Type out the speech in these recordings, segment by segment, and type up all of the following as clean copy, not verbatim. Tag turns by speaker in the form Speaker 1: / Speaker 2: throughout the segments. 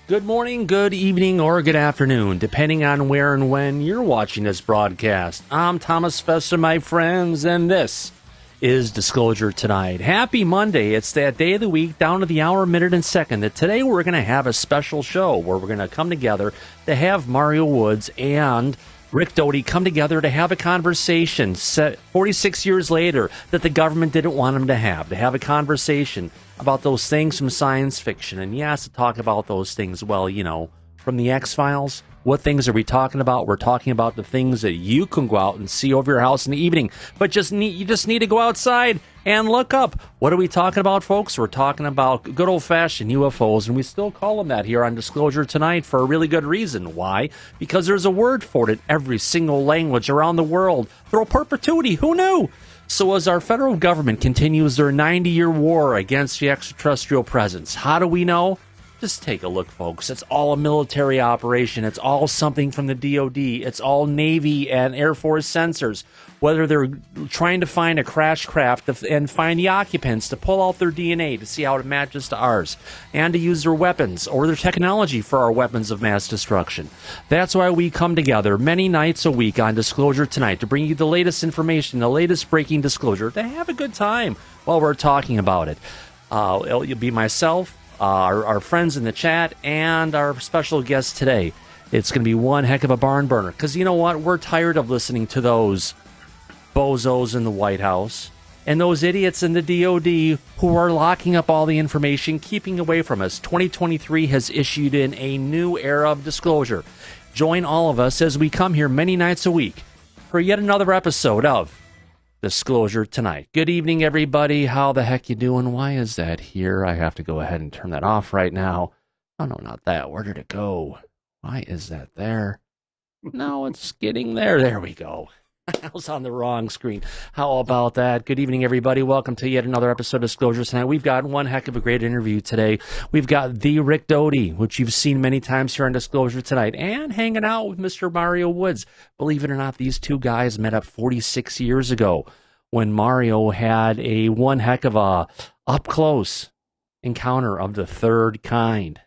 Speaker 1: Good morning, good evening, or good afternoon, depending on where and when you're watching this broadcast. I'm Thomas Fessler, my friends, and this is Disclosure Tonight. Happy Monday. It's that day of the week, down to the hour, minute, and second, that today we're going to have a special show where we're going to come together to have Mario Woods and Rick Doty come together to have a conversation 46 years later that the government didn't want them to have a conversation about those things from science fiction. And yes, to talk about those things, well, you know, from the X-Files, what things are we talking about? We're talking about the things that you can go out and see over your house in the evening, but you just need to go outside and look up. What are we talking about, folks? We're talking about good old-fashioned UFOs, and we still call them that here on Disclosure Tonight for a really good reason. Why? Because there's a word for it in every single language around the world. Through perpetuity, who knew? So as our federal government continues their 90-year war against the extraterrestrial presence, how do we know? Just take a look, folks. It's all a military operation. It's all something from the DOTY. It's all Navy and Air Force sensors. Whether they're trying to find a crash craft and find the occupants to pull out their DNA to see how it matches to ours, and to use their weapons or their technology for our weapons of mass destruction. That's why we come together many nights a week on Disclosure Tonight to bring you the latest information, the latest breaking disclosure, to have a good time while we're talking about it. It'll be myself, our friends in the chat, and our special guest today. It's going to be one heck of a barn burner, because you know what? We're tired of listening to those bozos in the White House and those idiots in the DOD who are locking up all the information, keeping away from us. 2023 has issued in a new era of disclosure. Join all of us as we come here many nights a week for yet another episode of Disclosure Tonight. Good evening, everybody. How the heck you doing? Why is that here? I have to go ahead and turn that off right now. Oh, no, not that. Where did it go? Why is that there? No, it's getting there. There we go. I was on the wrong screen. How about that? Good evening, everybody. Welcome to yet another episode of Disclosure Tonight. We've got one heck of a great interview today. We've got the Rick Doty, which you've seen many times here on Disclosure Tonight, and hanging out with Mr. Mario Woods. Believe it or not, these two guys met up 46 years ago when Mario had a one heck of a up-close encounter of the third kind.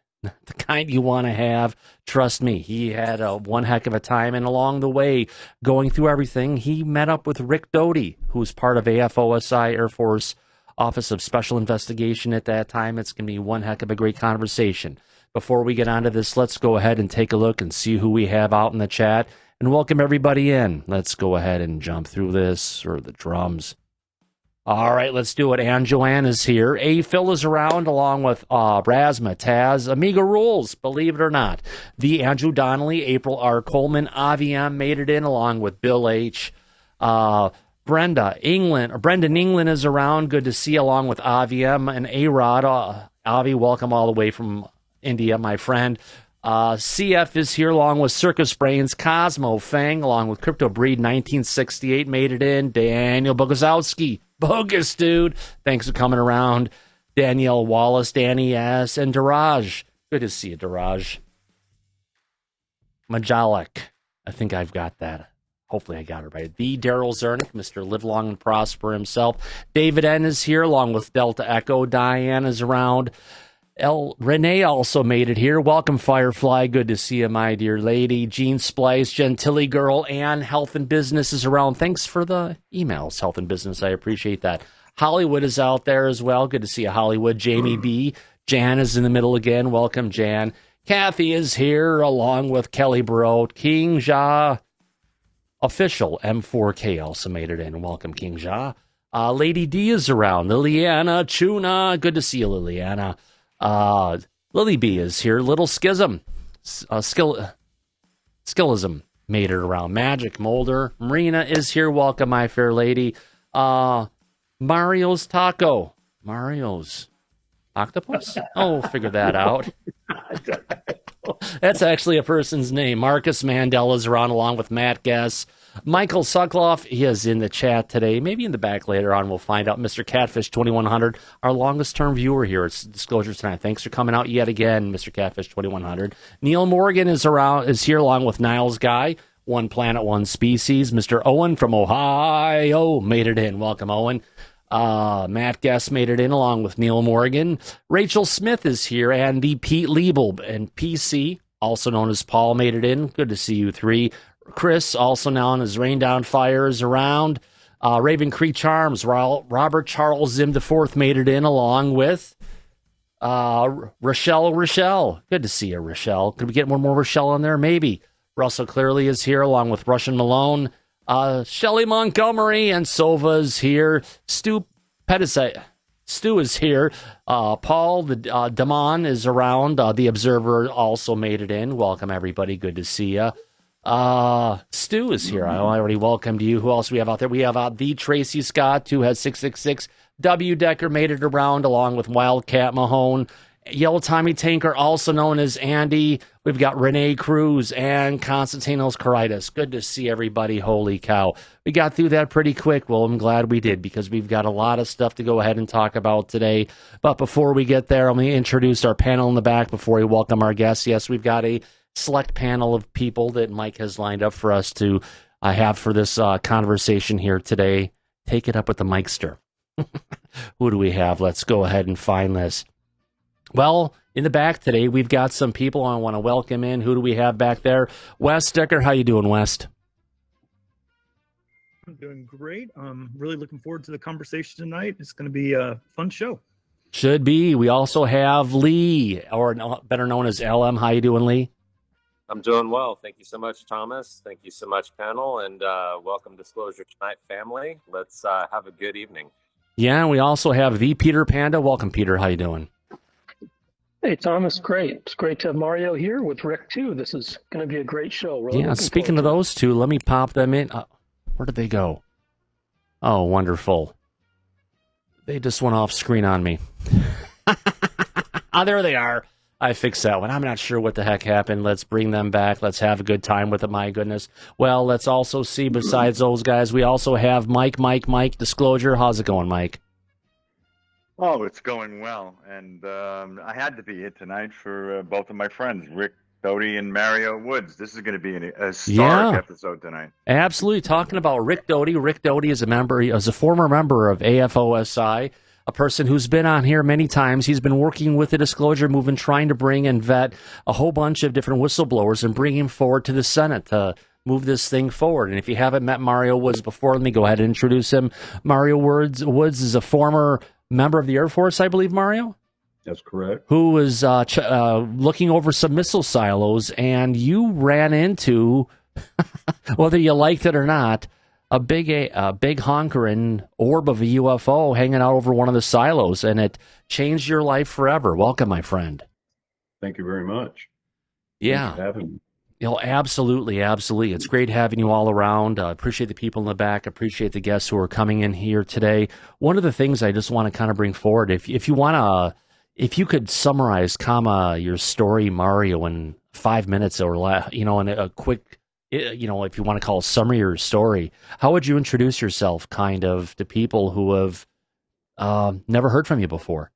Speaker 1: The kind you want to have. Trust me, he had one heck of a time, and along the way, going through everything, he met up with Rick Doty, who's part of AFOSI, Air Force Office of Special Investigation at that time. It's going to be one heck of a great conversation. Before we get onto this, let's go ahead and take a look and see who we have out in the chat, and welcome everybody in. Let's go ahead and jump through this, or the drums. All right, let's do it. Ann Joanne is here. A Phil is around, along with Brasma, Taz, Amiga Rules, believe it or not. The Andrew Donnelly, April R. Coleman, Avi M made it in, along with Bill H. Brendan England is around. Good to see you, along with Avi M and A-Rod. Avi, welcome all the way from India, my friend. CF is here, along with Circus Brains. Cosmo Fang, along with Crypto Breed 1968, made it in. Daniel Bogozowski. Bogus, dude. Thanks for coming around. Danielle Wallace, Danny S., and Daraj. Good to see you, Daraj. Majalik. I think I've got that. Hopefully I got it right. The Daryl Zernick, Mr. Live Long and Prosper himself. David N. is here, along with Delta Echo. Diane is around. Renee also made it here. Welcome, Firefly. Good to see you, my dear lady. Jean Splice, Gentilly Girl, and Health and Business is around. Thanks for the emails, Health and Business. I appreciate that. Hollywood is out there as well. Good to see you, Hollywood. Jamie B. Jan is in the middle again. Welcome, Jan. Kathy is here, along with Kelly Barot. King Ja Official M4K also made it in. Welcome, King Ja. Lady D is around. Liliana Chuna. Good to see you, Liliana. Lily B is here. Little Schism. Skillism made it around. Magic Molder. Marina is here. Welcome, my fair lady. Mario's Taco. Mario's Octopus? Oh, figure that out. That's actually a person's name. Marcus Mandela's around, along with Matt Guess. Michael Sukloff, he is in the chat today. Maybe in the back later on, we'll find out. Mr. Catfish 2100, our longest-term viewer here at Disclosure Tonight. Thanks for coming out yet again, Mr. Catfish 2100. Neil Morgan is here, along with Niles Guy. One Planet, One Species. Mr. Owen from Ohio made it in. Welcome, Owen. Matt Guest made it in along with Neil Morgan. Rachel Smith is here, and the Pete Liebel and PC, also known as Paul, made it in. Good to see you three. Chris, also known as Rain Down Fire, is around. Raven Creek Charms, Robert Charles Zim IV made it in along with Rochelle. Good to see you, Rochelle. Could we get one more Rochelle on there? Maybe. Russell Clearly is here along with Russian Malone. Shelley Montgomery and Sova's here. Stu is here. Paul Damon is around. The Observer also made it in. Welcome, everybody. Good to see you. Stu is here. I already welcomed you. Who else do we have out there? We have the Tracy Scott, who has 666. W. Decker made it around along with Wildcat Mahone. Yellow Tommy Tanker, also known as Andy. We've got Renee Cruz and Constantinos Caritas. Good to see everybody. Holy cow. We got through that pretty quick. Well, I'm glad we did because we've got a lot of stuff to go ahead and talk about today. But before we get there, let me introduce our panel in the back before we welcome our guests. Yes, we've got a select panel of people that Mike has lined up for us to have for this conversation here today. Take it up with the Mikester. Who do we have? Let's go ahead and find this. Well, in the back today, we've got some people I want to welcome in. Who do we have back there? Wes Decker, how you doing, West?
Speaker 2: I'm doing great. I'm really looking forward to the conversation tonight. It's going to be a fun show.
Speaker 1: Should be. We also have Lee, or better known as LM. How you doing, Lee?
Speaker 3: I'm doing well. Thank you so much, Thomas. Thank you so much, panel, and welcome Disclosure Tonight family. Let's have a good evening.
Speaker 1: Yeah, and we also have the Peter Panda. Welcome, Peter. How you doing?
Speaker 4: Hey, Thomas, great. It's great to have Mario here with Rick, too. This is going to be a great show. Really
Speaker 1: speaking of those two, let me pop them in. Where did they go? Oh, wonderful. They just went off screen on me. There they are. I fixed that one. I'm not sure what the heck happened. Let's bring them back. Let's have a good time with it, my goodness. Well, let's also see, besides those guys, we also have Mike, Disclosure. How's it going, Mike?
Speaker 5: Oh, it's going well, and I had to be here tonight for both of my friends, Rick Doty and Mario Woods. This is going to be a historic episode tonight.
Speaker 1: Absolutely. Talking about Rick Doty. Rick Doty is a former member of AFOSI, a person who's been on here many times. He's been working with the Disclosure Movement, trying to bring and vet a whole bunch of different whistleblowers and bring him forward to the Senate to move this thing forward. And if you haven't met Mario Woods before, let me go ahead and introduce him. Mario Woods is a former member of the Air Force, I believe, Mario?
Speaker 6: That's correct.
Speaker 1: Who was looking over some missile silos, and you ran into, whether you liked it or not, a big honkering orb of a UFO hanging out over one of the silos, and it changed your life forever. Welcome, my friend.
Speaker 6: Thank you very much.
Speaker 1: Yeah.
Speaker 6: Thanks for having me.
Speaker 1: Absolutely. It's great having you all around. Appreciate the people in the back. Appreciate the guests who are coming in here today. One of the things I just want to kind of bring forward, if you could summarize, your story, Mario, in 5 minutes or less, in a quick, if you want to call a summary of your story, how would you introduce yourself, kind of, to people who have never heard from you before?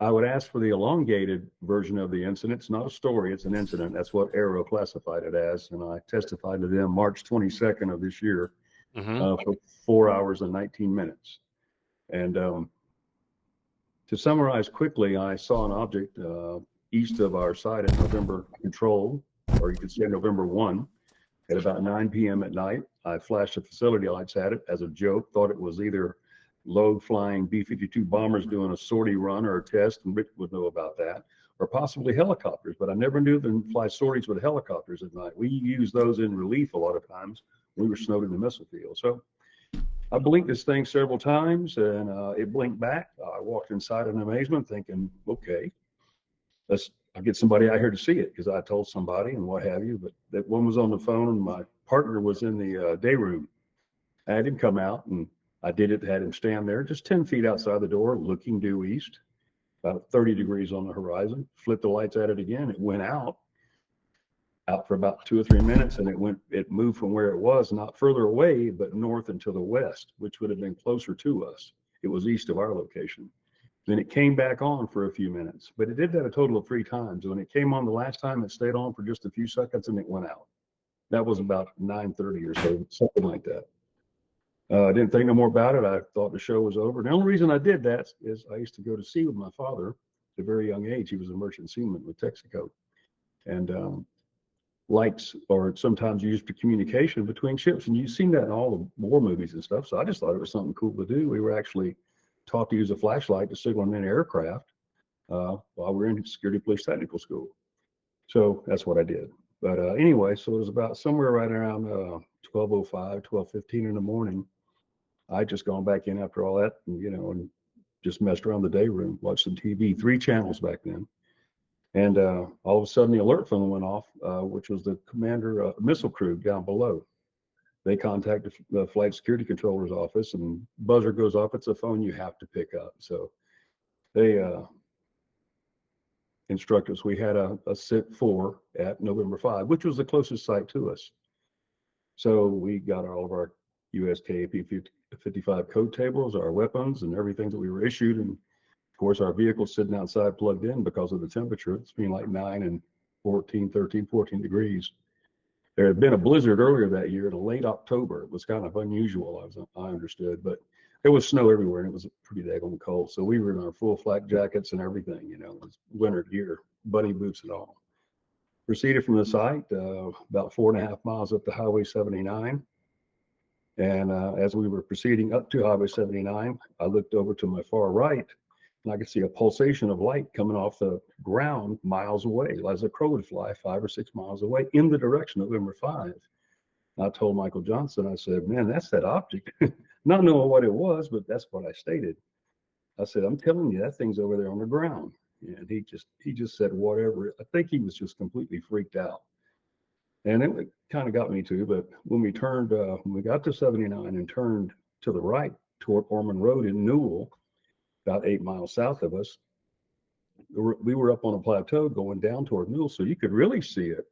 Speaker 6: I would ask for the elongated version of the incident. It's not a story, it's an incident. That's what Aero classified it as. And I testified to them March 22nd of this year for 4 hours and 19 minutes. And to summarize quickly, I saw an object east of our site at November Control, or you could say November 1, at about 9 p.m. at night. I flashed the facility lights at it as a joke, thought it was either low-flying B-52 bombers doing a sortie run or a test, and Rick would know about that, or possibly helicopters, but I never knew them fly sorties with helicopters at night. We use those in relief a lot of times. We were snowed in the missile field. So I blinked this thing several times, and it blinked back. I walked inside in amazement thinking, okay, I'll get somebody out here to see it, because I told somebody and what have you, but that one was on the phone, and my partner was in the day room. I had him come out, and I had him stand there just 10 feet outside the door, looking due east, about 30 degrees on the horizon, flipped the lights at it again. It went out for about 2 or 3 minutes, and it moved from where it was, not further away, but north and to the west, which would have been closer to us. It was east of our location. Then it came back on for a few minutes, but it did that a total of 3 times. When it came on the last time, it stayed on for just a few seconds, and it went out. That was about 9:30 or so, something like that. I didn't think no more about it. I thought the show was over. The only reason I did that is I used to go to sea with my father at a very young age. He was a merchant seaman with Texaco. And lights are sometimes used for communication between ships. And you've seen that in all the war movies and stuff. So I just thought it was something cool to do. We were actually taught to use a flashlight to signal in an aircraft while we were in security police technical school. So that's what I did. But anyway, so it was about somewhere right around 12:05, 12:15 in the morning. I just gone back in after all that, and just messed around the day room, watched some TV, 3 channels back then. And all of a sudden the alert phone went off, which was the commander missile crew down below. They contacted the flight security controller's office, and buzzer goes off. It's a phone you have to pick up. So they instructed us. We had a SIT 4 at November 5, which was the closest site to us. So we got all of our USKP 55 code tables, our weapons, and everything that we were issued. And of course, our vehicle's sitting outside plugged in because of the temperature. It's been like 9 and 14 degrees. There had been a blizzard earlier that year in late October. It was kind of unusual, I understood, but there was snow everywhere and it was pretty daggone cold. So we were in our full flak jackets and everything, it was winter gear, bunny boots and all. Proceeded from the site about 4.5 miles up to Highway 79. And as we were proceeding up to Highway 79, I looked over to my far right and I could see a pulsation of light coming off the ground miles away, as a crow would fly 5 or 6 miles away in the direction of November 5. I told Michael Johnson, I said, man, that's that object. Not knowing what it was, but that's what I stated. I said, I'm telling you, that thing's over there on the ground. And he just said, whatever. I think he was just completely freaked out. And it kind of got me too, but when we got to 79 and turned to the right toward Ormond Road in Newell, about 8 miles south of us, we were up on a plateau going down toward Newell, so you could really see it,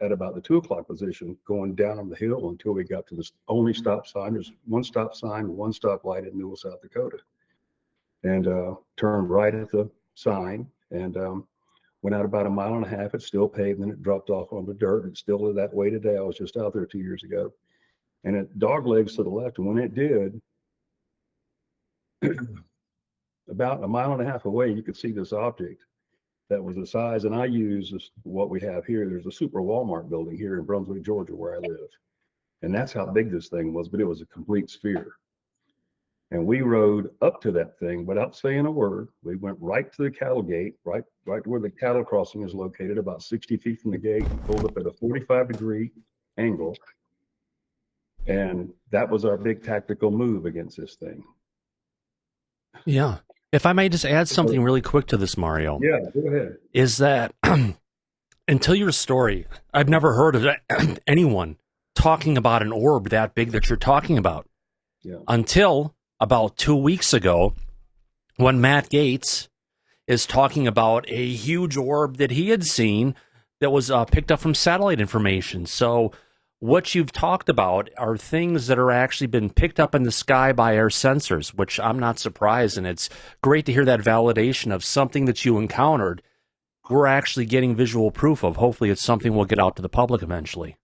Speaker 6: at about the 2 o'clock position, going down the hill until we got to the only stop sign. There's one stop sign, one stop light in Newell, South Dakota, and turned right at the sign and went out about 1.5 miles. It's still paved, and it dropped off on the dirt. It's still that way today. I was just out there 2 years ago, and it dog legs to the left. And when it did, about 1.5 miles away, you could see this object that was the size, and I use what we have here. There's a super Walmart building here in Brunswick, Georgia, where I live. And that's how big this thing was, but it was a complete sphere. And we rode up to that thing without saying a word. We went right to the cattle gate, right where the cattle crossing is located, about 60 feet from the gate, pulled up at a 45-degree angle. And that was our big tactical move against this thing.
Speaker 1: Yeah. If I may just add something really quick to this, Mario.
Speaker 6: Yeah, go ahead.
Speaker 1: Is that until your story, I've never heard of anyone talking about an orb that big that you're talking about.
Speaker 6: Yeah.
Speaker 1: Until about 2 weeks ago, when Matt Gates is talking about a huge orb that he had seen that was picked up from satellite information. So what you've talked about are things that are actually been picked up in the sky by our sensors, which I'm not surprised. And it's great to hear that validation of something that you encountered. We're actually getting visual proof of. Hopefully it's something we'll get out to the public eventually.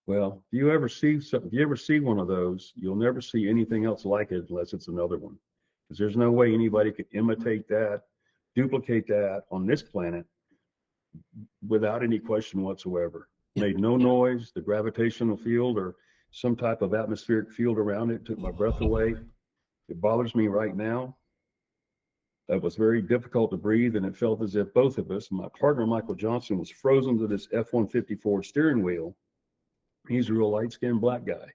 Speaker 6: Well, if you ever see one of those, you'll never see anything else like it unless it's another one. Because there's no way anybody could imitate that, duplicate that on this planet without any question whatsoever. Made no noise. The gravitational field or some type of atmospheric field around it took my breath away. It bothers me right now. It was very difficult to breathe, and it felt as if both of us, my partner Michael Johnson, was frozen to this F-150 Ford steering wheel. He's a real light-skinned black guy.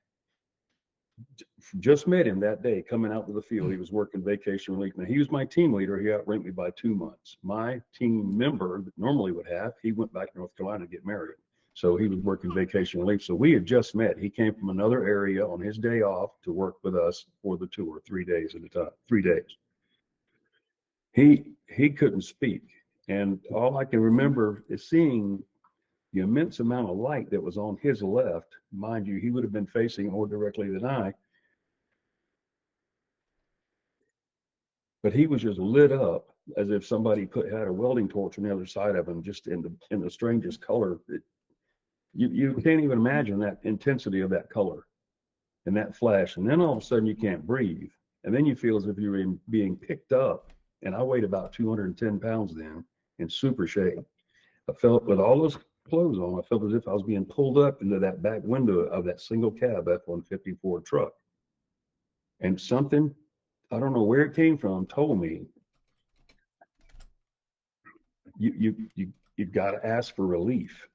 Speaker 6: Just met him that day coming out to the field. He was working vacation relief. Now, he was my team leader. He outranked me by 2 months. My team member that normally would have, he went back to North Carolina to get married. So he was working vacation relief. So we had just met. He came from another area on his day off to work with us for the tour, 3 days at a time, 3 days. He couldn't speak. And all I can remember is seeing the immense amount of light that was on his left. Mind you, he would have been facing more directly than I. But he was just lit up as if somebody had a welding torch on the other side of him, just in the strangest color. You can't even imagine that intensity of that color. and that flash, and then all of a sudden you can't breathe, and then you feel as if you're being picked up. And I weighed about 210 pounds then, in super shape. I felt, with all those clothes on, I felt as if I was being pulled up into that back window of that single cab F-150 truck. And something, I don't know where it came from, told me, you've got to ask for relief.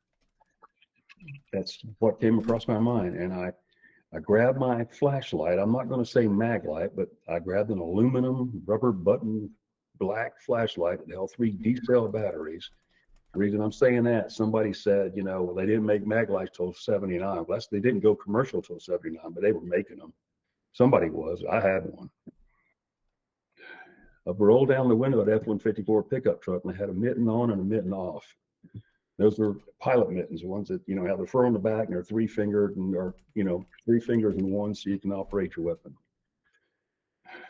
Speaker 6: That's what came across my mind. And I grabbed my flashlight. I'm not going to say mag light, but I grabbed an aluminum rubber button black flashlight that held 3 D-cell batteries. The reason I'm saying that, somebody said, well, they didn't make mag lights till 79. Well, they didn't go commercial till 79, but they were making them. Somebody was. I had one. I rolled down the window of that F-154 pickup truck, and I had a mitten on and a mitten off. Those were pilot mittens, the ones that, have the fur on the back, and they're 3-fingered, and are, 3 fingers in one, so you can operate your weapon.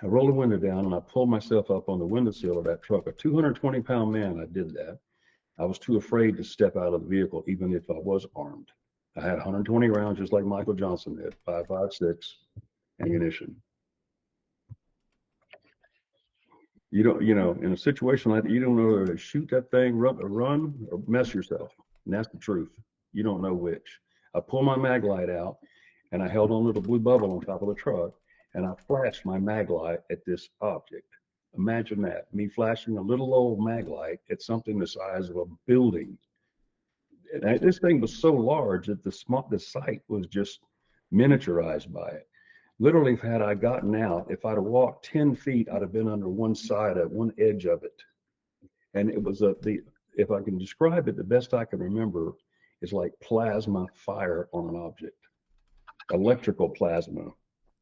Speaker 6: I rolled the window down, and I pulled myself up on the windowsill of that truck. A 220-pound man, I did that. I was too afraid to step out of the vehicle, even if I was armed. I had 120 rounds, just like Michael Johnson did, 5.56 ammunition. You don't, in a situation like that, you don't know whether to shoot that thing, run, or mess yourself. And that's the truth. You don't know which. I pulled my mag light out, and I held on to the blue bubble on top of the truck, and I flashed my mag light at this object. Imagine that, me flashing a little old mag light at something the size of a building. And this thing was so large that the sight was just miniaturized by it. Literally, had I gotten out, if I'd have walked 10 feet, I'd have been under one edge of it. And it was if I can describe it, the best I can remember is like plasma fire on an object, electrical plasma.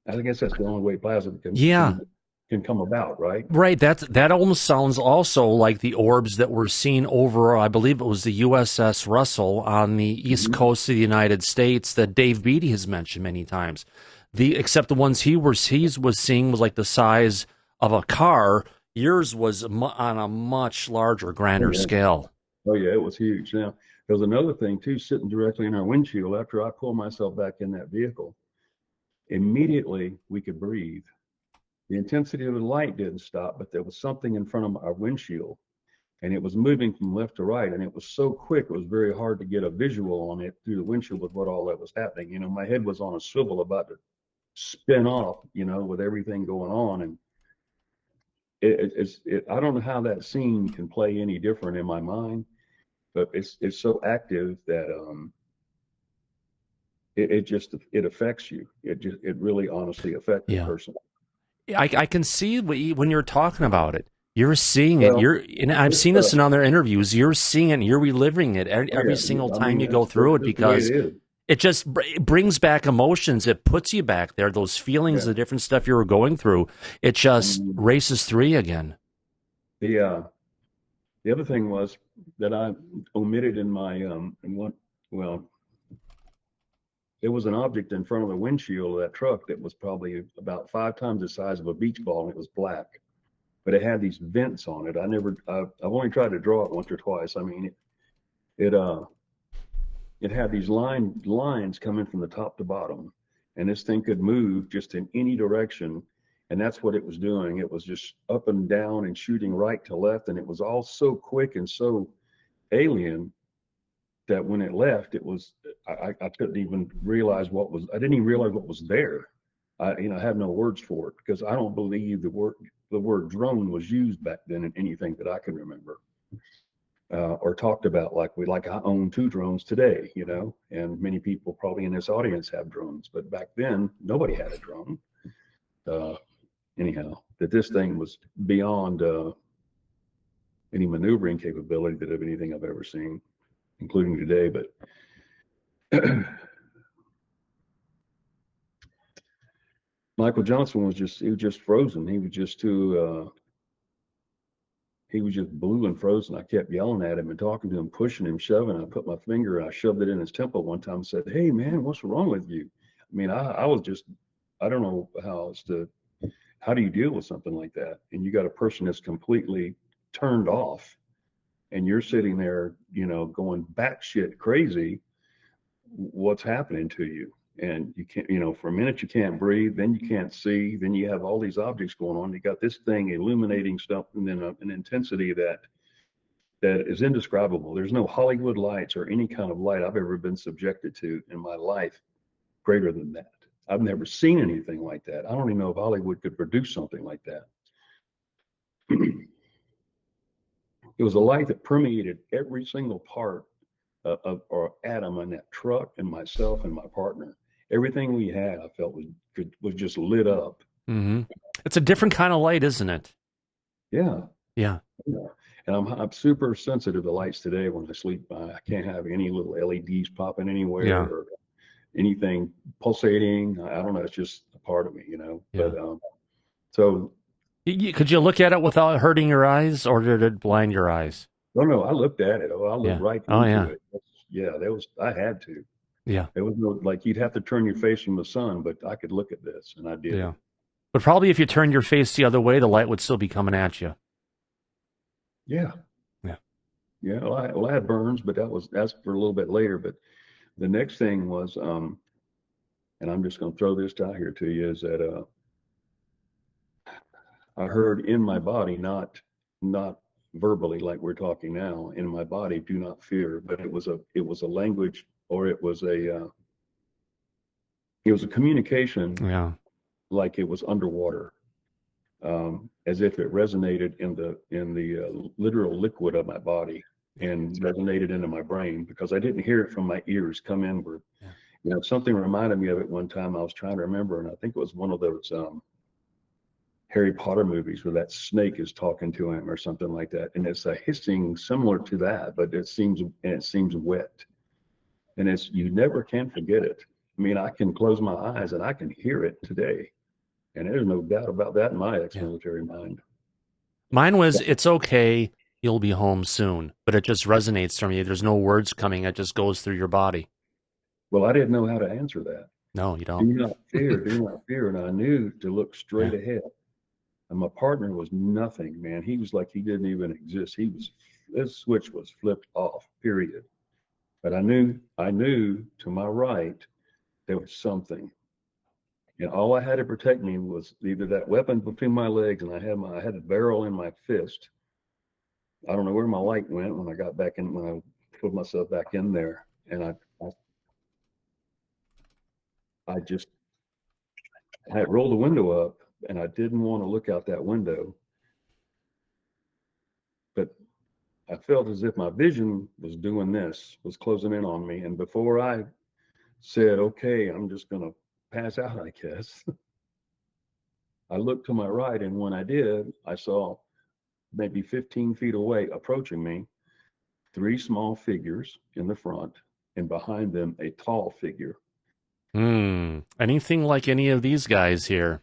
Speaker 6: I guess that's the only way plasma can come about, right?
Speaker 1: Right. That almost sounds also like the orbs that were seen over, I believe it was the USS Russell on the east coast of the United States that Dave Beatty has mentioned many times. Except the ones he was seeing was like the size of a car. Yours was on a much larger, grander scale.
Speaker 6: Oh yeah, it was huge. Now, there was another thing too, sitting directly in our windshield. After I pulled myself back in that vehicle, immediately we could breathe. The intensity of the light didn't stop, but there was something in front of our windshield, and it was moving from left to right, and it was so quick, it was very hard to get a visual on it through the windshield with what all that was happening. My head was on a swivel about to spin off, with everything going on. And I don't know how that scene can play any different in my mind, but it's so active that it affects you. It really honestly affects the person.
Speaker 1: I can see when you're talking about it, you're seeing it. And I've seen this in other interviews. You're seeing it, and you're reliving it every single time you go through it, because it just brings back emotions. It puts you back there. Those feelings, the different stuff you were going through, it just races through you again.
Speaker 6: The other thing was that I omitted in my there was an object in front of the windshield of that truck that was probably about 5 times the size of a beach ball, and it was black, but it had these vents on it. I've only tried to draw it once or twice. I mean, it had these lines coming from the top to bottom, and this thing could move just in any direction. And that's what it was doing. It was just up and down and shooting right to left. And it was all so quick and so alien that when it left, it was, I couldn't even realize I didn't even realize what was there. I have no words for it, because I don't believe the word drone was used back then in anything that I can remember. Or talked about like I own 2 drones today, and many people probably in this audience have drones, but back then nobody had a drone. Anyhow, that this thing was beyond any maneuvering capability of anything I've ever seen, including today. But Michael Johnson was just frozen. He was just too. He was just blue and frozen. I kept yelling at him and talking to him, pushing him, shoving. I put my finger and I shoved it in his temple one time and said, "Hey, man, what's wrong with you?" I mean, I was just, I don't know how do you deal with something like that? And you got a person that's completely turned off, and you're sitting there, going batshit crazy. What's happening to you? and you can't, for a minute you can't breathe, then you can't see, then you have all these objects going on. You got this thing illuminating stuff, and then an intensity that is indescribable. There's no Hollywood lights or any kind of light I've ever been subjected to in my life greater than that. I've never seen anything like that. I don't even know if Hollywood could produce something like that. It was a light that permeated every single part or atom in that truck, and myself and my partner. Everything we had, I felt was just lit up.
Speaker 1: Mm-hmm. It's a different kind of light, isn't it?
Speaker 6: Yeah.
Speaker 1: Yeah.
Speaker 6: And I'm super sensitive to lights today. When I sleep, I can't have any little LEDs popping anywhere or anything pulsating. I don't know. It's just a part of me, Yeah. But so.
Speaker 1: Could you look at it without hurting your eyes, or did it blind your eyes?
Speaker 6: No, I looked at it. I looked right into it. I had to.
Speaker 1: Yeah.
Speaker 6: It was like you'd have to turn your face from the sun, but I could look at this, and I did.
Speaker 1: Yeah. But probably if you turned your face the other way, the light would still be coming at you.
Speaker 6: Yeah.
Speaker 1: Yeah.
Speaker 6: Yeah. Well, I had burns, but that's for a little bit later. But the next thing was, and I'm just going to throw this out here to you, is that I heard in my body, not verbally like we're talking now, in my body, do not fear, but it was a language, or it was a communication.
Speaker 1: Yeah.
Speaker 6: Like it was underwater, as if it resonated in the literal liquid of my body and resonated into my brain, because I didn't hear it from my ears come inward. Yeah. Something reminded me of it one time. I was trying to remember, and I think it was one of those Harry Potter movies where that snake is talking to him or something like that, and it's a hissing similar to that, but it seems wet, and you never can forget it. I mean, I can close my eyes and I can hear it today. And there's no doubt about that in my ex-military mind.
Speaker 1: Mine was, it's okay, you'll be home soon. But it just resonates from you. There's no words coming. It just goes through your body.
Speaker 6: Well, I didn't know how to answer that.
Speaker 1: No, you don't.
Speaker 6: Do not fear, do not fear. And I knew to look straight ahead. And my partner was nothing, man. He was like he didn't even exist. This switch was flipped off, period. But I knew to my right, there was something. And all I had to protect me was either that weapon between my legs, and I had a barrel in my fist. I don't know where my light went when I got back in, when I put myself back in there. And I had rolled the window up, and I didn't want to look out that window. But I felt as if my vision was doing this, was closing in on me. And before I said, okay, I'm just going to pass out, I guess, I looked to my right, and when I did, I saw maybe 15 feet away, approaching me, 3 small figures in the front, and behind them a tall figure.
Speaker 1: Anything like any of these guys here?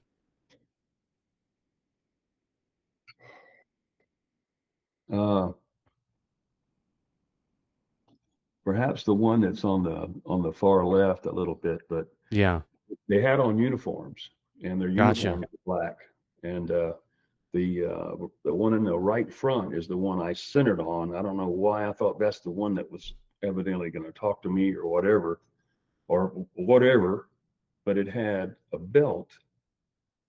Speaker 6: Perhaps the one that's on the far left a little bit, but
Speaker 1: yeah,
Speaker 6: they had on uniforms, and their uniforms were black. And the one in the right front is the one I centered on. I don't know why I thought that's the one that was evidently going to talk to me or whatever, but it had a belt,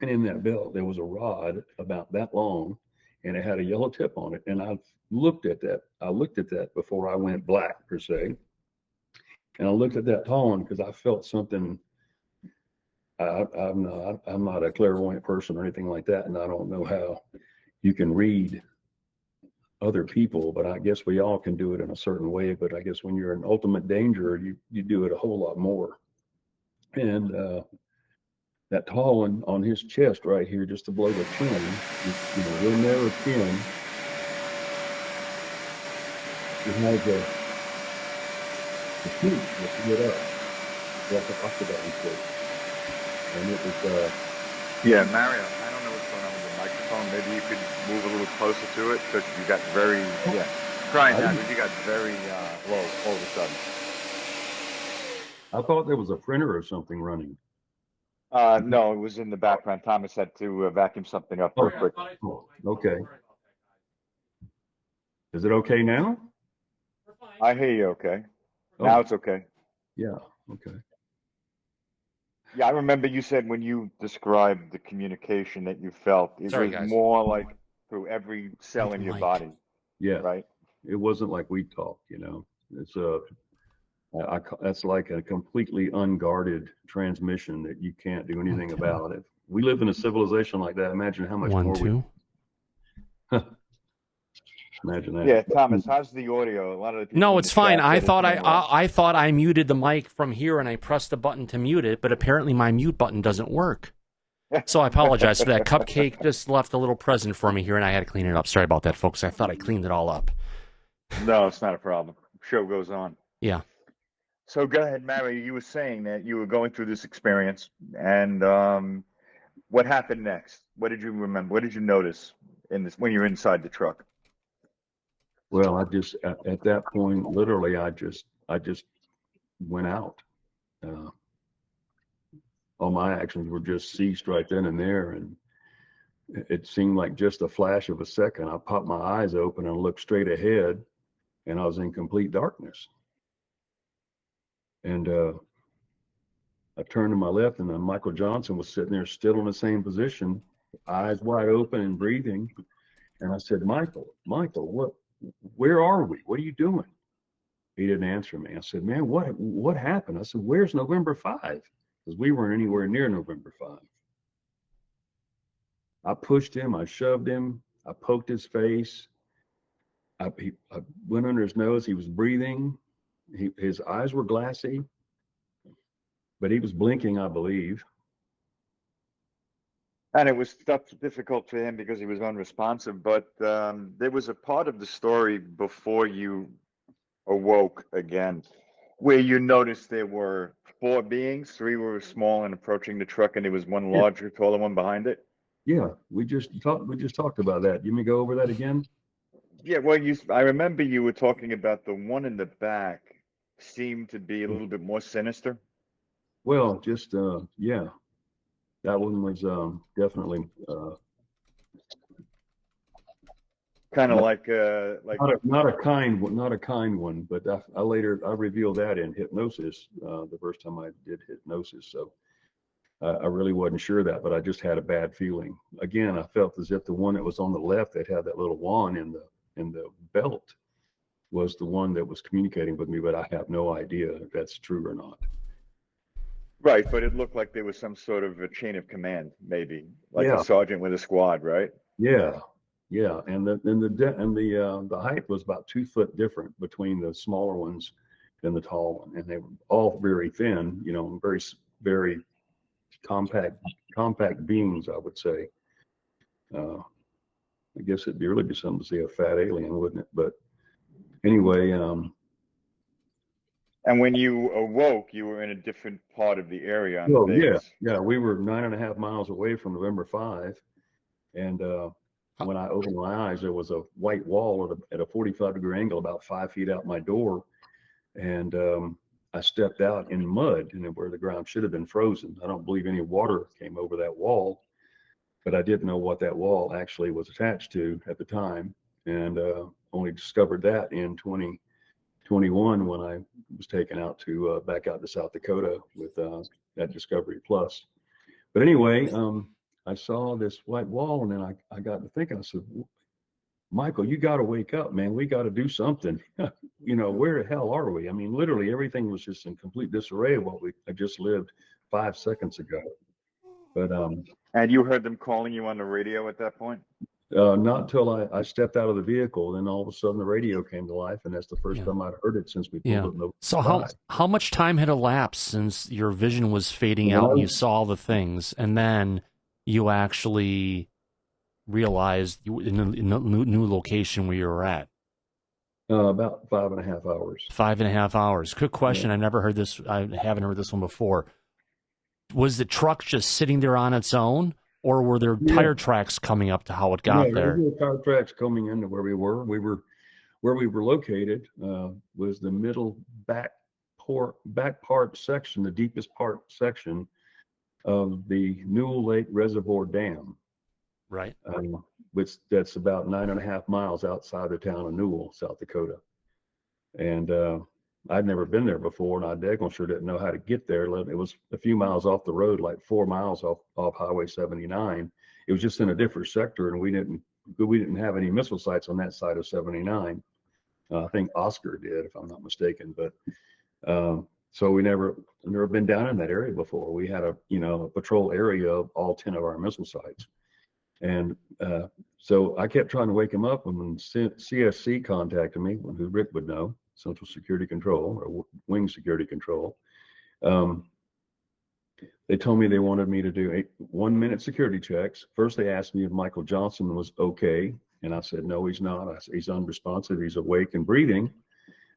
Speaker 6: and in that belt there was a rod about that long, and it had a yellow tip on it. And I looked at that before I went black, per se. And I looked at that tall one because I felt something. I'm not a clairvoyant person or anything like that, and I don't know how you can read other people, but I guess we all can do it in a certain way. But I guess when you're in ultimate danger, you do it a whole lot more. And that tall one on his chest right here, just below the chin, real narrow chin, it has a sheet that's lit up like an octagon shape. And it was
Speaker 5: yeah, Mario, I don't know what's going on with the microphone. Maybe you could move a little closer to it, because you got very try now, because you got very low all of a sudden.
Speaker 6: I thought there was a printer or something running.
Speaker 5: No, it was in the background. Thomas had to vacuum something up real quick.
Speaker 6: Okay. Is it okay now?
Speaker 5: I hear you okay. Now it's okay.
Speaker 6: Yeah, okay.
Speaker 5: Yeah, I remember you said when you described the communication that you felt, it
Speaker 1: Sorry,
Speaker 5: was
Speaker 1: guys.
Speaker 5: more like through every cell
Speaker 1: Like
Speaker 5: in
Speaker 1: a
Speaker 5: your
Speaker 1: mic.
Speaker 5: body,
Speaker 6: Yeah,
Speaker 5: right?
Speaker 6: it wasn't like we talked, you know. It's that's like a completely unguarded transmission that you can't do anything about. If we live in a civilization like that, imagine how much
Speaker 1: 1,
Speaker 6: more
Speaker 1: 2.
Speaker 6: imagine that.
Speaker 5: Yeah, Thomas, how's the audio? A lot of the people
Speaker 1: No,
Speaker 5: in
Speaker 1: it's
Speaker 5: the
Speaker 1: fine.
Speaker 5: chat
Speaker 1: I
Speaker 5: said it's
Speaker 1: thought
Speaker 5: doing well.
Speaker 1: I thought I muted the mic from here and I pressed the button to mute it, but apparently my mute button doesn't work. So I apologize for that. Cupcake just left a little present for me here, and I had to clean it up. Sorry about that, folks. I thought I cleaned it all up.
Speaker 5: No, it's not a problem. Show goes on.
Speaker 1: Yeah.
Speaker 5: So go ahead, Mary. You were saying that you were going through this experience, and what happened next? What did you remember? What did you notice in this when you're inside the truck?
Speaker 6: Well, I just at that point, literally, I just went out. All my actions were just ceased right then and there, and it seemed like just a flash of a second. I popped my eyes open and looked straight ahead, and I was in complete darkness. And I turned to my left, and then Michael Johnson was sitting there still in the same position, eyes wide open and breathing. And I said, Michael, where are we? What are you doing? He didn't answer me. I said, man, what happened? I said, where's November 5? Because we weren't anywhere near November 5. I pushed him, I shoved him, I poked his face. I went under his nose. He was breathing. His eyes were glassy, but he was blinking, I believe.
Speaker 5: And it was difficult for him because he was unresponsive. But there was a part of the story before you awoke again, where you noticed there were 4 beings. 3 were small and approaching the truck, and there was one larger, taller one behind it.
Speaker 6: Yeah, we just talked about that. You want me to go over that again?
Speaker 5: Yeah, well, I remember you were talking about the one in the back seemed to be a little bit more sinister.
Speaker 6: Well, just yeah, that one was definitely
Speaker 5: kind of like
Speaker 6: not a kind one, but I later revealed that in hypnosis the first time I did hypnosis. So I really wasn't sure of that, but I just had a bad feeling. Again, I felt as if the one that was on the left that had that little wand in the belt was the one that was communicating with me, but I have no idea if that's true or not.
Speaker 5: Right, but it looked like there was some sort of a chain of command, maybe like
Speaker 6: Yeah.
Speaker 5: a sergeant with a squad, right?
Speaker 6: Yeah, and the height was about 2 foot different between the smaller ones and the tall one, and they were all very thin, you know, very very compact beings, I would say. I guess it'd really be something to see a fat alien, wouldn't it? But anyway,
Speaker 5: And when you awoke, you were in a different part of the area on the
Speaker 6: well,
Speaker 5: base.
Speaker 6: yeah, we were 9.5 miles away from November 5, and when I opened my eyes, there was a white wall at a 45-degree angle, about 5 feet out my door, and I stepped out in mud, and where the ground should have been frozen. I don't believe any water came over that wall, but I didn't know what that wall actually was attached to at the time, and only discovered that in 2021 when I was taken out to back out to South Dakota with that Discovery Plus. But anyway, I saw this white wall, and then I got to thinking. I said, Michael, you got to wake up, man. We got to do something. You know, where the hell are we? I mean, literally everything was just in complete disarray of what I just lived 5 seconds ago. But
Speaker 5: And you heard them calling you on the radio at that point?
Speaker 6: not until I stepped out of the vehicle, then all of a sudden the radio came to life, and that's the first time I'd heard it since we pulled up. No.
Speaker 1: So how much time had elapsed since your vision was fading out and you saw all the things, and then you actually realized you were in a new location where you were at?
Speaker 6: About 5.5 hours.
Speaker 1: 5.5 hours. Quick question.
Speaker 6: Yeah.
Speaker 1: I never heard this. I haven't heard this one before. Was the truck just sitting there on its own, or were there tire tracks coming up to how it got there?
Speaker 6: There were tire tracks coming into where we were. Where we were located was the middle back part section, the deepest part section of the Newell Lake Reservoir Dam.
Speaker 1: Right.
Speaker 6: Which that's about 9.5 miles outside the town of Newell, South Dakota. And I'd never been there before, and I daggone sure didn't know how to get there. It was a few miles off the road, like 4 miles off Highway 79. It was just in a different sector, and we didn't have any missile sites on that side of 79. I think Oscar did, if I'm not mistaken. But so we never been down in that area before. We had a patrol area of all 10 of our missile sites, and so I kept trying to wake him up. And when CSC contacted me, who Rick would know, Central Security Control or Wing Security Control, they told me they wanted me to do 1-minute security checks. First, they asked me if Michael Johnson was okay, and I said no, he's not. I said, he's unresponsive. He's awake and breathing.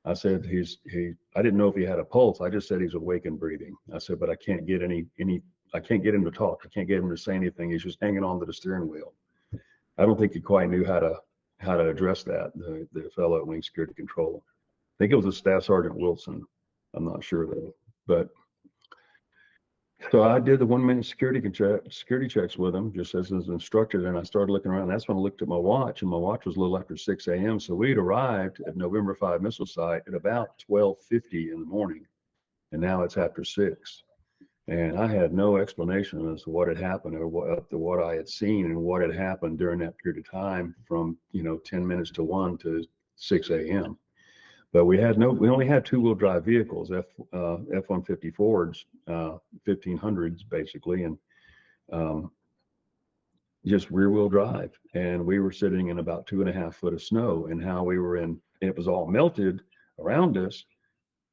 Speaker 6: I said I didn't know if he had a pulse. I just said he's awake and breathing. I said, but I can't get I can't get him to talk. I can't get him to say anything. He's just hanging on to the steering wheel. I don't think he quite knew how to address that. The fellow at Wing Security Control. I think it was a Staff Sergeant Wilson. I'm not sure though. But so I did the 1-minute security checks with him, just as instructed, and I started looking around. That's when I looked at my watch, and my watch was a little after 6 a.m. So we'd arrived at November 5 missile site at about 12:50 in the morning, and now it's after 6. And I had no explanation as to what had happened or what I had seen and what had happened during that period of time from 10 minutes to 1 to 6 a.m. But we only had 2-wheel drive vehicles, F-150 Fords, 1500s basically, and just rear-wheel drive. And we were sitting in about 2.5 foot of snow, and it was all melted around us,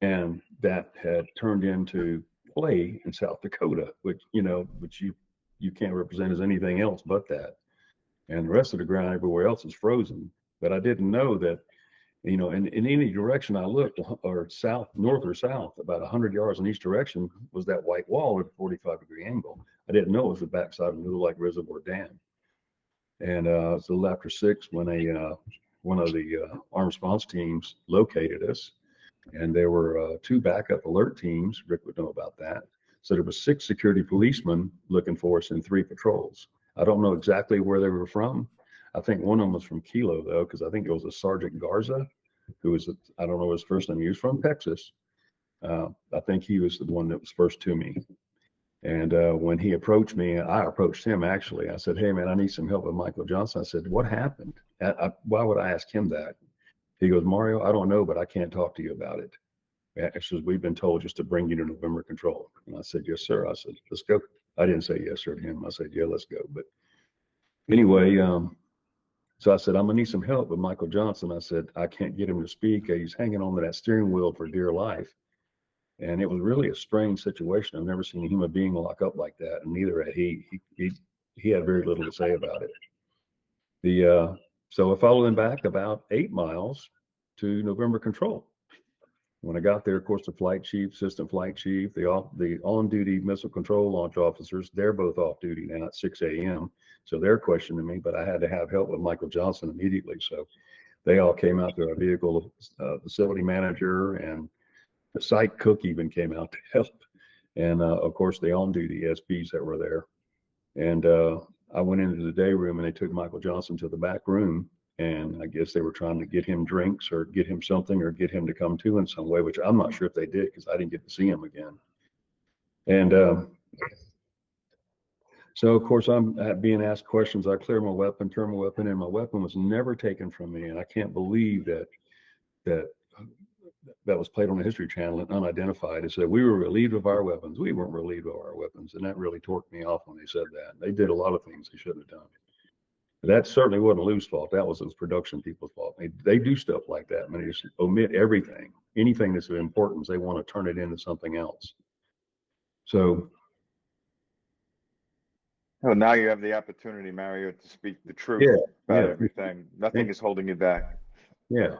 Speaker 6: and that had turned into clay in South Dakota, which you can't represent as anything else but that. And the rest of the ground everywhere else is frozen. But I didn't know that. In any direction I looked, or north or south, about 100 yards in each direction was that white wall at a 45-degree angle. I didn't know it was the backside of Little Lake Reservoir Dam. And it's a little after 6 when one of the armed response teams located us, and there were 2 backup alert teams. Rick would know about that. So there were 6 security policemen looking for us in 3 patrols. I don't know exactly where they were from. I think one of them was from Kilo, though, because I think it was a Sergeant Garza, who was, I don't know his first name. He was from Texas. I think he was the one that was first to me. And when he approached me, I approached him, actually. I said, hey, man, I need some help with Michael Johnson. I said, what happened? Why would I ask him that? He goes, Mario, I don't know, but I can't talk to you about it. Actually, we've been told just to bring you to November control. And I said, yes, sir. I said, let's go. I didn't say yes, sir to him. I said, yeah, let's go. But anyway, so I said, I'm gonna need some help with Michael Johnson. I said, I can't get him to speak. He's hanging on to that steering wheel for dear life. And it was really a strange situation. I've never seen a human being lock up like that, and neither had he. He had very little to say about it. So I followed him back about 8 miles to November control. When I got there, of course, the flight chief, assistant flight chief, the on-duty missile control launch officers, they're both off duty now at 6 a.m. So they're questioning me, but I had to have help with Michael Johnson immediately. So they all came out to our vehicle. Facility manager and the site cook even came out to help. And of course, the on-duty SPs that were there. And I went into the day room, and they took Michael Johnson to the back room. And I guess they were trying to get him drinks or get him something or get him to come to in some way, which I'm not sure if they did, because I didn't get to see him again. And so, of course, I'm being asked questions. I clear my weapon, turn my weapon in. My weapon was never taken from me, and I can't believe that was played on the History Channel and unidentified. It said we were relieved of our weapons. We weren't relieved of our weapons, and that really torqued me off when they said that. They did a lot of things they shouldn't have done. But that certainly wasn't Lou's fault. That was those production people's fault. They do stuff like that. I mean, they just omit everything. Anything that's of importance, they want to turn it into something else. So.
Speaker 5: Oh, now you have the opportunity, Mario, to speak the truth about everything. Nothing is holding you back.
Speaker 6: Yeah.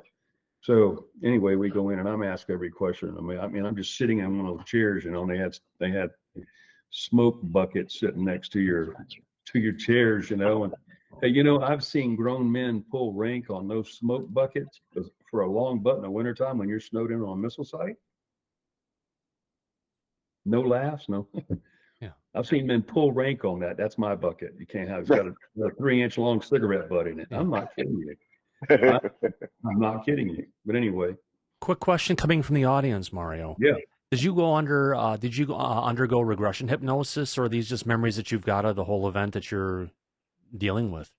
Speaker 6: So anyway, we go in and I'm asked every question. I mean, I'm just sitting in one of those chairs, and they had smoke buckets sitting next to your chairs, and I've seen grown men pull rank on those smoke buckets for a long butt in the wintertime when you're snowed in on a missile site. No laughs, no.
Speaker 1: Yeah.
Speaker 6: I've seen men pull rank on that. That's my bucket. You can't have, it's got a 3-inch long cigarette butt in it. I'm not kidding you. I'm not kidding you. But anyway,
Speaker 1: quick question coming from the audience, Mario.
Speaker 6: Yeah.
Speaker 1: Did you undergo regression hypnosis, or are these just memories that you've got of the whole event that you're dealing with?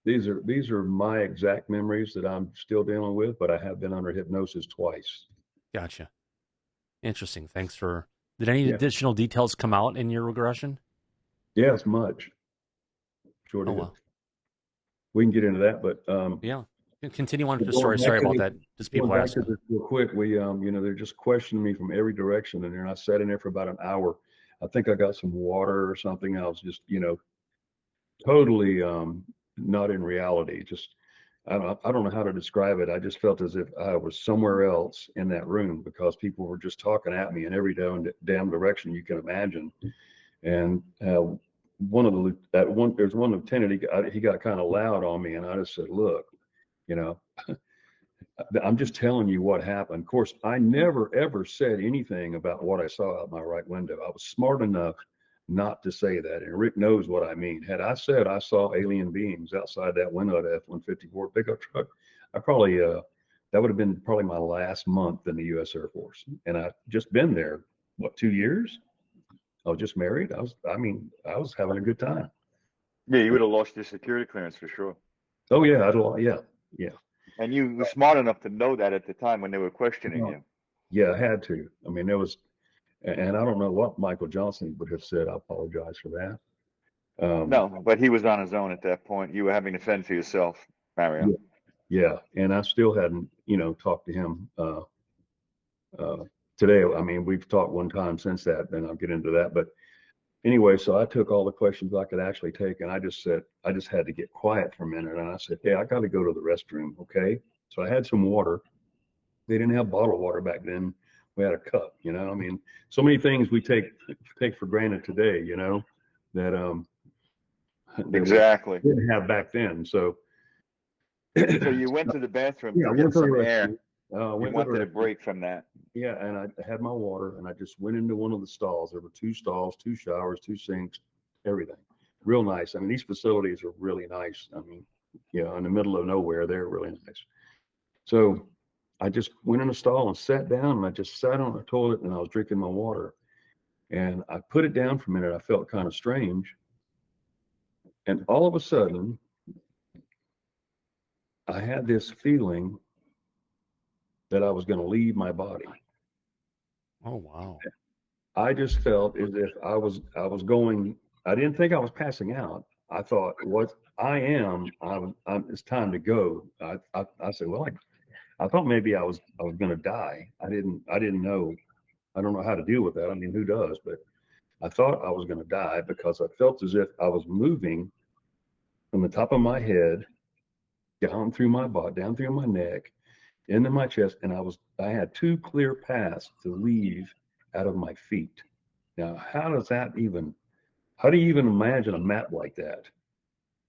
Speaker 6: These are my exact memories that I'm still dealing with, but I have been under hypnosis twice.
Speaker 1: Gotcha. Interesting. Thanks for. Did any additional details come out in your regression?
Speaker 6: Yes, much. Sure did.
Speaker 1: Wow.
Speaker 6: We can get into that, but
Speaker 1: yeah. Continue on with the story. Sorry about that. Just people asking.
Speaker 6: This real quick, we they're just questioning me from every direction, and then I sat in there for about an hour. I think I got some water or something. I was just totally not in reality. Just I don't know how to describe it. I just felt as if I was somewhere else in that room because people were just talking at me in every damn direction you can imagine. And there's one lieutenant, he got kind of loud on me, and I just said, look, I'm just telling you what happened. Of course, I never ever said anything about what I saw out my right window. I was smart enough not to say that, and Rick knows what I mean. Had I said I saw alien beings outside that window of the F-154 pickup truck, I probably that would have been probably my last month in the U.S. Air Force, and I just been there 2 years. I was just married. I was having a good time.
Speaker 5: Yeah, you would have lost your security clearance for sure.
Speaker 6: Oh yeah, yeah.
Speaker 5: And you were smart enough to know that at the time when they were questioning you.
Speaker 6: Yeah, I had to. I mean, there was, and I don't know what Michael Johnson would have said. I apologize for that.
Speaker 5: No, but he was on his own at that point. You were having to fend for yourself, Mario.
Speaker 6: Yeah, and I still hadn't, talked to him today. I mean, we've talked one time since that, and I'll get into that. But anyway, so I took all the questions I could actually take, and I just said, I just had to get quiet for a minute. And I said, hey, I got to go to the restroom, okay? So I had some water. They didn't have bottled water back then. We had a cup, I mean, so many things we take for granted today, that
Speaker 5: exactly
Speaker 6: we didn't have back then. So
Speaker 5: you went to the bathroom to get some air. You wanted a break from that.
Speaker 6: Yeah, and I had my water, and I just went into one of the stalls. There were 2 stalls, 2 showers, 2 sinks, everything. Real nice. I mean, these facilities are really nice. I mean, in the middle of nowhere, they're really nice. So I just went in a stall and sat down, and I just sat on the toilet, and I was drinking my water. And I put it down for a minute. I felt kind of strange. And all of a sudden, I had this feeling that I was going to leave my body.
Speaker 1: Oh, wow.
Speaker 6: I just felt as if I was going, I didn't think I was passing out. I thought, what I am, it's time to go. I said, well, I thought maybe I was going to die. I didn't know. I don't know how to deal with that. I mean, who does? But I thought I was going to die because I felt as if I was moving from the top of my head down through my body, down through my neck, into my chest, and I had 2 clear paths to leave out of my feet. Now, how do you even imagine a map like that?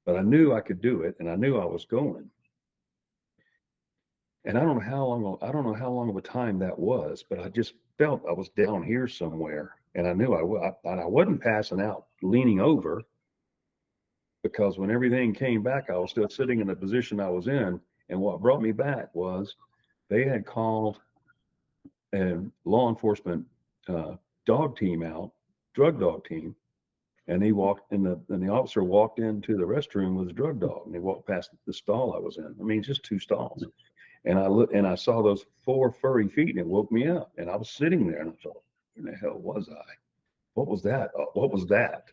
Speaker 6: But I knew I could do it, and I knew I was going. And I don't know how long of a time that was, but I just felt I was down here somewhere, and I knew I wasn't passing out, leaning over, because when everything came back, I was still sitting in the position I was in. And what brought me back was they had called a law enforcement dog team out, drug dog team, and he walked in and the officer walked into the restroom with a drug dog, and they walked past the stall I was in. I mean, just 2 stalls. And I looked, and I saw those 4 furry feet, and it woke me up. And I was sitting there, and I thought, where the hell was I? What was that? What was that?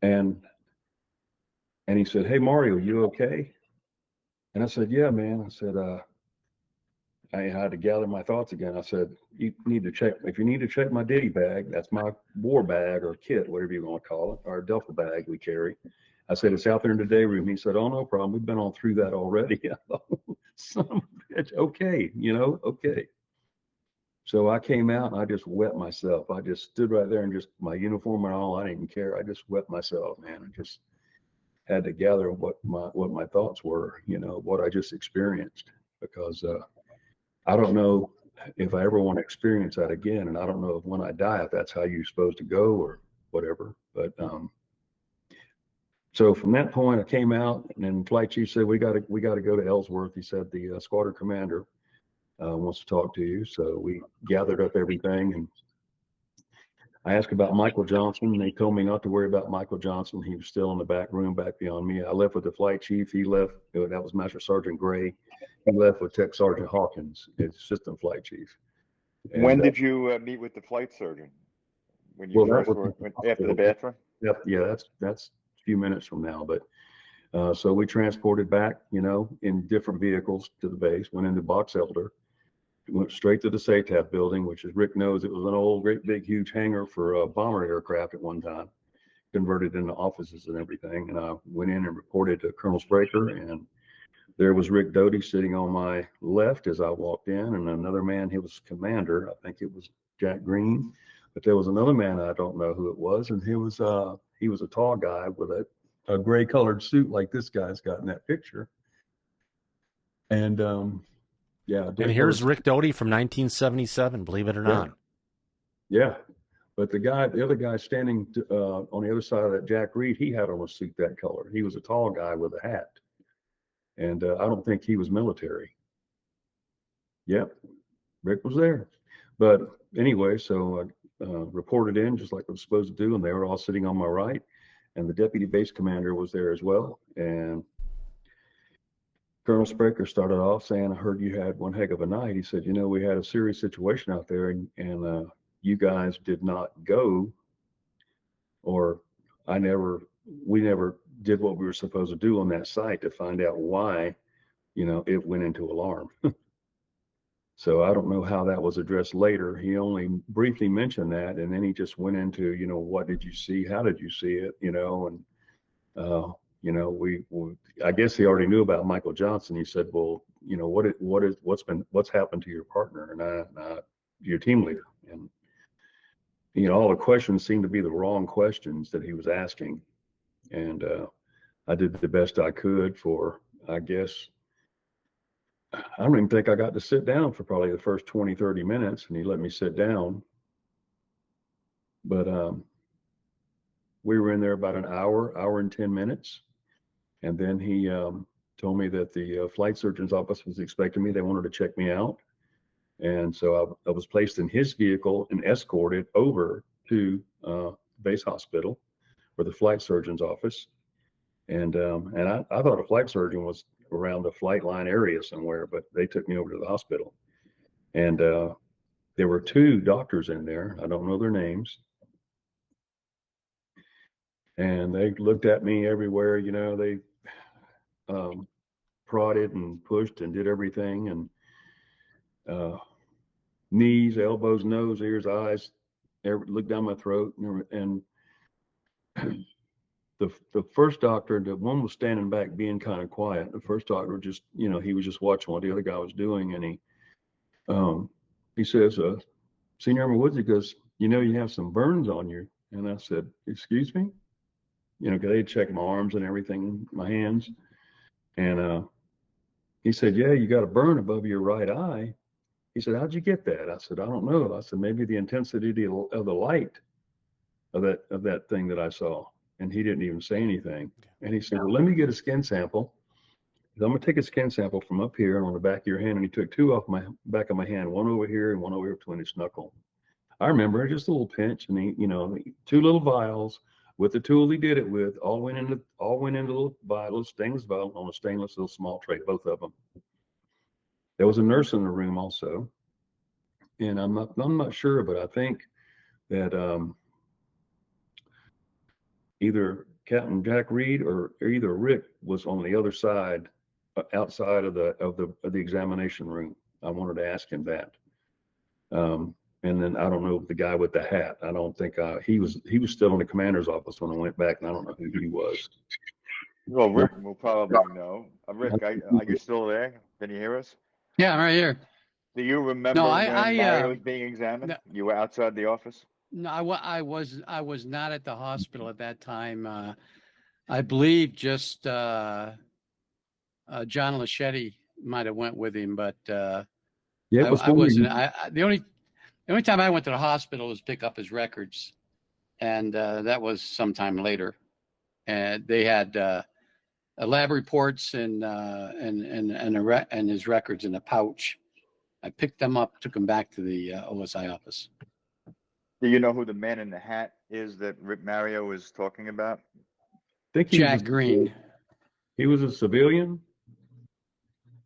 Speaker 6: And he said, hey, Mario, you okay? And I said, yeah, man. I said, I had to gather my thoughts again. I said, if you need to check my ditty bag, that's my war bag or kit, whatever you want to call it, or duffel bag we carry. I said, it's out there in the day room. He said, oh, no problem. We've been on through that already. I thought, son of a bitch, okay, okay. So I came out and I just wet myself. I just stood right there and just my uniform and all, I didn't even care. I just wet myself, man. I just had to gather what my thoughts were, what I just experienced, because I don't know if I ever want to experience that again. And I don't know if when I die, if that's how you're supposed to go or whatever. But so from that point, I came out, and then flight chief said, we got to go to Ellsworth. He said, the squadron commander wants to talk to you. So we gathered up everything, and I asked about Michael Johnson, and they told me not to worry about Michael Johnson. He was still in the back room back beyond me. I left with the flight chief. He left. That was Master Sergeant Gray. He left with Tech Sergeant Hawkins, his assistant flight chief. And,
Speaker 5: when did you meet with the flight surgeon? When you first were after the bathroom?
Speaker 6: Yep. Yeah, that's a few minutes from now. But so we transported back, in different vehicles to the base. Went into Box Elder. Went straight to the SATAP building, which, as Rick knows, it was an old, great, big, huge hangar for bomber aircraft at one time, converted into offices and everything. And I went in and reported to Colonel Spraker, and there was Rick DOTY sitting on my left as I walked in, and another man, he was commander. I think it was Jack Green, but there was another man, I don't know who it was, and he was a tall guy with a gray colored suit like this guy's got in that picture. And yeah.
Speaker 1: And here's Rick DOTY from 1977, believe it or not.
Speaker 6: Yeah. But the other guy standing on the other side of that, Jack Reed, he had on a suit that color. He was a tall guy with a hat. And I don't think he was military. Yep. Rick was there. But anyway, so I reported in just like I was supposed to do, and they were all sitting on my right. And the deputy base commander was there as well. And Colonel Spraker started off saying, I heard you had one heck of a night. He said, we had a serious situation out there, and you guys did not go, or we never did what we were supposed to do on that site to find out why, it went into alarm. So I don't know how that was addressed later. He only briefly mentioned that, and then he just went into, what did you see? How did you see it? I guess he already knew about Michael Johnson. He said, well, what's happened to your partner and your team leader? And, all the questions seemed to be the wrong questions that he was asking. And I did the best I could for, I guess, I don't even think I got to sit down for probably the first 20, 30 minutes, and he let me sit down. But we were in there about an hour and 10 minutes. And then he told me that the flight surgeon's office was expecting me. They wanted to check me out. And so I was placed in his vehicle and escorted over to base hospital for the flight surgeon's office. And I thought a flight surgeon was around the flight line area somewhere, but they took me over to the hospital. And there were two doctors in there. I don't know their names. And they looked at me everywhere, they prodded and pushed and did everything. And knees, elbows, nose, ears, eyes, looked down my throat. And the first doctor, the one was standing back being kind of quiet. The first doctor just, he was just watching what the other guy was doing. And he says, Senior Airman Woods, he goes, you have some burns on you. And I said, excuse me? Because they checked my arms and everything, my hands. And he said, yeah, you got a burn above your right eye. He said, how'd you get that? I said, I don't know. I said, maybe the intensity of the light of that thing that I saw. And he didn't even say anything. And he said, well, let me get a skin sample. I'm going to take a skin sample from up here and on the back of your hand. And he took two off my back of my hand, one over here and one over here between his knuckle. I remember just a little pinch, and he, two little vials with the tool he did it with, all went into little stainless vial on a stainless little small tray, both of them. There was a nurse in the room also. And I'm not sure, but I think that either Captain Jack Reed or either Rick was on the other side, outside of the examination room. I wanted to ask him that. And then I don't know the guy with the hat. I don't think he was still in the commander's office when I went back, and I don't know who he was.
Speaker 5: Well, Rick will probably know. Rick, are you still there? Can you hear us?
Speaker 7: Yeah, I'm right here.
Speaker 5: Do you remember when Mario was being examined?
Speaker 7: No,
Speaker 5: you were outside the office?
Speaker 7: No, I was not at the hospital at that time. I believe just John Laschetti might have went with him, but
Speaker 6: Yeah,
Speaker 7: I wasn't. The only time I went to the hospital was pick up his records, and that was sometime later. And they had lab reports and his records in a pouch. I picked them up, took them back to the OSI office.
Speaker 5: Do you know who the man in the hat is that Rip Mario was talking about?
Speaker 6: I think
Speaker 7: Jack Green.
Speaker 6: He was a civilian.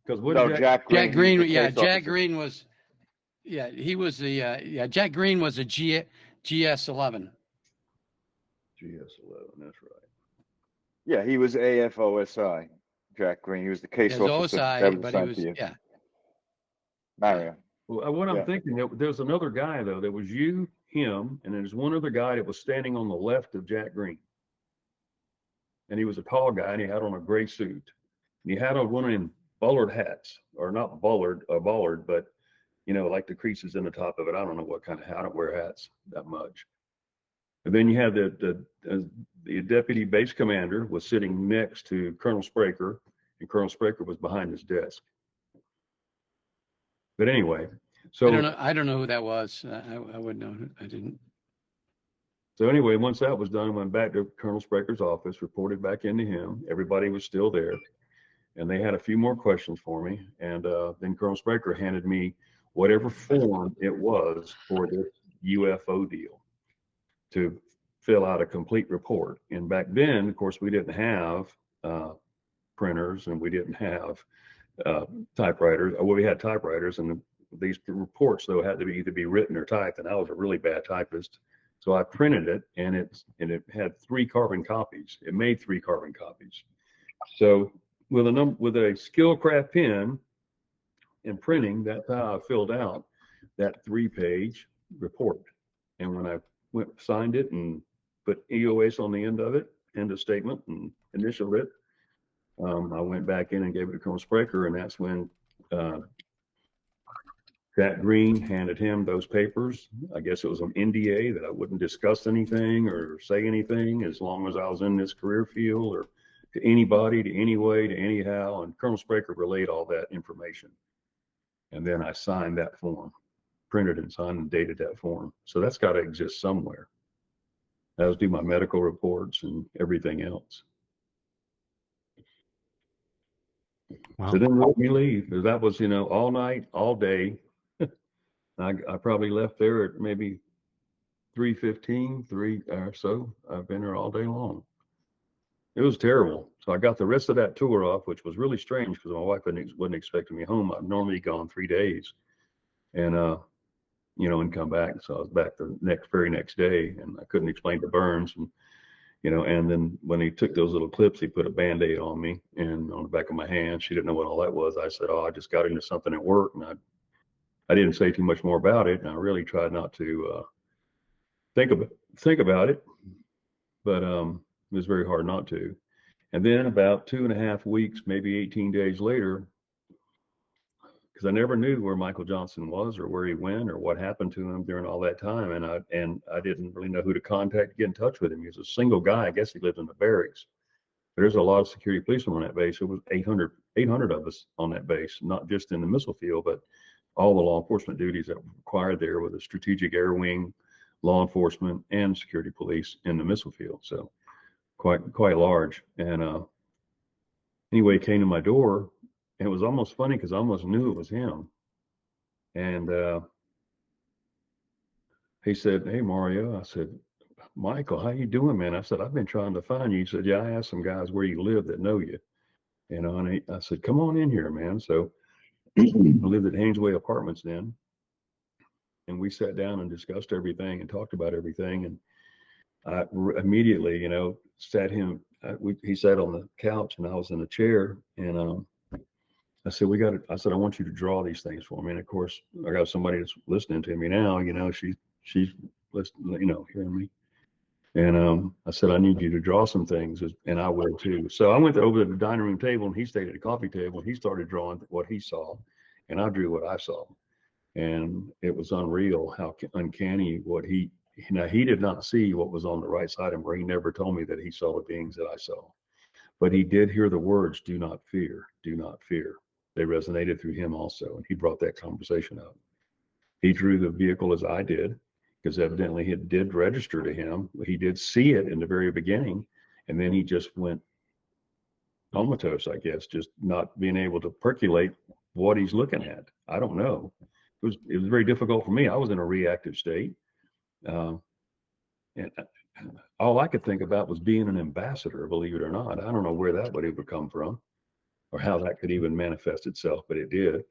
Speaker 6: Because what
Speaker 5: No,
Speaker 6: did
Speaker 5: Jack Green.
Speaker 7: Jack Green,
Speaker 5: he's the
Speaker 7: yeah,
Speaker 5: case
Speaker 7: Jack
Speaker 5: officer.
Speaker 7: Green was, yeah, he was the, yeah, Jack Green was a GS11.
Speaker 6: GS11, that's right.
Speaker 5: Yeah, he was AFOSI. Jack Green. He was the case
Speaker 7: There's
Speaker 5: officer that
Speaker 7: OSI,
Speaker 5: was
Speaker 7: but he
Speaker 5: assigned
Speaker 7: was,
Speaker 5: to you.
Speaker 7: yeah.
Speaker 5: Mario.
Speaker 6: Well, what I'm
Speaker 5: Yeah.
Speaker 6: thinking, there's another guy though. There was you, him, and there's one other guy that was standing on the left of Jack Green. And he was a tall guy, and he had on a gray suit. And he had on one of them bollard hats, or not bollard, a bollard, but you know, like the creases in the top of it. I don't know what kind of hat. I don't wear hats that much. And then you had the deputy base commander was sitting next to Colonel Spraker, and Colonel Spraker was behind his desk. But anyway, so
Speaker 7: I don't know who that was. I would know. I didn't.
Speaker 6: So anyway, once that was done, I went back to Colonel Spraker's office, reported back into him. Everybody was still there, and they had a few more questions for me. And then Colonel Spraker handed me whatever form it was for this UFO deal to fill out a complete report. And back then, of course, we didn't have printers, and we didn't have typewriters. Well, we had typewriters, and these reports though had to be either be written or typed. And I was a really bad typist, so I printed it, and it had 3 carbon copies. It made 3 carbon copies. So with a Skillcraft pen and printing, that's how I filled out that 3-page report. And when I signed it and put EOS on the end of it, end of statement, and initialed it, I went back in and gave it to Colonel Spraker, and that's when Jack Green handed him those papers. I guess it was an NDA that I wouldn't discuss anything or say anything as long as I was in this career field, or to anybody, to any way, to anyhow. And Colonel Spraker relayed all that information. And then I signed that form, printed and signed and dated that form. So that's got to exist somewhere. I was doing my medical reports and everything else.
Speaker 1: Wow.
Speaker 6: So then let me leave. That was, all night, all day. I probably left there at maybe 3:15, 3 or so. I've been there all day long. It was terrible. So I got the rest of that tour off, which was really strange because my wife wasn't expecting me home. I'd normally gone 3 days, and and come back. So I was back the very next day, and I couldn't explain the burns, and and then when he took those little clips, he put a Band-Aid on me and on the back of my hand. She didn't know what all that was. I said, "Oh, I just got into something at work," and I didn't say too much more about it, and I really tried not to think about it, but it was very hard not to. And then about 2.5 weeks, maybe 18 days later, because I never knew where Michael Johnson was or where he went or what happened to him during all that time, and I didn't really know who to contact to get in touch with him. He was a single guy. I guess he lived in the barracks. There's a lot of security policemen on that base. It was 800 of us on that base, not just in the missile field, but all the law enforcement duties that were required there with a strategic air wing, law enforcement, and security police in the missile field. So quite large. And anyway, he came to my door, and it was almost funny because I almost knew it was him. And he said, "Hey, Mario." I said, "Michael, how you doing, man?" I said, "I've been trying to find you." He said, "Yeah, I asked some guys where you live that know you." And I said, "Come on in here, man." So I lived at Hainesway Apartments then. And we sat down and discussed everything and talked about everything. And I immediately, he sat on the couch and I was in a chair. And I said, I want you to draw these things for me. And of course, I got somebody that's listening to me now, she's listening, hearing me. And I said, "I need you to draw some things," and I will too. So I went over to the dining room table, and he stayed at the coffee table, and he started drawing what he saw, and I drew what I saw. And it was unreal how uncanny he did not see what was on the right side of him, or he never told me that he saw the beings that I saw. But he did hear the words, "Do not fear, do not fear." They resonated through him also, and he brought that conversation up. He drew the vehicle as I did, because evidently it did register to him. He did see it in the very beginning, and then he just went comatose, I guess, just not being able to percolate what he's looking at. I don't know. It was very difficult for me. I was in a reactive state. And all I could think about was being an ambassador, believe it or not. I don't know where that would ever come from or how that could even manifest itself, but it did.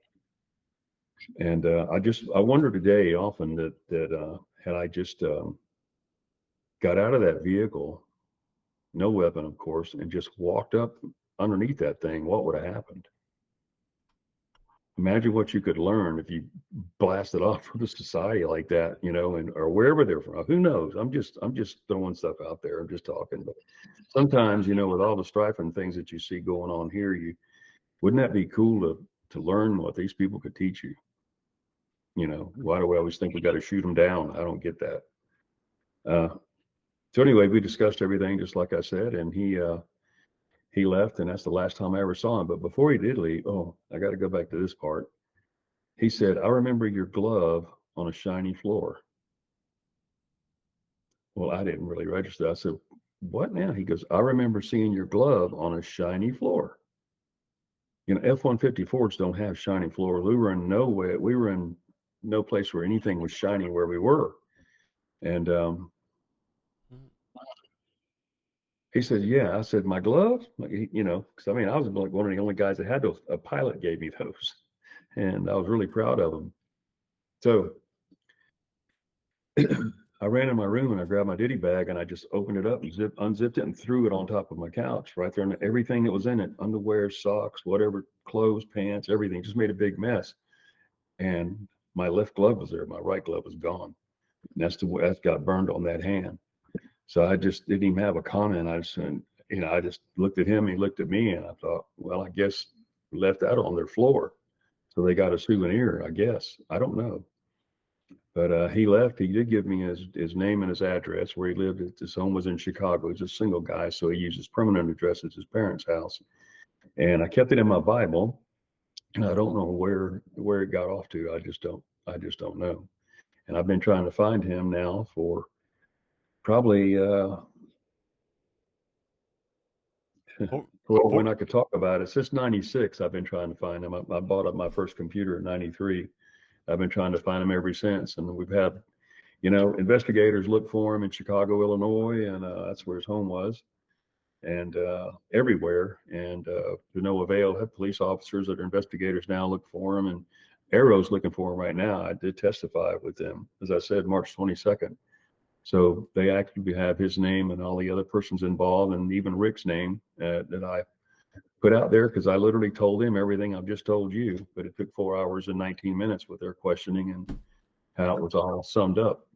Speaker 6: And I wonder today often that had I just got out of that vehicle, no weapon, of course, and just walked up underneath that thing, what would have happened? Imagine what you could learn if you blasted off from a society like that, you know, and or wherever they're from. Who knows? I'm just throwing stuff out there. I'm just talking. But sometimes, you know, with all the strife and things that you see going on here, wouldn't that be cool to learn what these people could teach you? You know, why do we always think we got to shoot them down? I don't get that. So anyway, we discussed everything just like I said, and he left, and that's the last time I ever saw him. But before he did leave, I got to go back to this part. He said, "I remember your glove on a shiny floor." Well, I didn't really register. I said, "What now?" He goes, "I remember seeing your glove on a shiny floor." You know, F-150 Fords don't have shiny floors. We were in no place where anything was shiny where we were. And he said, "Yeah." I said, "My gloves?" You know, because I mean, I was like one of the only guys that had those. A pilot gave me those, and I was really proud of them. So I ran in my room and I grabbed my ditty bag and I just opened it up and unzipped it and threw it on top of my couch right there, and everything that was in it, underwear, socks, whatever, clothes, pants, everything, just made a big mess. And my left glove was there, my right glove was gone. And that's got burned on that hand. So I just didn't even have a comment. I just looked at him, he looked at me, and I thought, well, I guess we left that on their floor. So they got a souvenir, I guess. I don't know. But he left. He did give me his name and his address where he lived. His home was in Chicago. He's a single guy, so he used his permanent address as his parents' house. And I kept it in my Bible. And I don't know where it got off to. I just don't know. And I've been trying to find him now for probably when I could talk about it. Since 96, I've been trying to find him. I bought up my first computer in 93. I've been trying to find him ever since. And we've had, you know, investigators look for him in Chicago, Illinois, and that's where his home was, and everywhere. And to no avail. Have police officers that are investigators now look for him, and Arrow's looking for him right now. I did testify with them, as I said, March 22nd. So they actually have his name and all the other persons involved, and even Rick's name that I put out there, because I literally told him everything I've just told you, but it took 4 hours and 19 minutes with their questioning and how it was all summed up.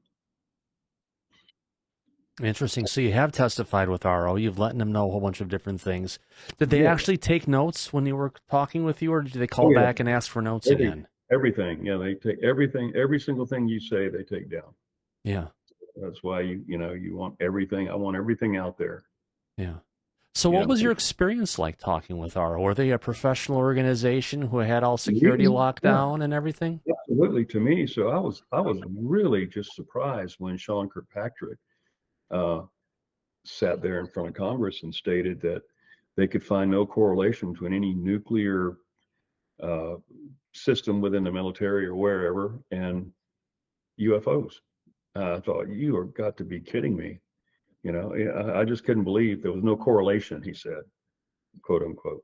Speaker 1: Interesting. So you have testified with RO. You've let them know a whole bunch of different things. Did they actually take notes when they were talking with you, or did they call back and ask for notes again?
Speaker 6: Everything. Yeah, they take everything. Every single thing you say, they take down.
Speaker 1: Yeah.
Speaker 6: That's why you want everything. I want everything out there.
Speaker 1: Yeah. So what was your experience like talking with RO? Were they a professional organization who had all security locked down and everything?
Speaker 6: Absolutely, to me. So I was really just surprised when Sean Kirkpatrick sat there in front of Congress and stated that they could find no correlation between any nuclear system within the military or wherever and UFOs. I thought, you are got to be kidding me. You know, I just couldn't believe there was no correlation, he said, quote unquote.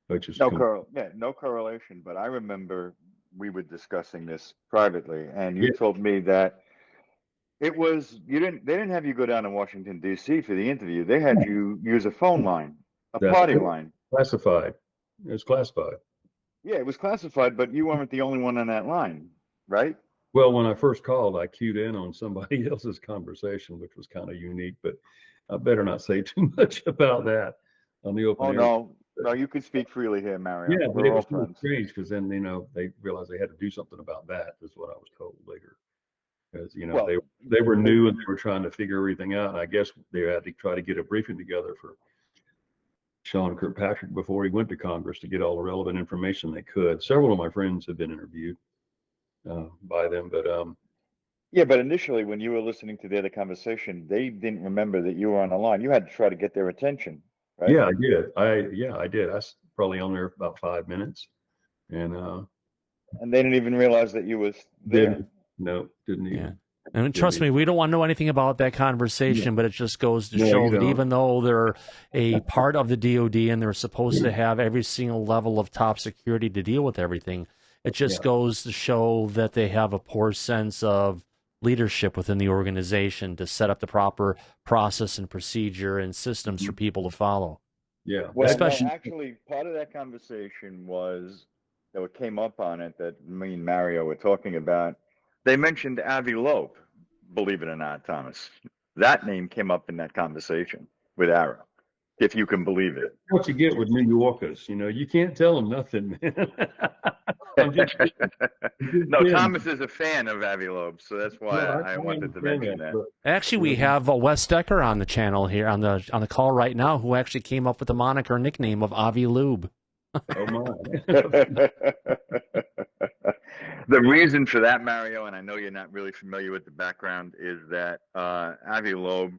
Speaker 6: Which is
Speaker 5: no correlation. But I remember we were discussing this privately, and you told me that it was they didn't have you go down to Washington D.C. for the interview. They had you use a phone line, party line.
Speaker 6: Classified. It was classified.
Speaker 5: Yeah, it was classified, but you weren't the only one on that line, right?
Speaker 6: Well, when I first called, I cued in on somebody else's conversation, which was kind of unique, but I better not say too much about that on the open air.
Speaker 5: No, you can speak freely here, Mario.
Speaker 6: Yeah, but
Speaker 5: We're
Speaker 6: it was
Speaker 5: all friends.
Speaker 6: strange because then, you know, they realized they had to do something about that, is what I was told later. Because, you know, they were new and they were trying to figure everything out. And I guess they had to try to get a briefing together for Sean Kirkpatrick before he went to Congress to get all the relevant information they could. Several of my friends have been interviewed by them, but
Speaker 5: but initially when you were listening to the other conversation, they didn't remember that you were on the line. You had to try to get their attention, right?
Speaker 6: Yeah, I did. I did. I was probably on there about 5 minutes, And
Speaker 5: And they didn't even realize that you was there.
Speaker 6: didn't even.
Speaker 1: Yeah. And trust me, we don't want to know anything about that conversation, but it just goes to
Speaker 6: No,
Speaker 1: show
Speaker 6: you
Speaker 1: that
Speaker 6: don't.
Speaker 1: even though they're a part of the DOD and they're supposed to have every single level of top security to deal with everything, it just goes to show that they have a poor sense of leadership within the organization to set up the proper process and procedure and systems for people to follow.
Speaker 6: Yeah.
Speaker 5: Well,
Speaker 1: Especially-
Speaker 5: no, actually, part of that conversation was that what came up on it that me and Mario were talking about. They mentioned Avi Loeb, believe it or not, Thomas. That name came up in that conversation with Arrow, if you can believe it.
Speaker 6: What you get with New Yorkers, you can't tell them nothing, man. I'm just
Speaker 5: No,
Speaker 6: kidding.
Speaker 5: Thomas is a fan of Avi Loeb, so that's why
Speaker 6: No,
Speaker 5: I wanted to mention that.
Speaker 6: but-
Speaker 1: Actually, we have Wes Decker on the channel here on the call right now, who actually came up with the moniker nickname of Avi Lube.
Speaker 6: Oh my.
Speaker 5: The reason for that, Mario, and I know you're not really familiar with the background, is that Avi Loeb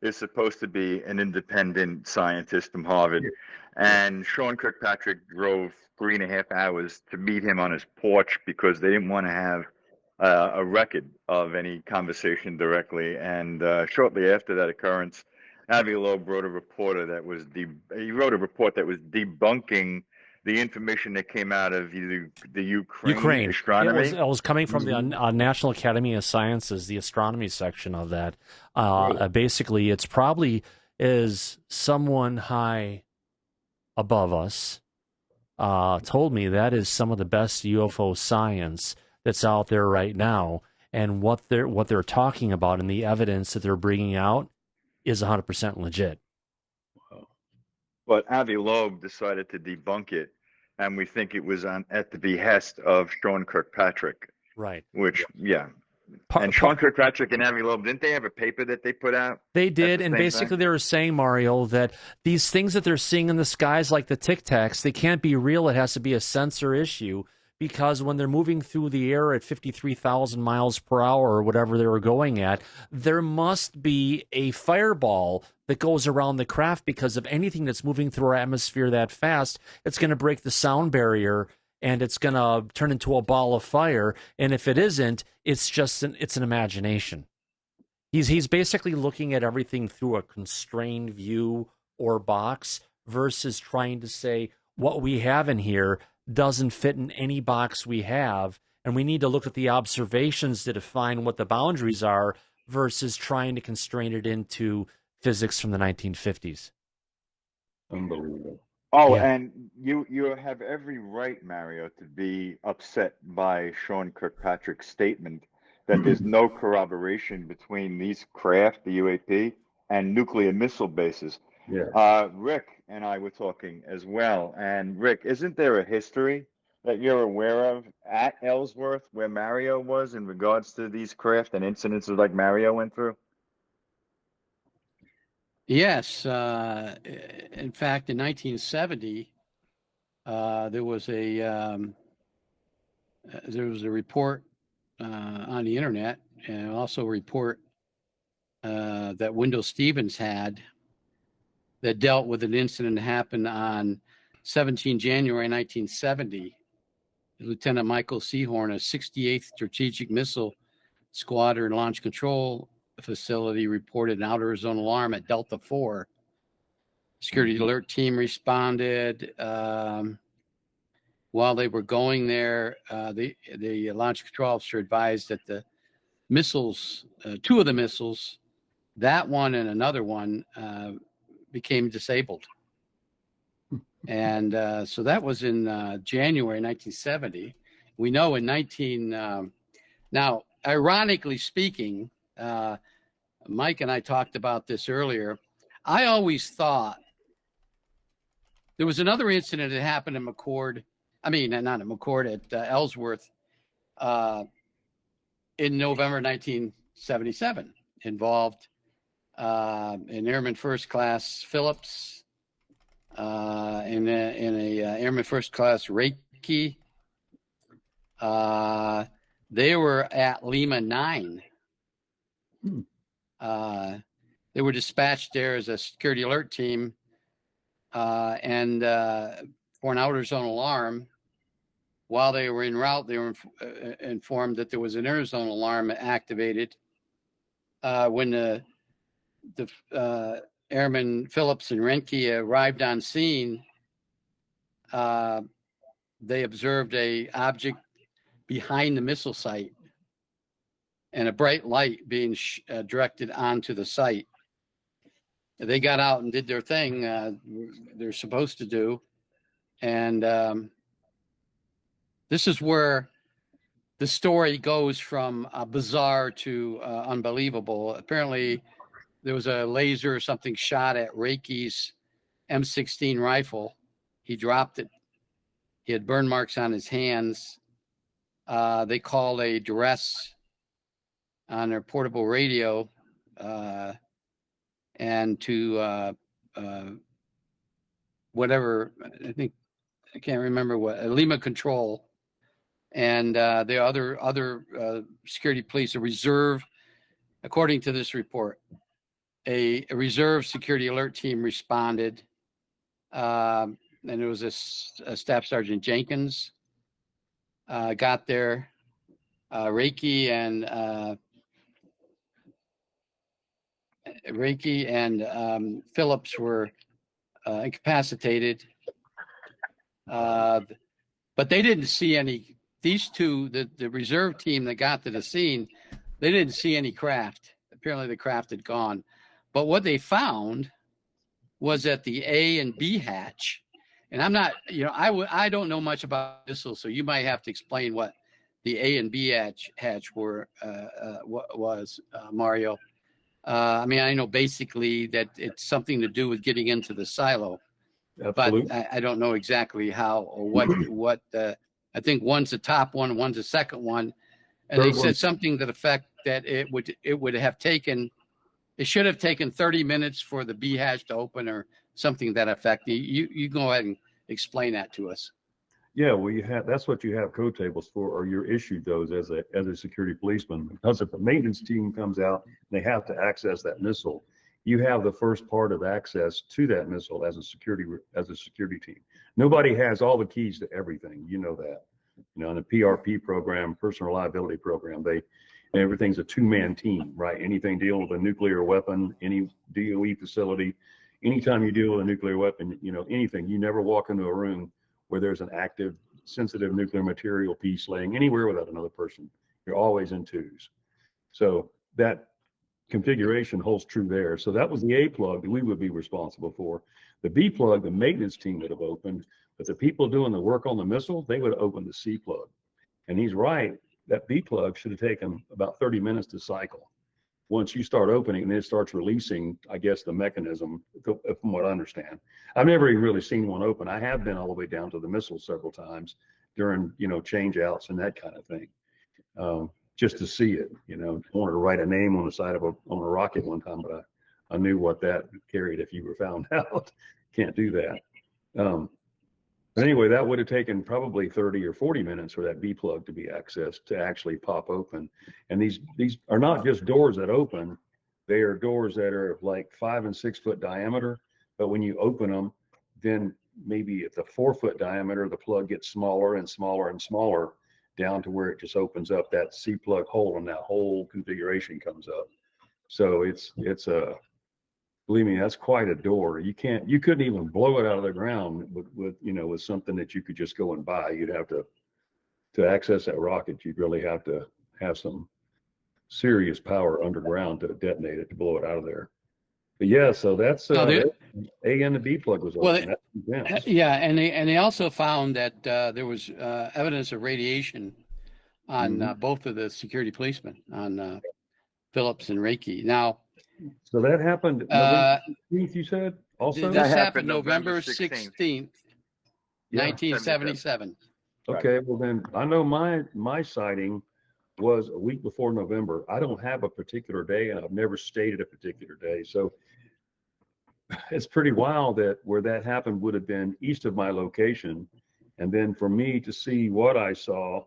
Speaker 5: is supposed to be an independent scientist from Harvard, and Sean Kirkpatrick drove 3.5 hours to meet him on his porch because they didn't want to have a record of any conversation directly. And shortly after that occurrence, Avi Loeb wrote a report that was debunking the information that came out of the Ukraine astronomy.
Speaker 1: It was coming from the National Academy of Sciences, the astronomy section of that. Basically, it's probably is someone high above us told me that is some of the best UFO science that's out there right now, and what they're talking about and the evidence that they're bringing out is 100% legit.
Speaker 5: But Avi Loeb decided to debunk it, and we think it was at the behest of Sean Kirkpatrick.
Speaker 1: Right.
Speaker 5: Which, and Sean Kirkpatrick and Avi Loeb, didn't they have a paper that they put out?
Speaker 1: They did, and basically they were saying, Mario, that these things that they're seeing in the skies, like the Tic Tacs, they can't be real. It has to be a sensor issue, because when they're moving through the air at 53,000 miles per hour or whatever they were going at, there must be a fireball that goes around the craft, because of anything that's moving through our atmosphere that fast, it's going to break the sound barrier and it's going to turn into a ball of fire. And if it isn't, it's just it's an imagination. He's basically looking at everything through a constrained view or box versus trying to say what we have in here doesn't fit in any box we have, and we need to look at the observations to define what the boundaries are versus trying to constrain it into physics from the 1950s.
Speaker 6: Unbelievable.
Speaker 5: Oh,
Speaker 1: Yeah.
Speaker 5: and you have every right, Mario, to be upset by Sean Kirkpatrick's statement that there's no corroboration between these craft, the UAP, and nuclear missile bases.
Speaker 6: Yeah.
Speaker 5: Rick and I were talking as well. And Rick, isn't there a history that you're aware of at Ellsworth where Mario was in regards to these craft and incidences like Mario went through?
Speaker 7: Yes. In fact, in 1970, there was a report on the internet, and also a report that Wendell Stevens had that dealt with an incident that happened on 17 January 1970. Lieutenant Michael Seahorn, a 68th Strategic Missile Squadron Launch Control Facility, reported an outer zone alarm at Delta 4. Security alert team responded. While they were going there, the launch control officer advised that the missiles, two of the missiles, that one and another one, became disabled. And so that was in January 1970. We know in now, ironically speaking, Mike and I talked about this earlier. I always thought there was another incident that happened in McCord. I mean, not at McCord, at Ellsworth in November 1977. Involved an Airman First Class Phillips, in a Airman First Class Reiki. They were at Lima 9. They were dispatched there as a security alert team, and for an outer zone alarm. while they were en route, they were informed that there was an Arizona alarm activated. When the Airmen Phillips and Renke arrived on scene, they observed a object behind the missile site and a bright light being directed onto the site. They got out and did their thing they're supposed to do. And this is where the story goes from bizarre to unbelievable. Apparently, there was a laser or something shot at Reiki's M16 rifle. He dropped it. He had burn marks on his hands. They called a duress on their portable radio and to whatever, I can't remember what, Lima Control. And the other security police, a reserve, according to this report, a reserve security alert team responded. And it was a Staff Sergeant Jenkins got there. Reiki and Phillips were incapacitated. But they didn't see any, these two, the reserve team that got to the scene, they didn't see any craft. Apparently the craft had gone. But what they found was at the A and B hatch, and I'm not, I don't know much about missiles, so you might have to explain what the A and B hatch were, was, Mario. I mean, I know basically that it's something to do with getting into the silo.
Speaker 6: Absolutely.
Speaker 7: But I don't know exactly how or what. I think one's the top one, one's the second one, and they said something to the effect that it would have taken. It should have taken 30 minutes for the B hatch to open, or something to that effect. You go ahead and explain that to us.
Speaker 6: Yeah, well, that's what you have code tables for, or you're issued those as a security policeman. Because if the maintenance team comes out, they have to access that missile. You have the first part of access to that missile as a security team. Nobody has all the keys to everything. You know that. In a PRP program, personal reliability program, everything's a two-man team, right? Anything dealing with a nuclear weapon, any DOE facility, anytime you deal with a nuclear weapon, anything, you never walk into a room where there's an active, sensitive nuclear material piece laying anywhere without another person. You're always in twos. So that configuration holds true there. So that was the A plug that we would be responsible for. The B plug, the maintenance team would have opened, but the people doing the work on the missile, they would have opened the C plug. And he's right, that B plug should have taken about 30 minutes to cycle. Once you start opening, and it starts releasing, I guess, the mechanism, from what I understand. I've never even really seen one open. I have been all the way down to the missile several times during, change outs and that kind of thing. Just to see it, I wanted to write a name on the side of on a rocket one time, but I knew what that carried if you were found out. Can't do that. But anyway, that would have taken probably 30 or 40 minutes for that B plug to be accessed to actually pop open. And these are not just doors that open, they are doors that are like 5 and 6 foot diameter. But when you open them, then maybe at the 4 foot diameter, the plug gets smaller and smaller and smaller down to where it just opens up that C plug hole, and that whole configuration comes up. So it's believe me, that's quite a door. You couldn't even blow it out of the ground with something that you could just go and buy. You'd have to access that rocket, you'd really have to have some serious power underground to detonate it, to blow it out of there. But yeah, so that's A and the B plug was open.
Speaker 7: Yeah, and they also found that there was evidence of radiation on both of the security policemen, on Phillips and Reiki. Now,
Speaker 6: so that happened November 16th, you said? Also,
Speaker 7: this happened November 16th, 1977.
Speaker 6: Okay, well then I know my sighting was a week before November. I don't have a particular day, and I've never stated a particular day. So it's pretty wild that where that happened would have been east of my location. And then for me to see what I saw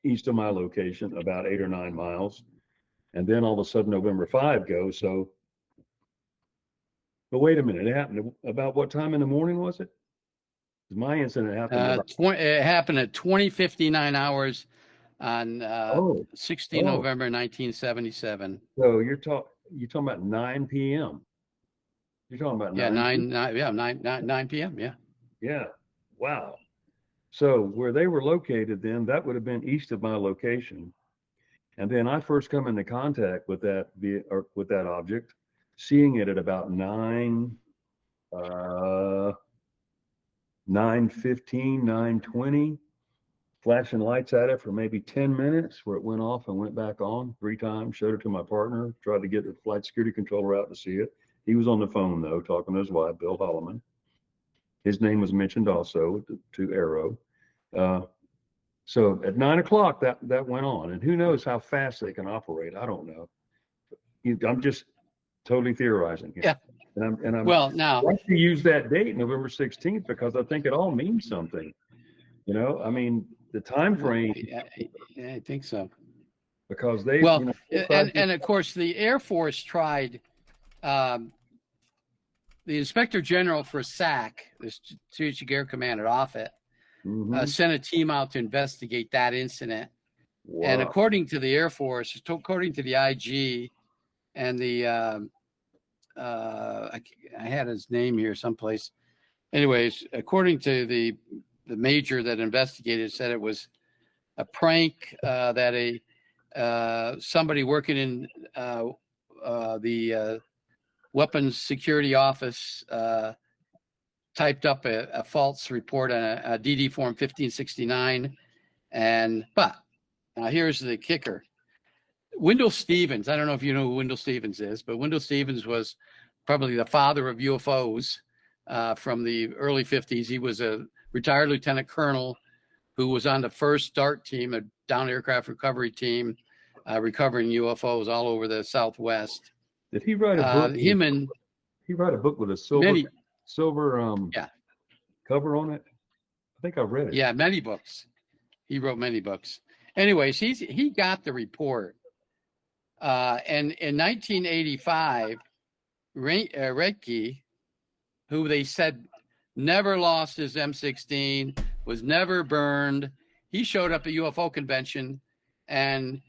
Speaker 6: east of my location, about 8 or 9 miles, and then all of a sudden November 5 goes. So, but wait a minute, it happened about what time in the morning was it? My incident happened.
Speaker 7: It happened at 20:59 hours on 16 November 1977.
Speaker 6: So you're talking about 9 p.m. You're talking about
Speaker 7: 9 p.m. Yeah.
Speaker 6: Yeah. Wow. So where they were located then, that would have been east of my location. And then I first come into contact with that object, seeing it at about 9:15, 9:20, flashing lights at it for maybe 10 minutes, where it went off and went back on 3 times, showed it to my partner, tried to get the flight security controller out to see it. He was on the phone though, talking to his wife, Bill Holloman. His name was mentioned also to Arrow. So at 9 o'clock, that went on, and who knows how fast they can operate? I don't know. I'm just totally theorizing here.
Speaker 7: Yeah.
Speaker 6: And I'm
Speaker 7: well now.
Speaker 6: I like to use that date, November 16th, because I think it all means something. You know, I mean, the time frame.
Speaker 7: Yeah, I think so.
Speaker 6: Because they.
Speaker 7: Well,
Speaker 6: you know,
Speaker 7: and of course, the Air Force tried. The Inspector General for SAC, the Strategic Air Command at Offutt, sent a team out to investigate that incident. Wow. And according to the Air Force, according to the IG and the, I had his name here someplace. Anyways, according to the major that investigated, said it was a prank that somebody working in the Weapons Security Office typed up a false report on a DD form 1569. But now here's the kicker. Wendell Stevens, I don't know if you know who Wendell Stevens is, but Wendell Stevens was probably the father of UFOs from the early 50s. He was a retired lieutenant colonel who was on the first DART team, a down aircraft recovery team, recovering UFOs all over the Southwest.
Speaker 6: Did he write a book? He wrote a book with a silver cover on it. I think I read it.
Speaker 7: Yeah, many books. He wrote many books. Anyways, he got the report. And in 1985, Redke, who they said never lost his M16, was never burned, he showed up at UFO convention, and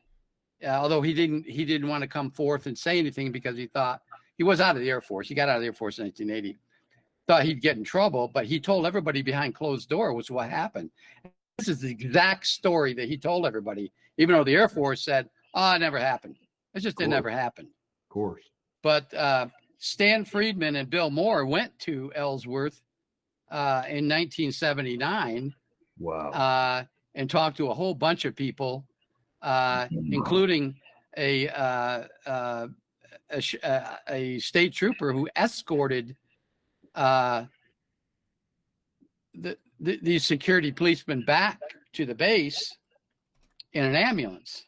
Speaker 7: although he didn't want to come forth and say anything because he thought he was out of the Air Force. He got out of the Air Force in 1980. Thought he'd get in trouble, but he told everybody behind closed door was what happened. This is the exact story that he told everybody, even though the Air Force said, "Oh, it never happened. It just didn't ever happen."
Speaker 6: Of course.
Speaker 7: But Stan Friedman and Bill Moore went to Ellsworth in 1979.
Speaker 6: Wow.
Speaker 7: And talked to a whole bunch of people, including a state trooper who escorted these security policemen back to the base in an ambulance.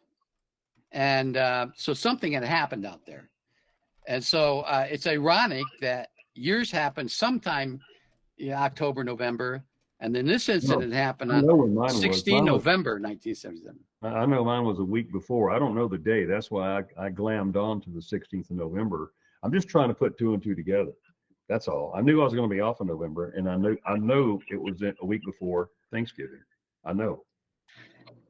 Speaker 7: And so something had happened out there. And so it's ironic that years happened sometime in October, November, and then this incident happened on 16 November 1977.
Speaker 6: I know mine was a week before. I don't know the day. That's why I glammed on to the 16th of November. I'm just trying to put 2 and 2 together. That's all. I knew I was going to be off in November, and I know it was a week before Thanksgiving. I know.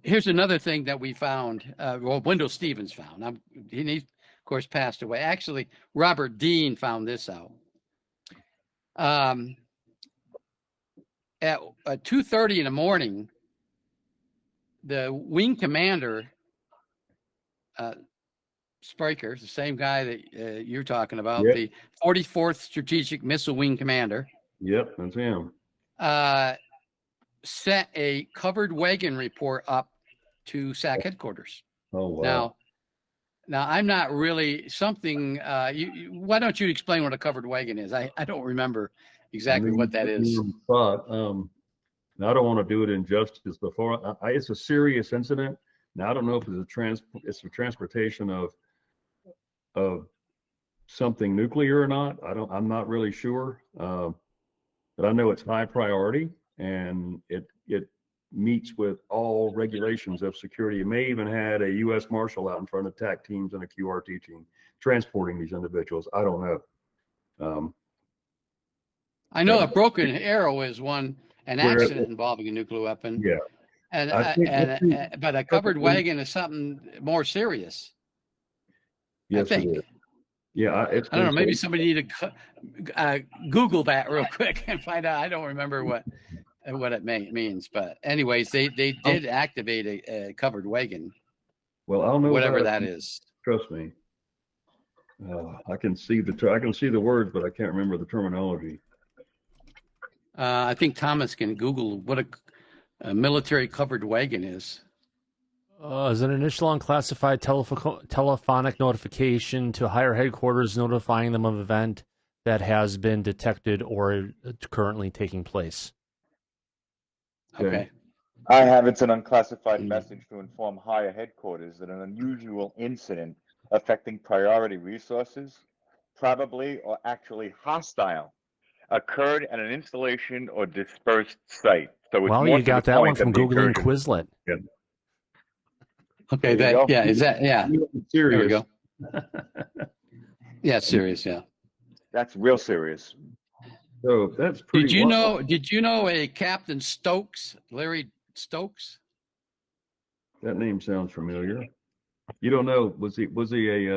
Speaker 7: Here's another thing that we found. Wendell Stevens found. He, of course, passed away. Actually, Robert Dean found this out. At 2:30 in the morning, the wing commander, Spraker, the same guy that you're talking about,
Speaker 6: yep.
Speaker 7: The 44th Strategic Missile Wing Commander.
Speaker 6: Yep, that's him.
Speaker 7: Sent a covered wagon report up to SAC headquarters.
Speaker 6: Oh, wow.
Speaker 7: Now I'm not really something. Why don't you explain what a covered wagon is? I don't remember exactly what that is.
Speaker 6: But I don't want to do it injustice. Before it's a serious incident. Now I don't know if it's a transportation of something nuclear or not. I'm not really sure. But I know it's high priority, and it meets with all regulations of security. It may even had a U.S. Marshal out in front of TAC teams and a QRT team transporting these individuals. I don't know.
Speaker 7: I know a Broken Arrow is one an
Speaker 6: Where-
Speaker 7: accident involving a nuclear weapon.
Speaker 6: Yeah.
Speaker 7: But a covered wagon is something more serious.
Speaker 6: Yes,
Speaker 7: I think.
Speaker 6: it is. Yeah,
Speaker 7: I don't know. Maybe somebody need to Google that real quick and find out. I don't remember what it means, but anyways, they did activate a covered wagon.
Speaker 6: Well, I'll know
Speaker 7: whatever
Speaker 6: about
Speaker 7: that
Speaker 6: it.
Speaker 7: is.
Speaker 6: Trust me. I can see the words, but I can't remember the terminology.
Speaker 7: I think Thomas can Google what a military covered wagon is.
Speaker 1: Is an initial unclassified telephonic notification to higher headquarters notifying them of an event that has been detected or currently taking place.
Speaker 7: Okay.
Speaker 5: I have it's an unclassified message to inform higher headquarters that an unusual incident affecting priority resources, probably or actually hostile, occurred at an installation or dispersed site. So it's
Speaker 1: Well,
Speaker 5: more
Speaker 1: you
Speaker 5: to the
Speaker 1: got that one
Speaker 5: point
Speaker 1: from
Speaker 5: of the
Speaker 1: Googling
Speaker 5: incursion.
Speaker 1: Quizlet.
Speaker 6: Yeah.
Speaker 7: Okay.
Speaker 5: There you go.
Speaker 7: Is that yeah.
Speaker 6: Serious.
Speaker 7: There we go. Yeah, serious. Yeah.
Speaker 5: That's real serious.
Speaker 6: So that's pretty.
Speaker 7: Did you know a Captain Stokes, Larry Stokes?
Speaker 6: That name sounds familiar. You don't know? Was he a?
Speaker 7: He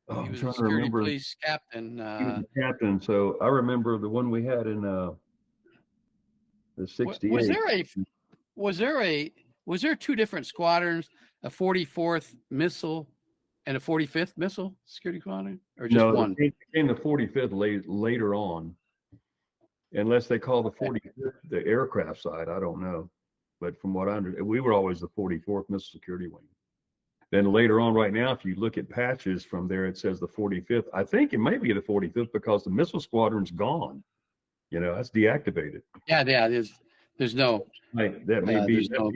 Speaker 6: I'm
Speaker 7: was
Speaker 6: trying
Speaker 7: a
Speaker 6: to
Speaker 7: security
Speaker 6: remember.
Speaker 7: police captain.
Speaker 6: He was the captain. So I remember the one we had in the '68.
Speaker 7: Was there two different squadrons, a 44th missile and a 45th missile security squadron, or just one?
Speaker 6: It came the 45th later on, unless they call the 45th the aircraft side. I don't know, but from what I understand, we were always the 44th Missile Security Wing. Then later on, right now, if you look at patches from there, it says the 45th. I think it may be the 45th because the missile squadron's gone. That's deactivated.
Speaker 7: Yeah, there's no.
Speaker 6: That may be.
Speaker 7: There's no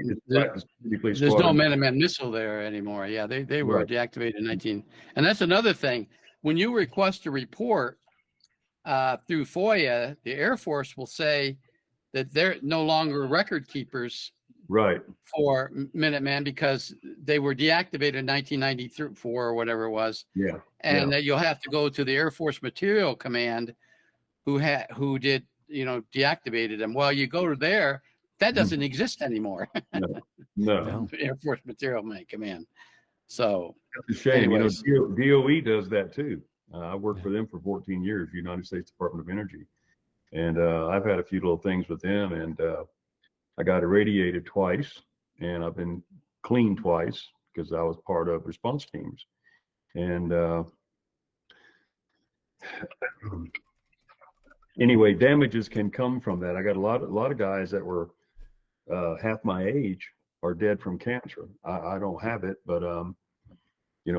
Speaker 7: Minuteman missile there anymore. Yeah, they were deactivated in 19. And that's another thing. When you request a report through FOIA, the Air Force will say that they're no longer record keepers.
Speaker 6: Right.
Speaker 7: For Minuteman because they were deactivated in 1994 or whatever it was.
Speaker 6: Yeah.
Speaker 7: And that you'll have to go to the Air Force Material Command, who did deactivated them. Well, you go to there, that doesn't exist anymore.
Speaker 6: No.
Speaker 7: Air Force Material Command. So
Speaker 6: it's a shame.
Speaker 7: Anyways.
Speaker 6: DOE does that too. I worked for them for 14 years, United States Department of Energy, and I've had a few little things with them, and I got irradiated twice, and I've been cleaned twice because I was part of response teams. And anyway, damages can come from that. I got a lot of guys that were half my age are dead from cancer. I don't have it, but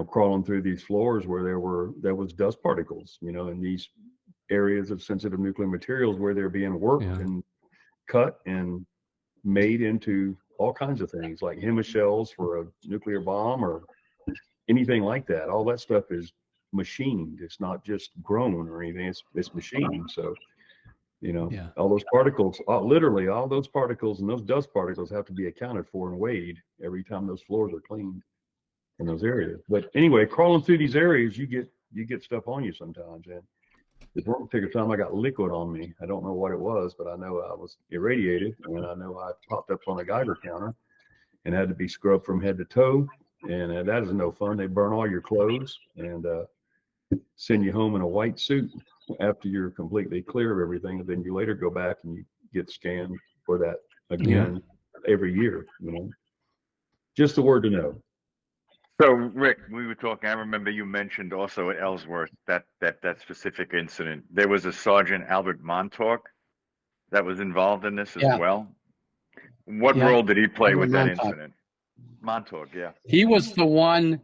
Speaker 6: crawling through these floors where there was dust particles, in these areas of sensitive nuclear materials where they're being worked and cut and made into all kinds of things like hemoshells for a nuclear bomb or anything like that. All that stuff is machined. It's not just grown or anything. It's machined. So, all those particles, literally all those particles and those dust particles have to be accounted for and weighed every time those floors are cleaned in those areas. But anyway, crawling through these areas, you get stuff on you sometimes. And this one particular time I got liquid on me. I don't know what it was, but I know I was irradiated, and I know I popped up on a Geiger counter and had to be scrubbed from head to toe. And that is no fun. They burn all your clothes and send you home in a white suit after you're completely clear of everything. And then you later go back and you get scanned for that again every year. Just the word to know.
Speaker 5: So, Rick, we were talking. I remember you mentioned also at Ellsworth that specific incident. There was a Sergeant Albert Montauk that was involved in this as well. What role did he play with that incident? Montauk, yeah.
Speaker 7: He was the one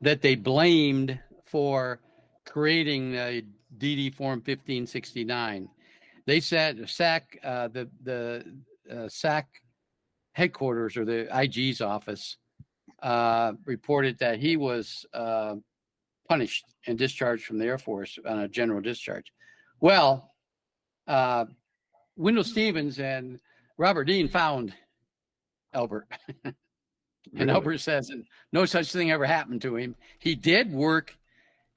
Speaker 7: that they blamed for creating the DD Form 1569. They said SAC, the SAC headquarters or the IG's office reported that he was punished and discharged from the Air Force on a general discharge. Well, Wendell Stevens and Robert Dean found Albert. And Albert says no such thing ever happened to him. He did work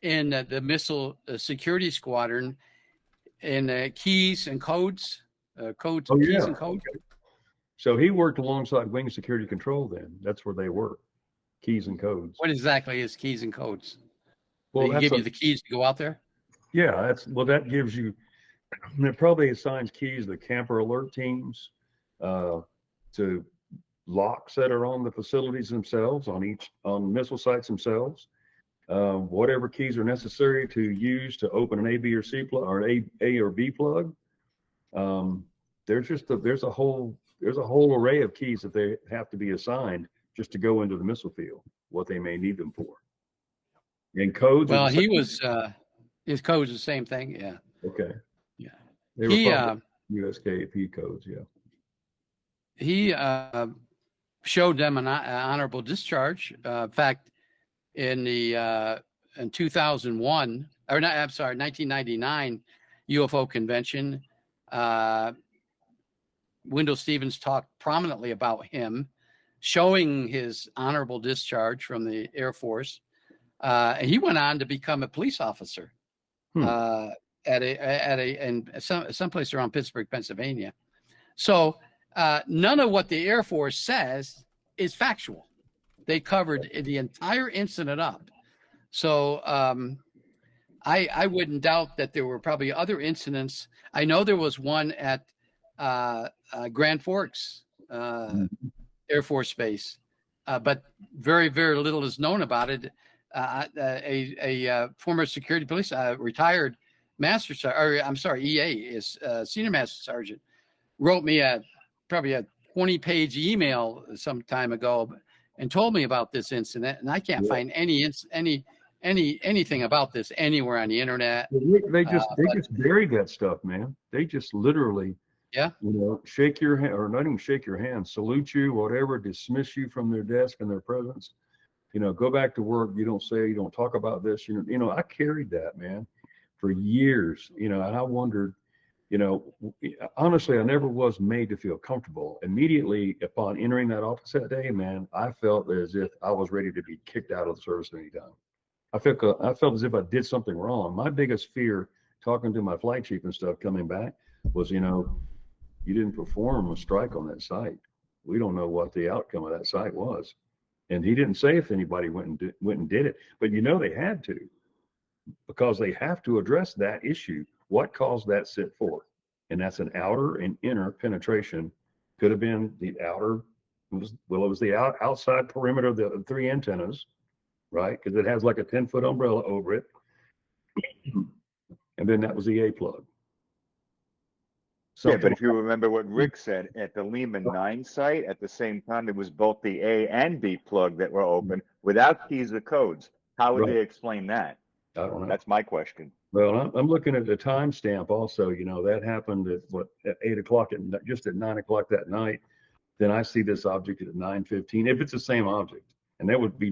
Speaker 7: in the missile security squadron in keys and codes codes,
Speaker 6: Oh,
Speaker 7: keys
Speaker 6: yeah.
Speaker 7: and codes.
Speaker 6: Okay. So he worked alongside Wing Security Control then. That's where they were, keys and codes.
Speaker 7: What exactly is keys and codes?
Speaker 6: Well,
Speaker 7: They
Speaker 6: that's
Speaker 7: give you the keys to go out there?
Speaker 6: yeah, that gives you, it probably assigns keys to camper alert teams, to locks that are on the facilities themselves, on missile sites themselves, whatever keys are necessary to use to open an A, B, or C plug, or an A or B plug. There's a whole array of keys that they have to be assigned just to go into the missile field, what they may need them for. And codes.
Speaker 7: Well, he was his codes the same thing. Yeah.
Speaker 6: Okay.
Speaker 7: Yeah.
Speaker 6: They were probably USKP codes. Yeah.
Speaker 7: He showed them an honorable discharge. In fact, in 2001, or not, I'm sorry, 1999 UFO convention, Wendell Stevens talked prominently about him, showing his honorable discharge from the Air Force. And he went on to become a police officer in someplace around Pittsburgh, Pennsylvania. So none of what the Air Force says is factual. They covered the entire incident up. So I wouldn't doubt that there were probably other incidents. I know there was one at Grand Forks Air Force Base, but very, very little is known about it. A former security police, retired master sergeant, or I'm sorry, EA is senior master sergeant, wrote me probably a 20-page email some time ago and told me about this incident, and I can't find anything about this anywhere on the internet.
Speaker 6: They just buried that stuff, man. They just literally, shake your hand, or not even shake your hand, salute you, whatever, dismiss you from their desk and their presence. Go back to work. You don't talk about this. I carried that, man, for years. And I wondered, honestly, I never was made to feel comfortable. Immediately upon entering that office that day, man, I felt as if I was ready to be kicked out of the service at any time. I felt as if I did something wrong. My biggest fear, talking to my flight chief and stuff coming back, was, you didn't perform a strike on that site. We don't know what the outcome of that site was. And he didn't say if anybody went and did it, but they had to, because they have to address that issue. What caused that sit forth? And that's an outer and inner penetration. Could have been the outer, it was the outside perimeter of the 3 antennas, right? Because it has like a 10-foot umbrella over it. And then that was the A plug.
Speaker 5: Yeah, but if you remember what Rick said, at the Lehman 9 site, at the same time, it was both the A and B plug that were open without keys or codes. How would they explain that?
Speaker 6: I don't know.
Speaker 5: That's my question.
Speaker 6: Well, I'm looking at the timestamp also. That happened at 8 o'clock, just at 9 o'clock that night. Then I see this object at 9:15. If it's the same object, and there would be.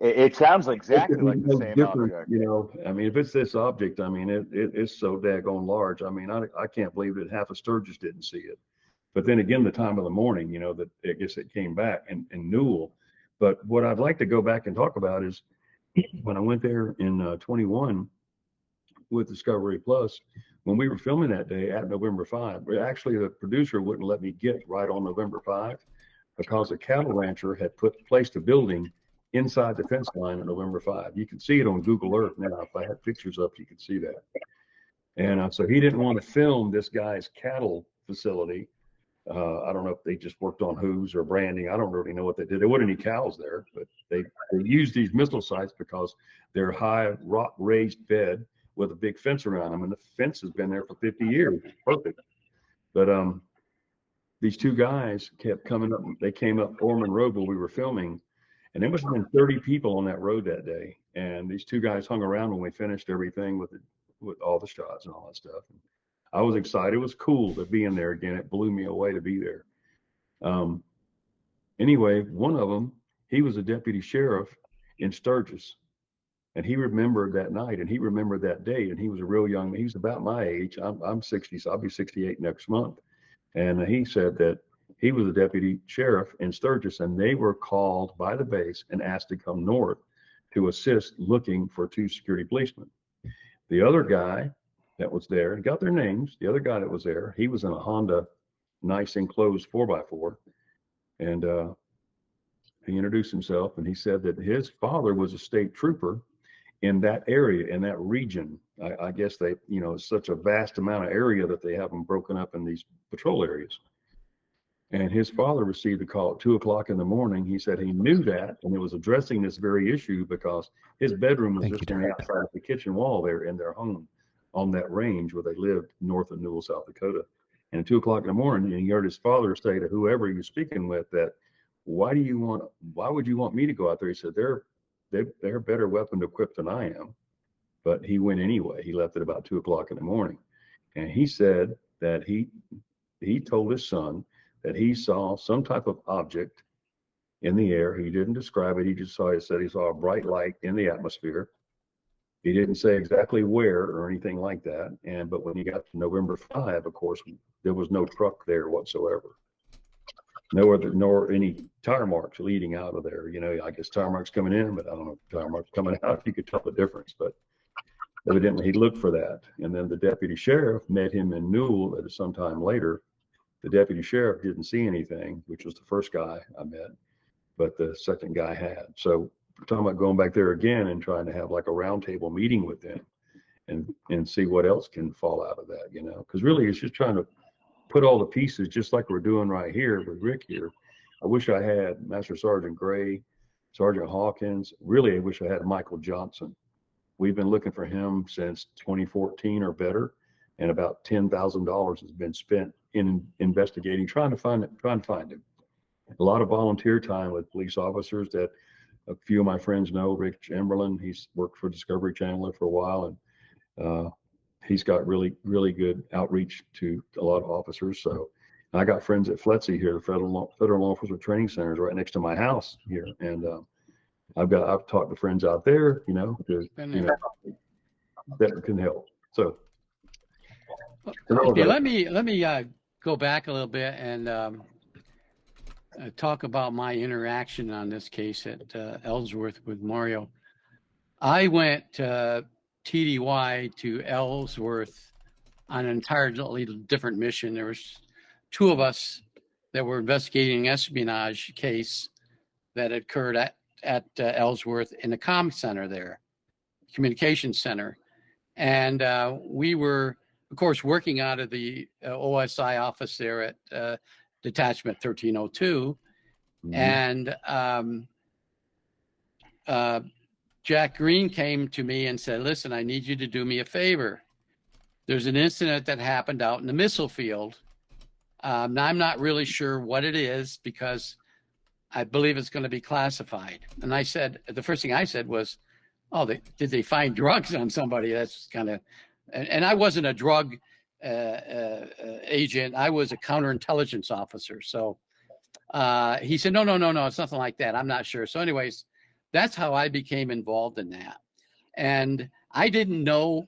Speaker 5: It sounds exactly like the same object.
Speaker 6: If it's this object, it's so daggone large. I can't believe that half of Sturgis didn't see it. But then again, the time of the morning, that I guess it came back in Newell. But what I'd like to go back and talk about is when I went there in 21 with Discovery Plus, when we were filming that day at November 5, actually the producer wouldn't let me get right on November 5 because a cattle rancher had placed a building inside the fence line on November 5. You can see it on Google Earth now. If I had pictures up, you could see that. And so he didn't want to film this guy's cattle facility. I don't know if they just worked on hooves or branding. I don't really know what they did. There weren't any cows there, but they used these missile sites because they're high rock raised bed with a big fence around them. And the fence has been there for 50 years. It's perfect. But these two guys kept coming up. They came up Orman Road where we were filming. And there must have been 30 people on that road that day. And these two guys hung around when we finished everything with all the shots and all that stuff. And I was excited. It was cool to be in there again. It blew me away to be there. Anyway, one of them, he was a deputy sheriff in Sturgis. And he remembered that night and he remembered that day. And he was a real young man. He was about my age. I'm 60, so I'll be 68 next month. And he said that he was a deputy sheriff in Sturgis, and they were called by the base and asked to come north to assist looking for 2 security policemen. The other guy that was there and got their names. The other guy that was there, he was in a Honda, nice enclosed 4x4. And he introduced himself and he said that his father was a state trooper in that area, in that region. I guess they, you know, it's such a vast amount of area that they have them broken up in these patrol areas. And his father received a call at 2:00 in the morning. He said he knew that, and it was addressing this very issue because his bedroom was just on the outside of the kitchen wall there in their home on that range where they lived north of Newell, South Dakota. And at 2:00 in the morning, and he heard his father say to whoever he was speaking with that, why would you want me to go out there? He said, they're better weapon equipped than I am. But he went anyway. He left at about 2:00 in the morning. And he said that he told his son that he saw some type of object in the air. He didn't describe it. He just said he saw a bright light in the atmosphere. He didn't say exactly where or anything like that. But when he got to November 5, of course, there was no truck there whatsoever. Nor any tire marks leading out of there. You know, I guess tire marks coming in, but I don't know if tire marks coming out, if you could tell the difference. But evidently he looked for that. And then the deputy sheriff met him in Newell at some time later. The deputy sheriff didn't see anything, which was the first guy I met, but the second guy had. So we're talking about going back there again and trying to have like a roundtable meeting with them and see what else can fall out of that, you know, because really it's just trying to put all the pieces, just like we're doing right here with Rick here. I wish I had Master Sergeant Gray, Sergeant Hawkins. Really, I wish I had Michael Johnson. We've been looking for him since 2014 or better, and about $10,000 has been spent in investigating, trying to find him. A lot of volunteer time with police officers that a few of my friends know. Rick Chamberlain, he's worked for Discovery Channel for a while, and he's got really, really good outreach to a lot of officers. So I got friends at FLETC here, the Federal Law Enforcement Training Center is right next to my house here. And I've talked to friends out there, you know, that can help. So
Speaker 7: okay, let me go back a little bit and talk about my interaction on this case at Ellsworth with Mario. I went TDY to Ellsworth on an entirely different mission. There was two of us that were investigating an espionage case that occurred at Ellsworth in the comm center there, communications center. And we were, of course, working out of the OSI office there at Detachment 1302.
Speaker 6: Mhm.
Speaker 7: And Jack Green came to me and said, listen, I need you to do me a favor. There's an incident that happened out in the missile field. Now, I'm not really sure what it is because I believe it's going to be classified. And I said, the first thing I said was, oh, did they find drugs on somebody? That's kind of, and I wasn't a drug agent. I was a counterintelligence officer. So he said, no, it's nothing like that. I'm not sure. So anyways, that's how I became involved in that. And I didn't know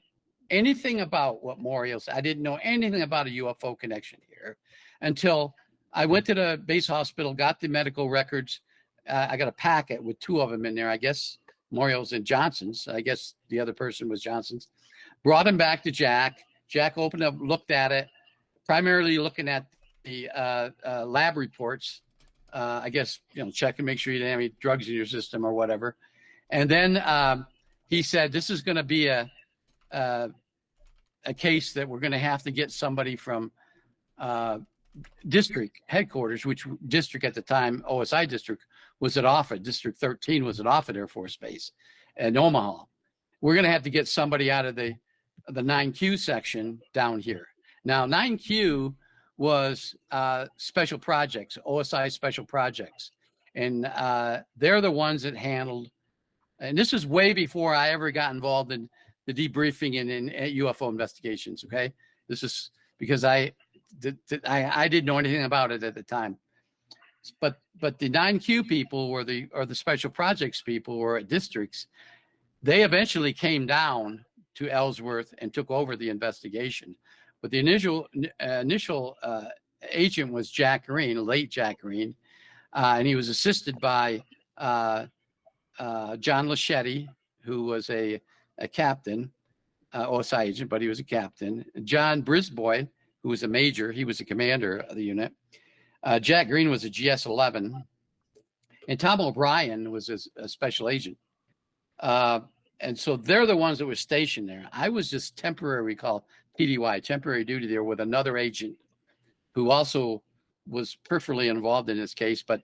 Speaker 7: anything about what Mario said. I didn't know anything about a UFO connection here until I went to the base hospital, got the medical records. I got a packet with two of them in there. I guess Mario's and Johnson's. I guess the other person was Johnson's. Brought him back to Jack. Jack opened up, looked at it, primarily looking at the lab reports. I guess, check and make sure you didn't have any drugs in your system or whatever. And then he said, this is going to be a case that we're going to have to get somebody from district headquarters, which district at the time, OSI district, was at Offutt. District 13 was at Offutt Air Force Base in Omaha. We're going to have to get somebody out of the 9Q section down here. Now, 9Q was special projects, OSI special projects. And they're the ones that handled, and this is way before I ever got involved in the debriefing and in UFO investigations, okay? This is because I didn't know anything about it at the time. But the 9Q people or the special projects people were at districts. They eventually came down to Ellsworth and took over the investigation. But the initial agent was Jack Green, late Jack Green, and he was assisted by John Laschetti, who was a captain, OSI agent, but he was a captain. John Brisbois, who was a major, he was a commander of the unit. Jack Green was a GS-11. And Tom O'Brien was a special agent. And so they're the ones that were stationed there. I was just temporary, we call TDY, temporary duty there with another agent who also was peripherally involved in this case. But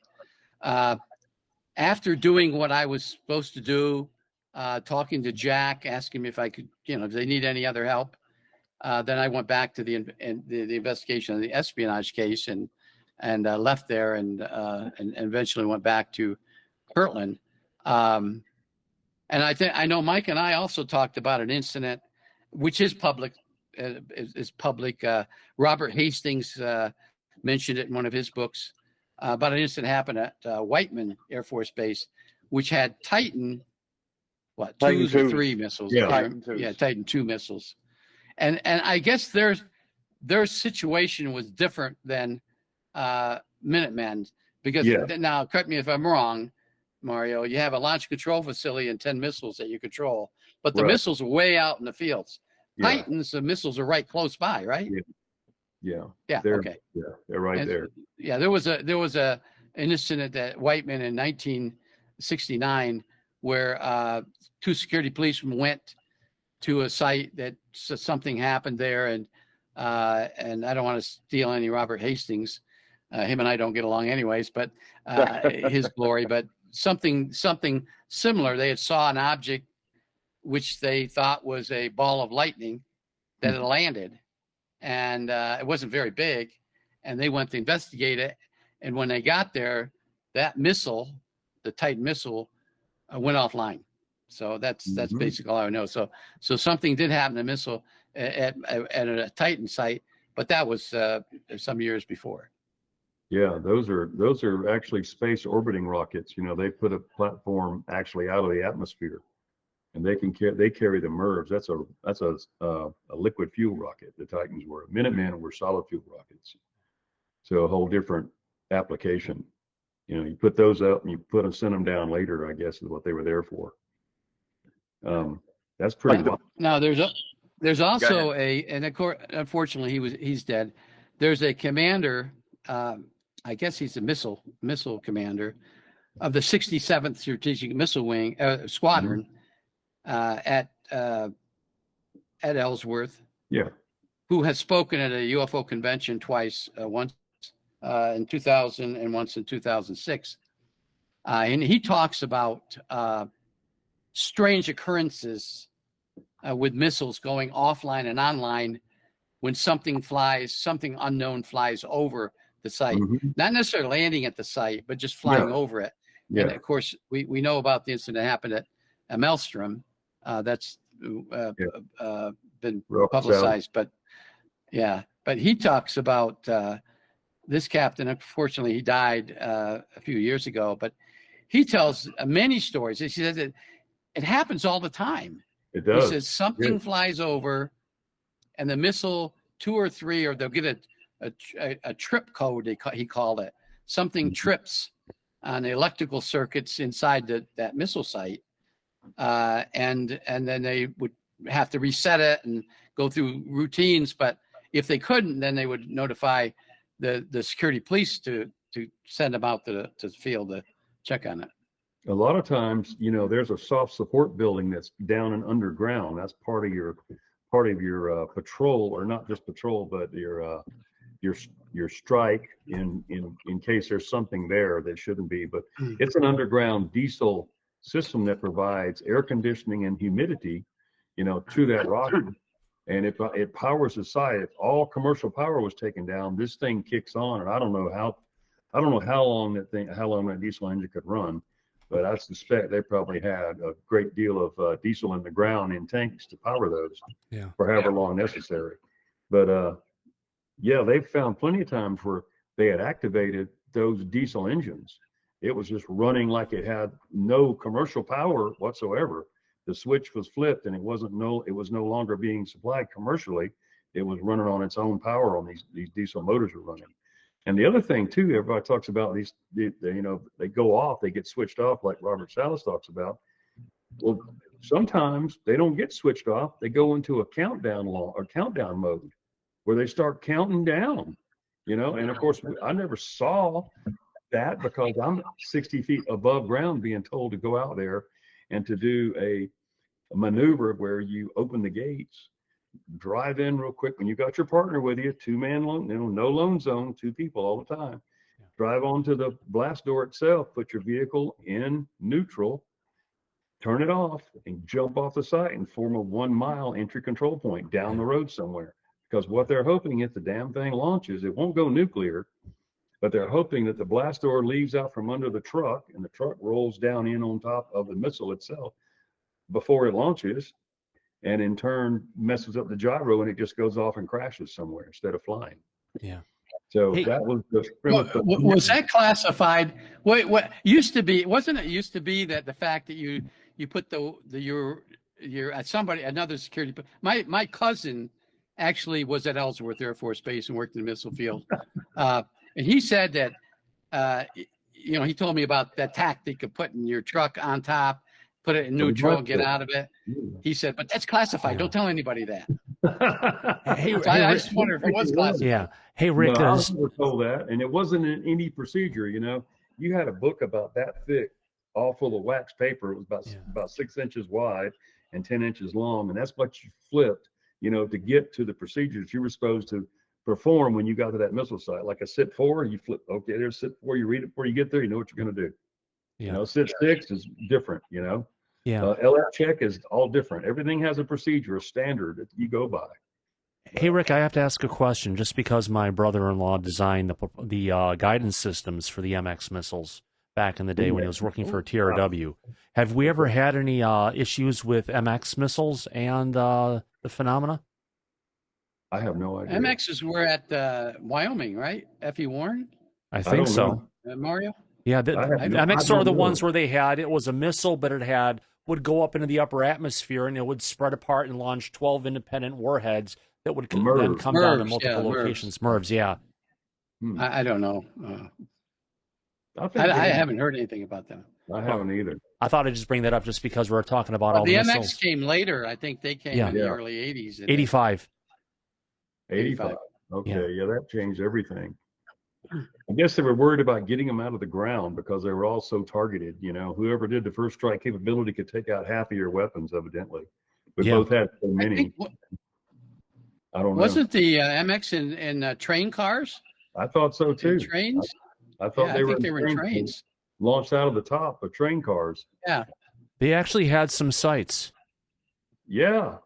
Speaker 7: after doing what I was supposed to do, talking to Jack, asking me if I could, if they need any other help, then I went back to the investigation of the espionage case and left there and eventually went back to Kirtland. And I know Mike and I also talked about an incident, which is public. Robert Hastings mentioned it in one of his books about an incident happened at Whiteman Air Force Base, which had Titan,
Speaker 5: Titan
Speaker 7: 2s or
Speaker 5: twos.
Speaker 7: 3 missiles?
Speaker 5: Yeah, Titan 2s.
Speaker 7: Yeah, Titan 2 missiles. And I guess their situation was different than Minutemen, because now, correct me if I'm wrong, Mario, you have a launch control facility and 10 missiles that you control, but the missiles are way out in the fields. Titans, the missiles are right close by, right?
Speaker 6: Yeah.
Speaker 7: Okay.
Speaker 6: Yeah, they're right there.
Speaker 7: Yeah, there was an incident at Whiteman in 1969 where 2 security policemen went to a site that something happened there, and I don't want to steal any Robert Hastings. Him and I don't get along anyways, but his glory. But something similar. They had saw an object which they thought was a ball of lightning that had landed, and it wasn't very big. And they went to investigate it. And when they got there, that missile, the Titan missile, went offline. So that's basically all I know. So something did happen to missile at a Titan site, but that was some years before.
Speaker 6: Yeah, those are actually space orbiting rockets. They put a platform actually out of the atmosphere, and they carry the MIRVs. That's a liquid fuel rocket. The Titans were. Minutemen were solid fuel rockets. So a whole different application. You put those up and you send them down later, I guess is what they were there for. That's pretty.
Speaker 7: Now there's also and of course, unfortunately he's dead. There's a commander, I guess he's a missile commander of the 67th Strategic Missile Wing Squadron at Ellsworth.
Speaker 6: Yeah.
Speaker 7: Who has spoken at a UFO convention twice, once in 2000 and once in 2006. And he talks about strange occurrences with missiles going offline and online when something unknown flies over the site, not necessarily landing at the site, but just flying over it. Yeah. And of course, we know about the incident that happened at Maelstrom. That's been publicized, but he talks about this captain. Unfortunately, he died a few years ago, but he tells many stories. He says that it happens all the time.
Speaker 6: It does.
Speaker 7: He says something flies over, and the missile 2 or 3, or they'll get a trip code. He called it. Something trips on the electrical circuits inside that missile site, and then they would have to reset it and go through routines. But if they couldn't, then they would notify the security police to send them out to the field to check on it.
Speaker 6: A lot of times, there's a soft support building that's down and underground. That's part of your patrol, or not just patrol, but your strike in case there's something there that shouldn't be. But it's an underground diesel system that provides air conditioning and humidity, to that rocket, and it powers the site. If all commercial power was taken down, this thing kicks on, and I don't know how long that diesel engine could run. But I suspect they probably had a great deal of diesel in the ground in tanks to power those for however long necessary. But they've found plenty of times where they had activated those diesel engines. It was just running like it had no commercial power whatsoever. The switch was flipped, and it was no longer being supplied commercially. It was running on its own power on these diesel motors were running. And the other thing too, everybody talks about they go off, they get switched off, like Robert Salas talks about. Well, sometimes they don't get switched off. They go into a countdown mode where they start counting down, and of course I never saw that because I'm 60 feet above ground being told to go out there and to do a maneuver where you open the gates, drive in real quick when you got your partner with you, 2-man lone, no lone zone, 2 people all the time. Drive onto the blast door itself, put your vehicle in neutral, turn it off, and jump off the site and form a 1-mile entry control point down the road somewhere. Because what they're hoping, if the damn thing launches, it won't go nuclear, but they're hoping that the blast door leaves out from under the truck and the truck rolls down in on top of the missile itself before it launches, and in turn messes up the gyro and it just goes off and crashes somewhere instead of flying.
Speaker 1: Yeah.
Speaker 6: So that was the
Speaker 7: was that classified? What used to be? Wasn't it used to be that the fact that you put your another security? My cousin actually was at Ellsworth Air Force Base and worked in the missile field, and he said that he told me about that tactic of putting your truck on top, put it in neutral, get out of it. He said, but that's classified. Don't tell anybody that. I just wonder if it was classified.
Speaker 1: Yeah. Hey, Rick.
Speaker 6: No, I was never told that, and it wasn't in any procedure. You had a book about that thick, all full of wax paper. It was about 6 inches wide and 10 inches long, and that's what you flipped, to get to the procedures you were supposed to perform when you got to that missile site. Like a sit 4, you flip. Okay, there's sit 4. You read it before you get there. You know what you're going to do.
Speaker 1: Yeah.
Speaker 6: Sit 6 is different.
Speaker 1: Yeah.
Speaker 6: LF check is all different. Everything has a procedure, a standard that you go by.
Speaker 1: Hey, Rick, I have to ask a question. Just because my brother-in-law designed the guidance systems for the MX missiles back in the day when he was working for TRW, have we ever had any issues with MX missiles and the phenomena?
Speaker 6: I have no idea.
Speaker 7: MXs were at Wyoming, right? F.E. Warren?
Speaker 1: I think so.
Speaker 7: Mario?
Speaker 1: Yeah, MX are the ones where it was a missile, but it would go up into the upper atmosphere and it would spread apart and launch 12 independent warheads that would then come down to multiple locations. MIRVs, yeah.
Speaker 7: I don't know. I haven't heard anything about them.
Speaker 6: I haven't either.
Speaker 1: I thought I'd just bring that up just because we're talking about all the missiles.
Speaker 7: MX came later. I think they came in the early 80s.
Speaker 1: 85.
Speaker 6: 85. Okay, yeah, that changed everything. I guess they were worried about getting them out of the ground because they were all so targeted. Whoever did the first strike capability could take out half of your weapons, evidently. We both had so many. I don't know.
Speaker 7: Wasn't the MX in train cars?
Speaker 6: I thought so too.
Speaker 7: In trains?
Speaker 6: I thought they were in
Speaker 7: trains.
Speaker 6: Launched out of the top of train cars.
Speaker 7: Yeah.
Speaker 1: They actually had some sites.
Speaker 6: Yeah.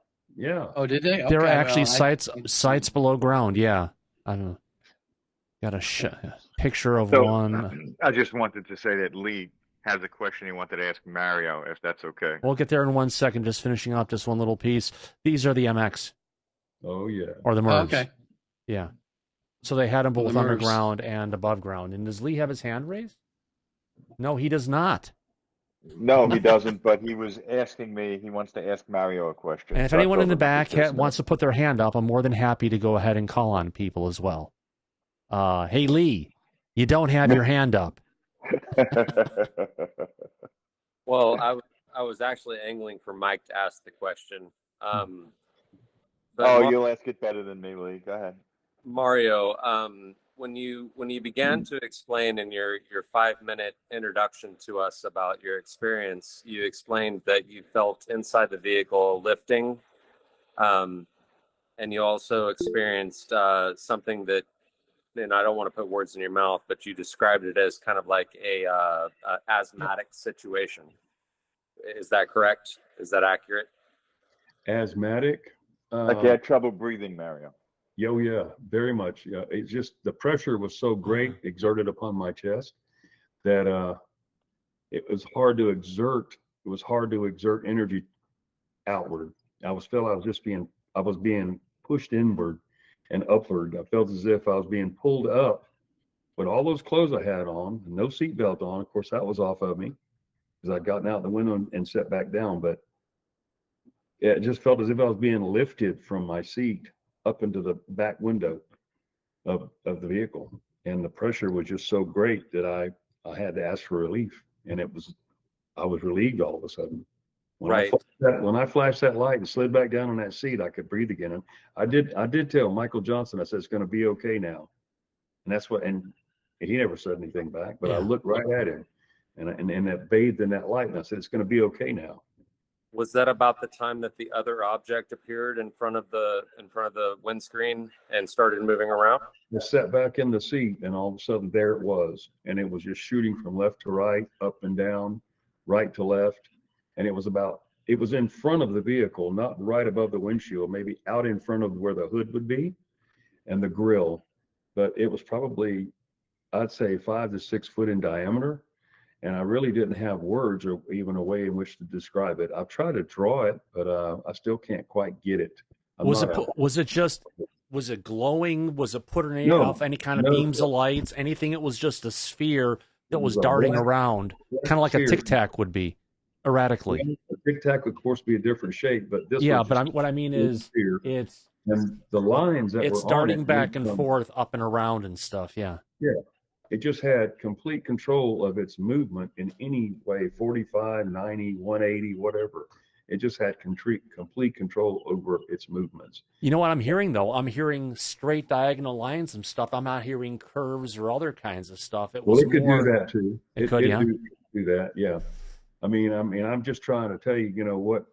Speaker 7: Oh, did they? Okay,
Speaker 1: there are actually sites below ground. Yeah. I don't know. Got a picture of one.
Speaker 5: I just wanted to say that Lee has a question he wanted to ask Mario, if that's okay.
Speaker 1: We'll get there in 1 second. Just finishing up just one little piece. These are the MX.
Speaker 6: Oh, yeah.
Speaker 1: Or the MIRVs.
Speaker 7: Okay.
Speaker 1: Yeah. So they had them both underground and above ground. And does Lee have his hand raised? No, he does not.
Speaker 5: No, he doesn't, but he was asking me. He wants to ask Mario a question.
Speaker 1: And if anyone in the back wants to put their hand up, I'm more than happy to go ahead and call on people as well. Hey, Lee, you don't have your hand up.
Speaker 3: Well, I was actually angling for Mike to ask the question.
Speaker 5: You'll ask it better than me, Lee. Go ahead.
Speaker 3: Mario, when you began to explain in your 5-minute introduction to us about your experience, you explained that you felt inside the vehicle lifting, and you also experienced something that, and I don't want to put words in your mouth, but you described it as kind of like a asthmatic situation. Is that correct? Is that accurate?
Speaker 6: Asthmatic?
Speaker 5: Like you had trouble breathing, Mario.
Speaker 6: Yeah, very much. Yeah, it's just the pressure was so great exerted upon my chest that it was hard to exert. It was hard to exert energy outward. I was being pushed inward and upward. I felt as if I was being pulled up with all those clothes I had on, no seatbelt on. Of course, that was off of me because I'd gotten out the window and sat back down. But it just felt as if I was being lifted from my seat up into the back window of the vehicle. And the pressure was just so great that I had to ask for relief. And I was relieved all of a sudden
Speaker 3: Right.
Speaker 6: When I flashed that light and slid back down on that seat, I could breathe again. And I did tell Michael Johnson, I said, it's going to be okay now. And that's what, and he never said anything back, but I looked right at him and that bathed in that light. And I said, it's going to be okay now.
Speaker 3: Was that about the time that the other object appeared in front of the windscreen and started moving around?
Speaker 6: I sat back in the seat and all of a sudden there it was. And it was just shooting from left to right, up and down, right to left. And it was in front of the vehicle, not right above the windshield, maybe out in front of where the hood would be and the grill. But it was probably, I'd say 5 to 6 foot in diameter. And I really didn't have words or even a way in which to describe it. I've tried to draw it, but I still can't quite get it.
Speaker 1: Was it glowing? Was it putting off any kind of beams of lights? Anything? It was just a sphere that was darting around, kind of like a Tic Tac would be, erratically.
Speaker 6: A Tic Tac would, of course, be a different shape, but this.
Speaker 1: Yeah, but what I mean is, it's
Speaker 6: and the lines that
Speaker 1: it's
Speaker 6: were
Speaker 1: darting
Speaker 6: on it
Speaker 1: back and forth, up and around and stuff. Yeah.
Speaker 6: Yeah. It just had complete control of its movement in any way, 45, 90, 180, whatever. It just had complete control over its movements.
Speaker 1: You know what I'm hearing, though? I'm hearing straight diagonal lines and stuff. I'm not hearing curves or other kinds of stuff. It
Speaker 6: could do that, too.
Speaker 1: It could, yeah.
Speaker 6: Do that, yeah. I mean, I'm just trying to tell you, what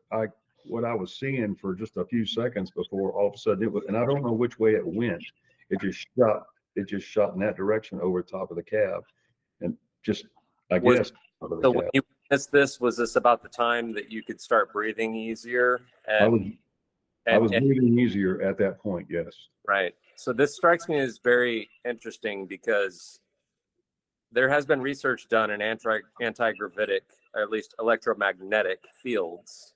Speaker 6: I was seeing for just a few seconds before all of a sudden it was, and I don't know which way it went. It just shot in that direction over the top of the cab, and just, I guess.
Speaker 3: So when you witnessed this, was this about the time that you could start breathing easier?
Speaker 6: I was breathing easier at that point, yes.
Speaker 3: Right. So this strikes me as very interesting because there has been research done in anti-gravitic, or at least electromagnetic fields,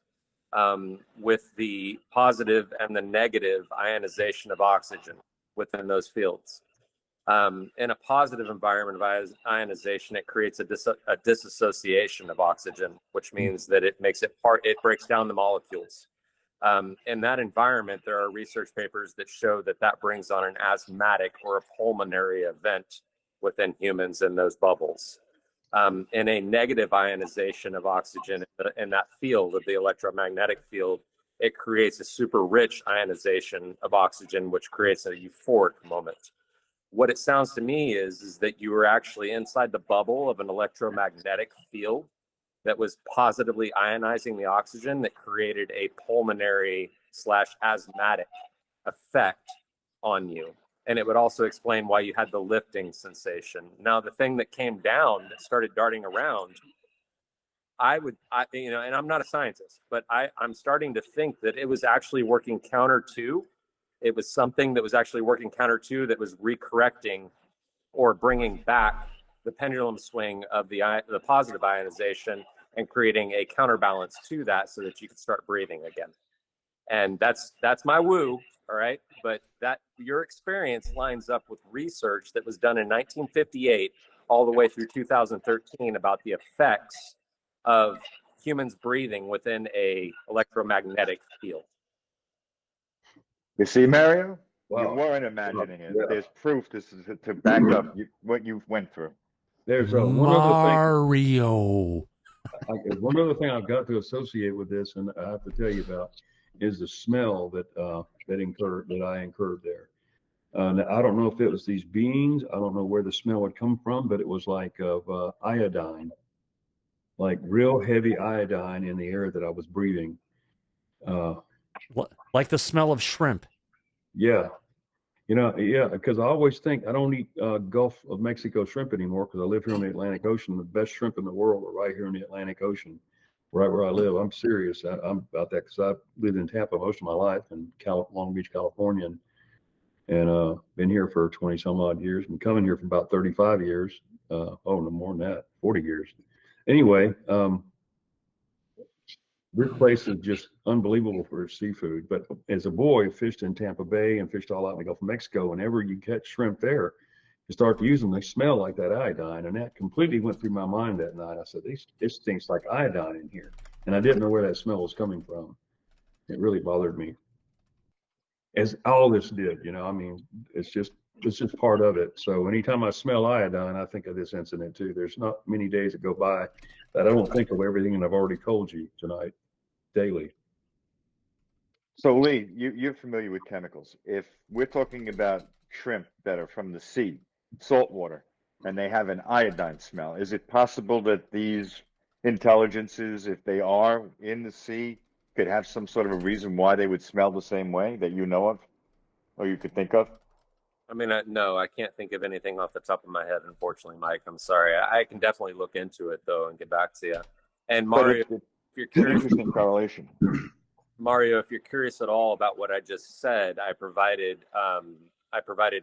Speaker 3: with the positive and the negative ionization of oxygen within those fields. In a positive environment of ionization, it creates a disassociation of oxygen, which means that it breaks down the molecules. In that environment, there are research papers that show that brings on an asthmatic or a pulmonary event within humans in those bubbles. In a negative ionization of oxygen in that field of the electromagnetic field, it creates a super rich ionization of oxygen, which creates a euphoric moment. What it sounds to me is that you were actually inside the bubble of an electromagnetic field that was positively ionizing the oxygen that created a pulmonary / asthmatic effect on you. And it would also explain why you had the lifting sensation. Now, the thing that came down that started darting around, and I'm not a scientist, but I'm starting to think that it was actually working counter to. It was something that was actually working counter to, that was recorrecting or bringing back the pendulum swing of the positive ionization and creating a counterbalance to that so that you could start breathing again. And that's my woo, all right? But that your experience lines up with research that was done in 1958 all the way through 2013 about the effects of humans breathing within a electromagnetic field.
Speaker 5: You see, Mario?
Speaker 6: Wow.
Speaker 5: You weren't imagining it.
Speaker 6: Yeah.
Speaker 5: There's proof this is to back up what you went through.
Speaker 6: There's
Speaker 1: Mario.
Speaker 6: One other thing I've got to associate with this, and I have to tell you about, is the smell that I incurred there. Now, I don't know if it was these beans. I don't know where the smell would come from, but it was like of iodine, like real heavy iodine in the air that I was breathing.
Speaker 1: Like the smell of shrimp.
Speaker 6: Yeah. Because I always think I don't eat Gulf of Mexico shrimp anymore because I live here on the Atlantic Ocean. The best shrimp in the world are right here in the Atlantic Ocean, right where I live. I'm serious. I'm about that because I've lived in Tampa most of my life in Long Beach, California, and been here for 20 some odd years. Been coming here for about 35 years. No more than that, 40 years. Anyway, this place is just unbelievable for its seafood. But as a boy, I fished in Tampa Bay and fished all out in the Gulf of Mexico. Whenever you catch shrimp there, you start to use them, they smell like that iodine. And that completely went through my mind that night. I said, this stinks like iodine in here. And I didn't know where that smell was coming from. It really bothered me. As all this did, it's just part of it. So anytime I smell iodine, I think of this incident too. There's not many days that go by that I don't think of everything that I've already told you tonight. daily.
Speaker 5: So Lee, you're familiar with chemicals. If we're talking about shrimp that are from the sea, salt water, and they have an iodine smell, is it possible that these intelligences, if they are in the sea, could have some sort of a reason why they would smell the same way that you know of, or you could think of?
Speaker 3: I mean, no, I can't think of anything off the top of my head, unfortunately, Mike. I'm sorry. I can definitely look into it though and get back to you. And
Speaker 5: But
Speaker 3: Mario, if you're
Speaker 5: it's an
Speaker 3: curious,
Speaker 5: interesting correlation.
Speaker 3: Mario, if you're curious at all about what I just said, I provided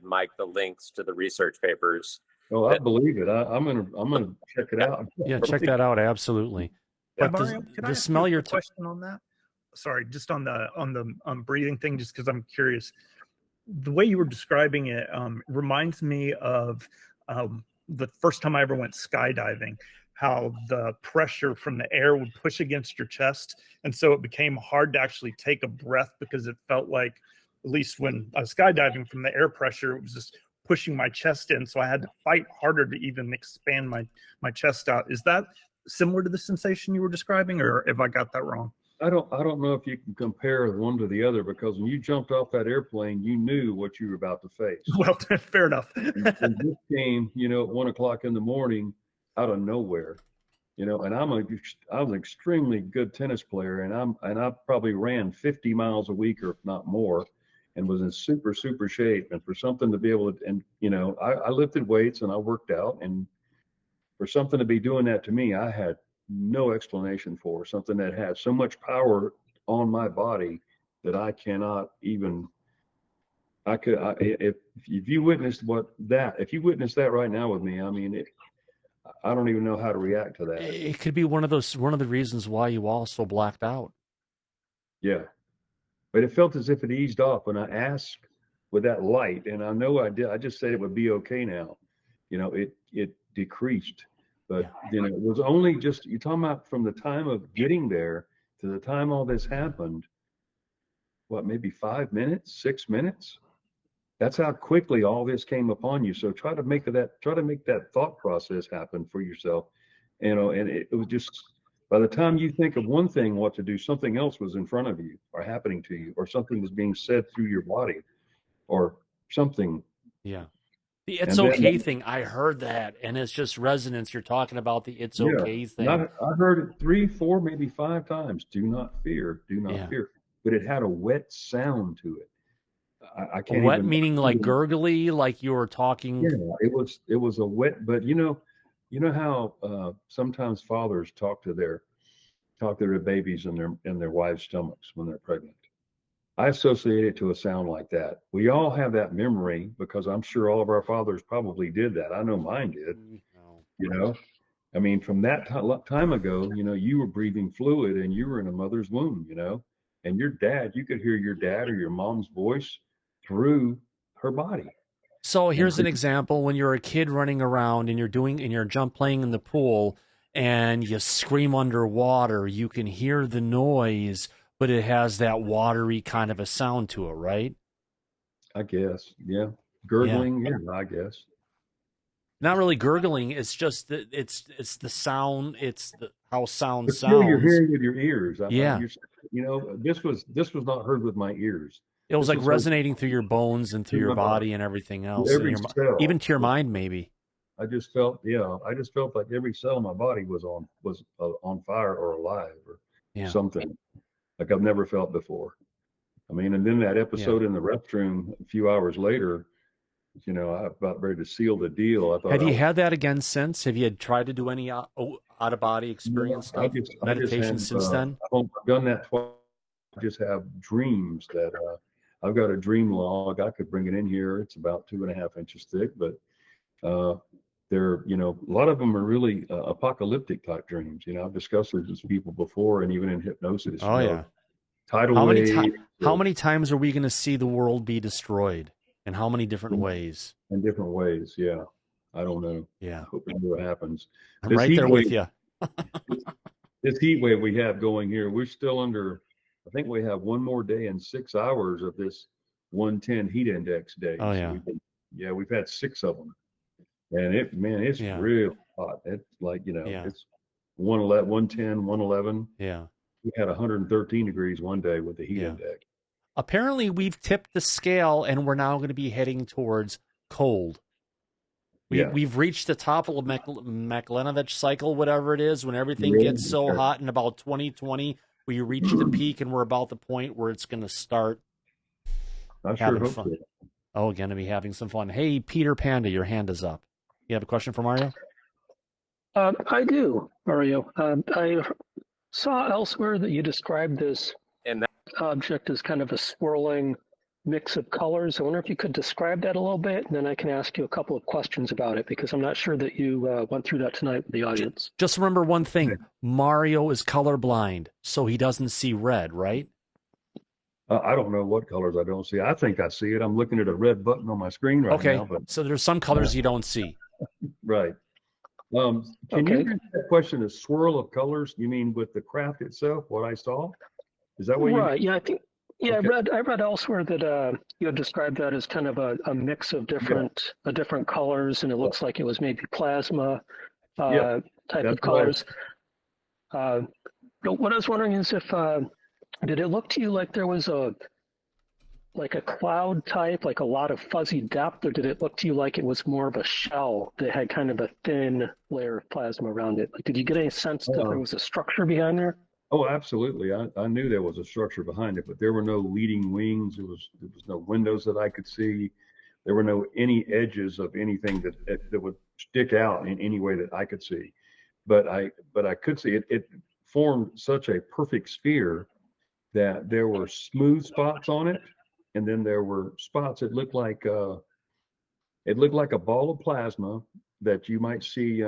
Speaker 3: Mike the links to the research papers.
Speaker 6: Oh, I believe it. I'm gonna check it out.
Speaker 1: Yeah, check that out. Absolutely.
Speaker 2: Yeah,
Speaker 1: But
Speaker 2: Mario, can I
Speaker 1: the
Speaker 2: ask
Speaker 1: smell
Speaker 2: you a
Speaker 1: you're
Speaker 2: question on that? Sorry, just on the breathing thing, just because I'm curious. The way you were describing it reminds me of the first time I ever went skydiving, how the pressure from the air would push against your chest. And so it became hard to actually take a breath because it felt like, at least when I was skydiving, from the air pressure, it was just pushing my chest in. So I had to fight harder to even expand my chest out. Is that similar to the sensation you were describing, or have I got that wrong?
Speaker 6: I don't know if you can compare one to the other, because when you jumped off that airplane, you knew what you were about to face.
Speaker 2: Well, fair enough.
Speaker 6: And this came, at 1 o'clock in the morning out of nowhere, and I was an extremely good tennis player, and I probably ran 50 miles a week, or if not more, and was in super shape. And for something to be able to, and I lifted weights and I worked out, and for something to be doing that to me, I had no explanation for. Something that had so much power on my body that I cannot even. If you witnessed if you witnessed that right now with me, I mean, I don't even know how to react to that.
Speaker 1: It could be one of the reasons why you also blacked out.
Speaker 6: Yeah, but it felt as if it eased off when I asked with that light, and I know I did. I just said it would be okay now. It decreased. But it was only just, you're talking about from the time of getting there to the time all this happened, what, maybe 5 minutes, 6 minutes? That's how quickly all this came upon you. So try to make that thought process happen for yourself. And it was just, by the time you think of one thing, what to do, something else was in front of you or happening to you, or something was being said through your body or something.
Speaker 1: Yeah. The it's okay thing, I heard that, and it's just resonance. You're talking about the it's okay thing.
Speaker 6: I heard it 3, 4, maybe 5 times. Do not fear, do not fear. But it had a wet sound to it. I can't
Speaker 1: wet
Speaker 6: even,
Speaker 1: meaning like gurgly, like you were talking.
Speaker 6: Yeah, it was a wet, but you know how sometimes fathers talk to their babies in their wives' stomachs when they're pregnant. I associate it to a sound like that. We all have that memory because I'm sure all of our fathers probably did that. I know mine did. I mean, from that time ago, you were breathing fluid and you were in a mother's womb, and your dad, you could hear your dad or your mom's voice through her body.
Speaker 1: So here's an example: when you're a kid running around and you're playing in the pool and you scream underwater, you can hear the noise, but it has that watery kind of a sound to it, right?
Speaker 6: I guess, yeah. Gurgling, yeah, I guess.
Speaker 1: Not really gurgling. It's just that it's the sound. It's how sound
Speaker 6: but
Speaker 1: sounds.
Speaker 6: You're hearing with your ears. This was not heard with my ears.
Speaker 1: It was like resonating through your bones and through your body and everything else,
Speaker 6: every cell,
Speaker 1: even to your mind, maybe.
Speaker 6: I just felt like every cell in my body was on fire or alive or something like I've never felt before. I mean, and then that episode in the restroom a few hours later, I about ready to seal the deal. I thought,
Speaker 1: have you had that again since? Have you tried to do any out of body experience stuff, meditation since then?
Speaker 6: I've done that twice. I just have dreams that I've got a dream log. I could bring it in here. It's about 2.5 inches thick, but they're, a lot of them are really apocalyptic type dreams. I've discussed this with people before, and even in hypnosis.
Speaker 1: Oh yeah.
Speaker 6: Tidal wave.
Speaker 1: How many times are we going to see the world be destroyed? And how many different ways?
Speaker 6: In different ways, yeah. I don't know.
Speaker 1: Yeah.
Speaker 6: I hope what happens.
Speaker 1: I'm right there with you.
Speaker 6: This heat wave we have going here, we're still under, I think we have one more day and 6 hours of this 110 heat index days.
Speaker 1: Oh, yeah.
Speaker 6: We've had 6 of them. And it's real hot. It's like, it's 111, 110, 111.
Speaker 1: Yeah.
Speaker 6: we had 113 degrees one day with the heat
Speaker 1: Yeah.
Speaker 6: index.
Speaker 1: Apparently, we've tipped the scale, and we're now going to be heading towards cold.
Speaker 6: Yeah.
Speaker 1: We've reached the top of the Maklenovich cycle, whatever it is, when everything
Speaker 6: Really?
Speaker 1: gets so
Speaker 6: Okay.
Speaker 1: hot in about 2020, we reach the peak, and we're about the point where it's going to start
Speaker 6: I sure
Speaker 1: having
Speaker 6: hope
Speaker 1: fun.
Speaker 6: so.
Speaker 1: Oh, going to be having some fun. Hey, Peter Panda, your hand is up. You have a question for Mario?
Speaker 4: I do, Mario. I saw elsewhere that you described this
Speaker 3: And that,
Speaker 4: object as kind of a swirling mix of colors. I wonder if you could describe that a little bit, and then I can ask you a couple of questions about it, because I'm not sure that you went through that tonight with the audience.
Speaker 1: Just remember one thing. Mario is colorblind, so he doesn't see red, right?
Speaker 6: I don't know what colors I don't see. I think I see it. I'm looking at a red button on my screen right
Speaker 1: Okay,
Speaker 6: now. But
Speaker 1: so there's some colors you don't see.
Speaker 6: right. Can you answer that question? A swirl of colors? You mean with the craft itself? What I saw? Is that what you?
Speaker 4: Right. Yeah, I think. Yeah,
Speaker 6: Okay.
Speaker 4: I read elsewhere that you had described that as kind of a mix of different colors, and it looks like it was maybe plasma type
Speaker 6: That's
Speaker 4: of colors. But what I was wondering is if did it look to you like there was a cloud type, like a lot of fuzzy depth, or did it look to you like it was more of a shell that had kind of a thin layer of plasma around it? Like, did you get any sense that there was a structure behind there?
Speaker 6: Oh, absolutely. I knew there was a structure behind it, but there were no leading wings. There was no windows that I could see. There were no any edges of anything that would stick out in any way that I could see. But I could see it. It formed such a perfect sphere that there were smooth spots on it, and then there were spots that looked like a ball of plasma that you might see.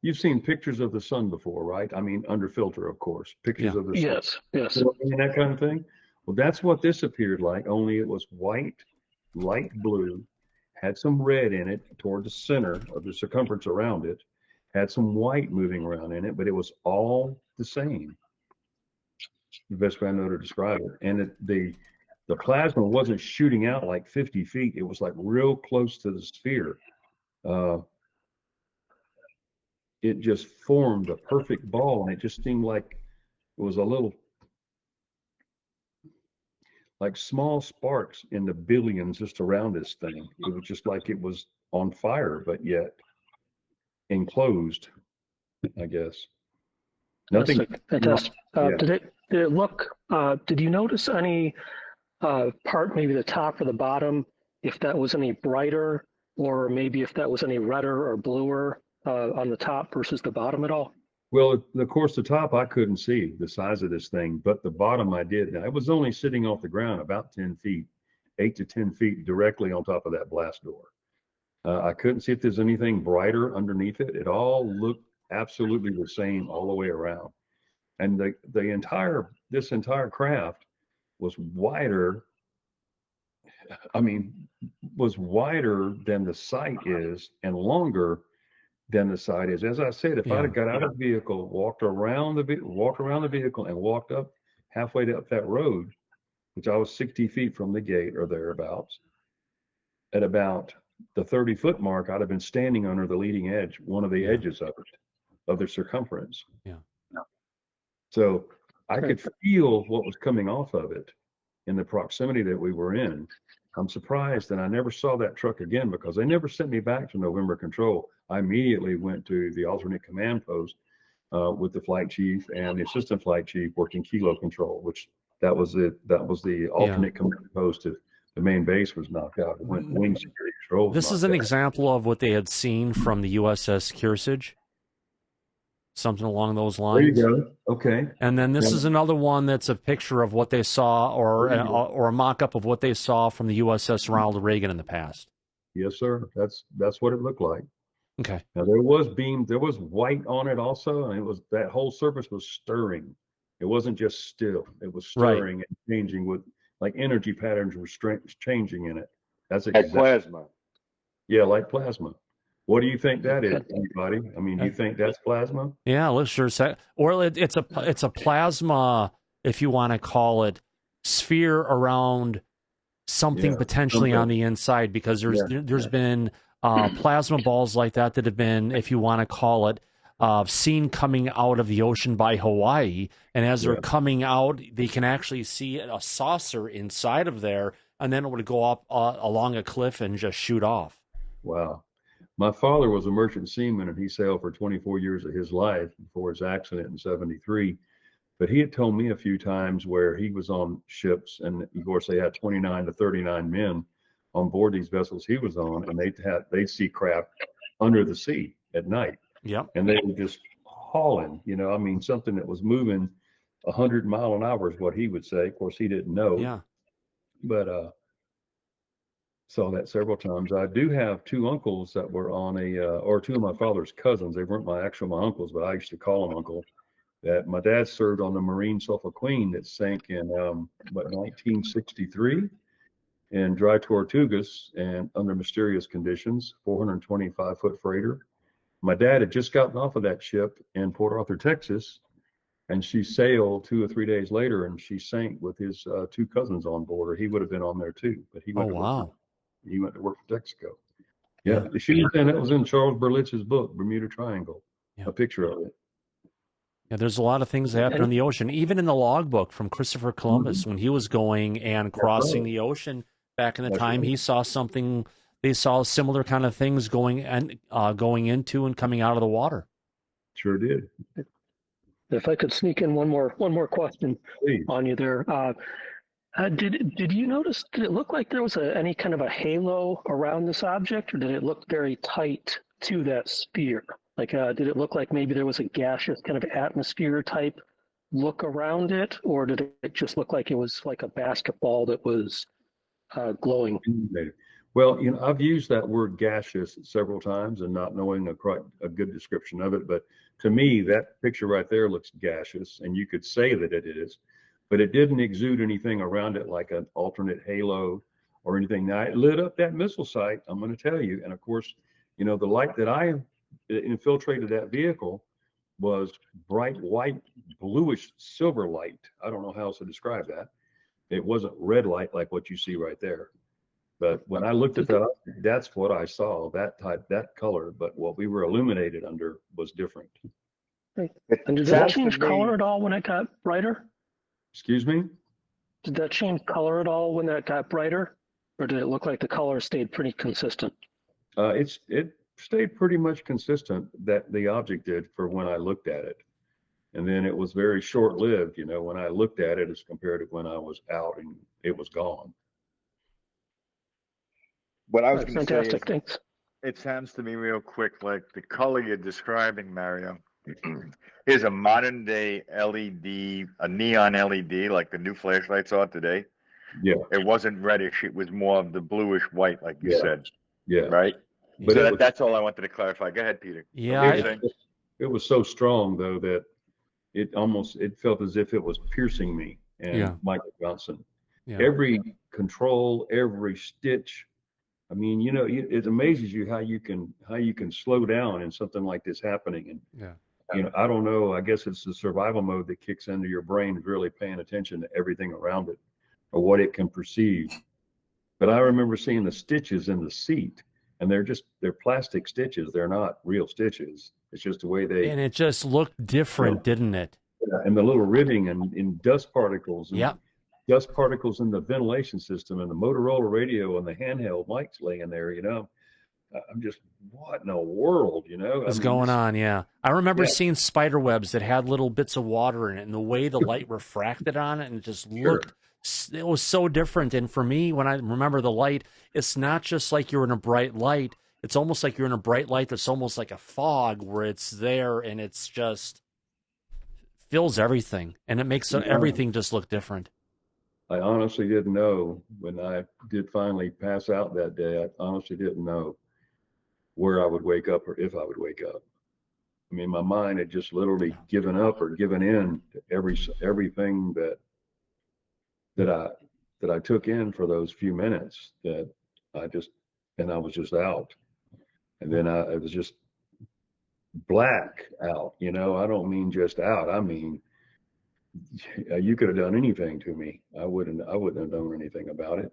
Speaker 6: You've seen pictures of the sun before, right? I mean, under filter, of course. Pictures of the sun.
Speaker 4: Yes.
Speaker 6: And that kind of thing. Well, that's what this appeared like, only it was white, light blue, had some red in it toward the center of the circumference around it, had some white moving around in it, but it was all the same. The best way I know to describe it. And the plasma wasn't shooting out like 50 feet. It was like real close to the sphere. It just formed a perfect ball, and it just seemed like it was a little, like small sparks in the billions just around this thing. It was just like it was on fire, but yet enclosed, I guess. Nothing.
Speaker 4: Fantastic.
Speaker 6: Yeah.
Speaker 4: Did it look? Did you notice any part, maybe the top or the bottom, if that was any brighter, or maybe if that was any redder or bluer on the top versus the bottom at all?
Speaker 6: Well, of course, the top I couldn't see the size of this thing, but the bottom I did. Now, it was only sitting off the ground about 10 feet, 8 to 10 feet directly on top of that blast door. I couldn't see if there's anything brighter underneath it. It all looked absolutely the same all the way around. And this entire craft was wider. I mean, was wider than the site is and longer than the site is. As I said, if I'd have got out of the vehicle, walked around the vehicle and walked up halfway up that road, which I was 60 feet from the gate or thereabouts, at about the 30-foot mark, I'd have been standing under the leading edge, one of the edges of it, of the circumference.
Speaker 1: Yeah.
Speaker 6: So I could feel what was coming off of it in the proximity that we were in. I'm surprised that I never saw that truck again, because they never sent me back to November Control. I immediately went to the alternate command post with the flight chief and the assistant flight chief working Kilo Control, which that was the alternate command post if the main base was knocked out. It went wing security control.
Speaker 1: This is an example of what they had seen from the USS Kearsarge. Something along those lines.
Speaker 6: There you go. Okay.
Speaker 1: And then this is another one that's a picture of what they saw, or a mock-up of what they saw from the USS Ronald Reagan in the past.
Speaker 6: Yes, sir. That's what it looked like.
Speaker 1: Okay.
Speaker 6: Now there was white on it also, and that whole surface was stirring. It wasn't just still. It was stirring and changing with, like, energy patterns were changing in it. That's
Speaker 5: like plasma.
Speaker 6: Yeah, like plasma. What do you think that is, anybody? I mean, do you think that's plasma?
Speaker 1: Yeah, let's sure say. Or it's a plasma, if you want to call it, sphere around something potentially on the inside, because there's been plasma balls like that have been, if you want to call it, seen coming out of the ocean by Hawaii. And as they're
Speaker 6: Yeah.
Speaker 1: coming out, they can actually see a saucer inside of there, and then it would go up along a cliff and just shoot off.
Speaker 6: Wow. My father was a merchant seaman, and he sailed for 24 years of his life before his accident in 73. But he had told me a few times where he was on ships, and of course they had 29 to 39 men on board these vessels he was on, and they'd see craft under the sea at night.
Speaker 1: Yep.
Speaker 6: And they were just hauling, I mean, something that was moving 100 mile an hour is what he would say. Of course, he didn't know.
Speaker 1: Yeah.
Speaker 6: But saw that several times. I do have two uncles that were on or two of my father's cousins. They weren't my uncles, but I used to call them uncle. That my dad served on the Marine Suffolk Queen that sank in 1963 in dry Tortugas and under mysterious conditions, 425-foot freighter. My dad had just gotten off of that ship in Port Arthur, Texas, and she sailed 2 or 3 days later, and she sank with his two cousins on board, or he would have been on there too. But he went he went to work for Texaco. Yeah, that was in Charles Berlitz's book, Bermuda Triangle, a picture of it.
Speaker 1: Yeah, there's a lot of things that happen in the ocean, even in the logbook from Christopher Columbus when he was going and crossing the ocean back in the time. He saw something. They saw similar kind of things going into and coming out of the water.
Speaker 6: Sure did.
Speaker 4: If I could sneak in one more question on you there. Did you notice? Did it look like there was any kind of a halo around this object, or did it look very tight to that sphere? Like, did it look like maybe there was a gaseous kind of atmosphere type look around it, or did it just look like it was like a basketball that was glowing?
Speaker 6: Well, I've used that word gaseous several times and not knowing a good description of it. But to me, that picture right there looks gaseous, and you could say that it is, but it didn't exude anything around it like an alternate halo or anything. Now, it lit up that missile site, I'm going to tell you. And of course, the light that infiltrated that vehicle was bright white, bluish silver light. I don't know how else to describe that. It wasn't red light like what you see right there. But when I looked at that, that's what I saw, that color. But what we were illuminated under was different.
Speaker 4: And did that change color at all when it got brighter?
Speaker 6: Excuse me?
Speaker 4: Did that change color at all when that got brighter? Or did it look like the color stayed pretty consistent?
Speaker 6: It stayed pretty much consistent, that the object did, for when I looked at it. And then it was very short-lived, when I looked at it as compared to when I was out and it was gone.
Speaker 5: What I was going to say is,
Speaker 4: thanks.
Speaker 5: It sounds to me real quick like the color you're describing, Mario, is a modern day LED, a neon LED, like the new flashlights are today.
Speaker 6: Yeah.
Speaker 5: It wasn't reddish. It was more of the bluish white, like you said.
Speaker 6: Yeah.
Speaker 5: Right?
Speaker 6: But
Speaker 5: so that's all I wanted to clarify. Go ahead, Peter.
Speaker 1: Yeah.
Speaker 6: It was so strong, though, that it felt as if it was piercing me and Michael Johnson. Yeah. Every control, every stitch. I mean, it amazes you how you can slow down in something like this happening. And I don't know. I guess it's the survival mode that kicks into your brain, really paying attention to everything around it or what it can perceive. But I remember seeing the stitches in the seat, and they're plastic stitches. They're not real stitches. It's just the way they.
Speaker 1: And it just looked different, didn't it?
Speaker 6: And the little ribbing and in dust particles. And dust particles in the ventilation system and the Motorola radio and the handheld mics laying there, I'm just, what in the world,
Speaker 1: What's going on? Yeah. I remember seeing spider webs that had little bits of water in it, and the way the light refracted on it, and it just looked, it was so different. And for me, when I remember the light, it's not just like you're in a bright light. It's almost like you're in a bright light that's almost like a fog, where it's there and it's just fills everything, and it makes everything just look different.
Speaker 6: I honestly didn't know when I did finally pass out that day. I honestly didn't know where I would wake up or if I would wake up. I mean, my mind had just literally given up or given in to everything that I took in for those few minutes, that I was just out. And then it was just black out, I don't mean just out. I mean, you could have done anything to me. I wouldn't have done anything about it.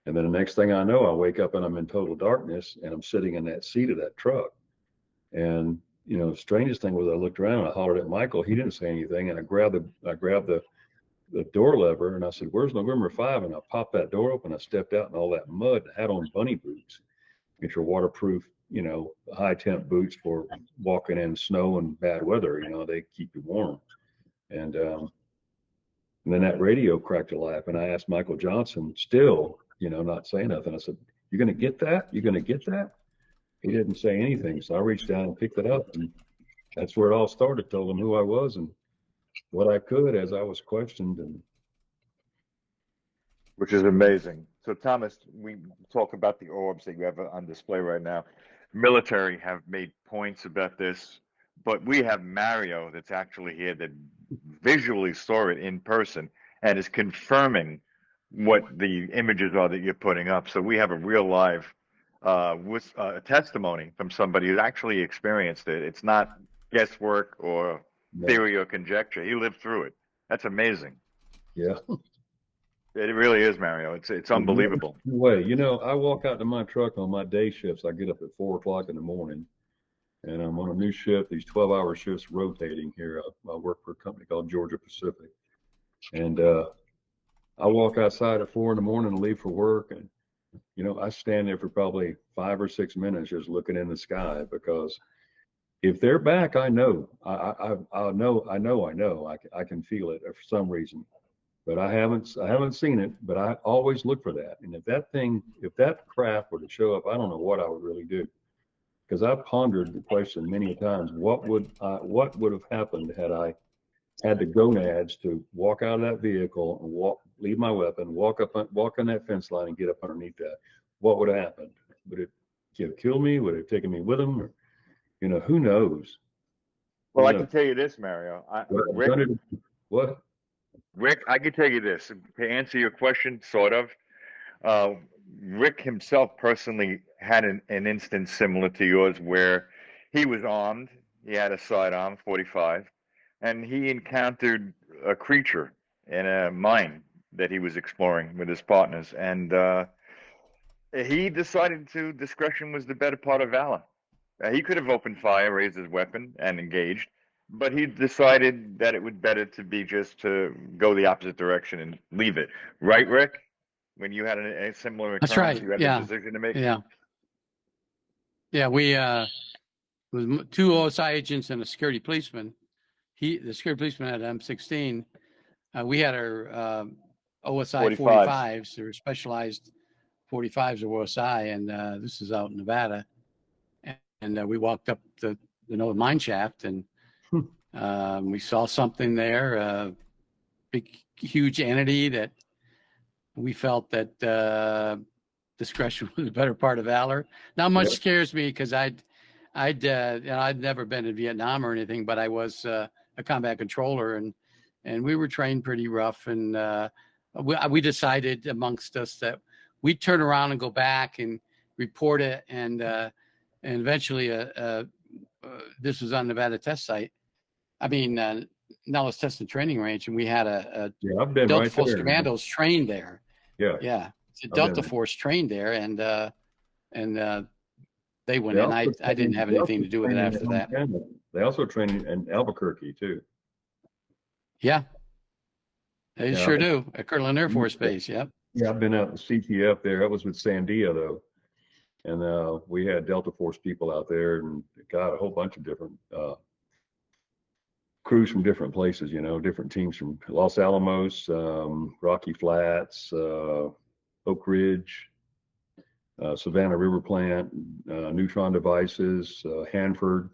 Speaker 6: And then the next thing I know, I wake up and I'm in total darkness, and I'm sitting in that seat of that truck. And you know, the strangest thing was I looked around, I hollered at Michael, he didn't say anything, and I grabbed the door lever and I said, "Where's November 5?" And I popped that door open. I stepped out in all that mud. I had on bunny boots, which are waterproof, you know, high temp boots for walking in snow and bad weather. You know, they keep you warm. And then that radio cracked a laugh, and I asked Michael Johnson, still, you know, not saying nothing. I said, "You're going to get that? You're going to get that?" He didn't say anything. So I reached down and picked it up, and that's where it all started. Told him who I was and what I could as I was questioned. And
Speaker 5: which is amazing. So Thomas, we talk about the orbs that you have on display right now. Military have made points about this, but we have Mario that's actually here that visually saw it in person and is confirming what the images are that you're putting up. So we have a real live testimony from somebody who actually experienced it. It's not guesswork or theory or conjecture. He lived through it. That's amazing.
Speaker 6: yeah.
Speaker 5: It really is, Mario. It's unbelievable.
Speaker 6: No way. You know, I walk out to my truck on my day shifts. I get up at 4 o'clock in the morning, and I'm on a new shift. These 12-hour shifts rotating here. I work for a company called Georgia Pacific, and I walk outside at 4 in the morning and leave for work, and you know, I stand there for probably 5 or 6 minutes just looking in the sky, because if they're back, I know. I know. I can feel it for some reason. But I haven't seen it, but I always look for that. And if that craft were to show up, I don't know what I would really do. Because I've pondered the question many times, what would have happened had I had the gonads to walk out of that vehicle and leave my weapon, walk on that fence line and get up underneath that? What would have happened? Would it have killed me? Would it have taken me with them? Or, you know, who knows?
Speaker 5: Well, I can tell you this, Mario.
Speaker 6: What?
Speaker 5: Rick, I can tell you this to answer your question, sort of. Rick himself personally had an instance similar to yours where he was armed. He had a sidearm 45, and he encountered a creature in a mine that he was exploring with his partners. And he decided discretion was the better part of valor. He could have opened fire, raised his weapon, and engaged. But he decided that it would better to be just to go the opposite direction and leave it. Right, Rick? When you had a similar occurrence,
Speaker 7: That's right.
Speaker 5: you had
Speaker 7: Yeah.
Speaker 5: a decision to make?
Speaker 7: Yeah. Yeah, we with 2 OSI agents and a security policeman. The security policeman had an M16. We had our OSI 45s. They were specialized 45s or OSI, and this is out in Nevada. And we walked up the mine shaft, and we saw something there, big, huge entity that we felt that discretion was the better part of valor. Not much scares me, because I'd never been in Vietnam or anything, but I was a combat controller, and we were trained pretty rough. And we decided amongst us that we'd turn around and go back and report it, and eventually this was on Nevada test site. I mean, Nellis Test and Training Range, and we had a Delta Force Commandos trained there. Yeah. So Delta Force trained there, and they went in. I didn't have anything to do with it after that.
Speaker 6: They also train in Albuquerque too.
Speaker 7: Yeah, they sure do, at Kirtland Air Force Base. Yep.
Speaker 6: Yeah, I've been out in CTF there. That was with Sandia though, and we had Delta Force people out there, and got a whole bunch of different crews from different places, you know, different teams from Los Alamos, Rocky Flats, Oak Ridge, Savannah River Plant, Neutron Devices, Hanford.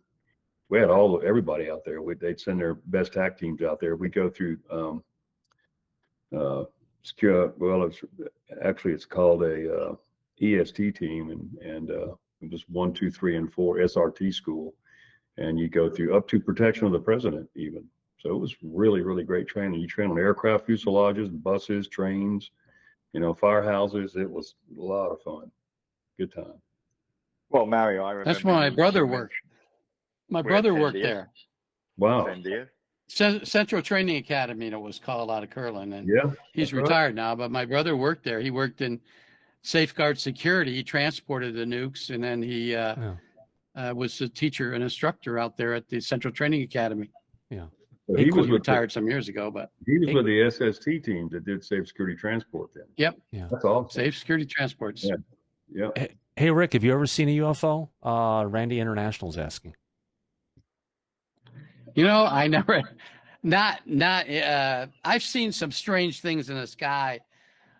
Speaker 6: We had everybody out there. They'd send their best TAC teams out there. We go through secure. Well, it's called a EST team, and just 1, 2, 3, and 4 SRT school. And you go through up to protection of the president even. So it was really, really great training. You train on aircraft fuselages, buses, trains, you know, firehouses. It was a lot of fun. Good time.
Speaker 5: Well, Mario, I remember.
Speaker 7: That's where my brother worked. My brother worked there.
Speaker 6: Wow.
Speaker 7: Central Training Academy, it was called, out of Kirtland. And he's retired now, but my brother worked there. He worked in safeguard security. He transported the nukes, and then he was a teacher, an instructor out there at the Central Training Academy.
Speaker 1: Yeah.
Speaker 6: So
Speaker 7: He
Speaker 6: was
Speaker 7: retired some years ago, but
Speaker 6: he was with the SST team that did safe security transport then.
Speaker 7: yep.
Speaker 1: Yeah.
Speaker 6: That's awesome.
Speaker 7: Safe security transports.
Speaker 6: Yeah. Yeah.
Speaker 1: Hey, Rick, have you ever seen a UFO? Randy International's asking.
Speaker 7: You know, I never, I've seen some strange things in the sky,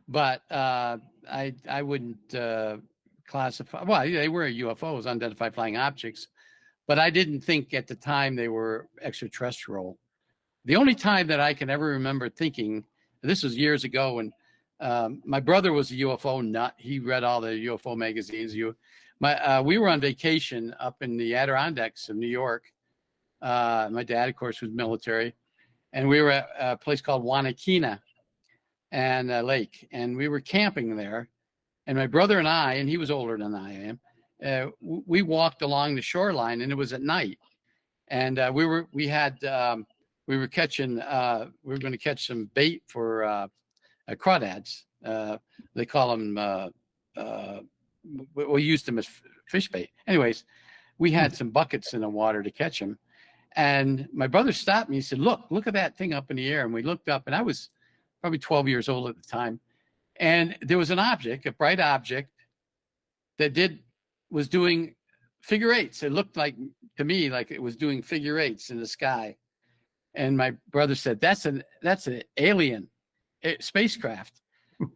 Speaker 7: but I wouldn't classify, well, they were UFOs, unidentified flying objects, but I didn't think at the time they were extraterrestrial. The only time that I can ever remember thinking, this was years ago when my brother was a UFO nut. He read all the UFO magazines. We were on vacation up in the Adirondacks of New York. My dad, of course, was military, and we were at a place called Wanakina and lake, and we were camping there. And my brother and I, and he was older than I am, we walked along the shoreline, and it was at night. And we were going to catch some bait for crawdads. They call them. We used them as fish bait. Anyways, we had some buckets in the water to catch them. And my brother stopped me. He said, look at that thing up in the air. And we looked up, and I was probably 12 years old at the time. And there was an object, a bright object that was doing figure eights. It looked like, to me, like it was doing figure eights in the sky. And my brother said, that's an alien spacecraft.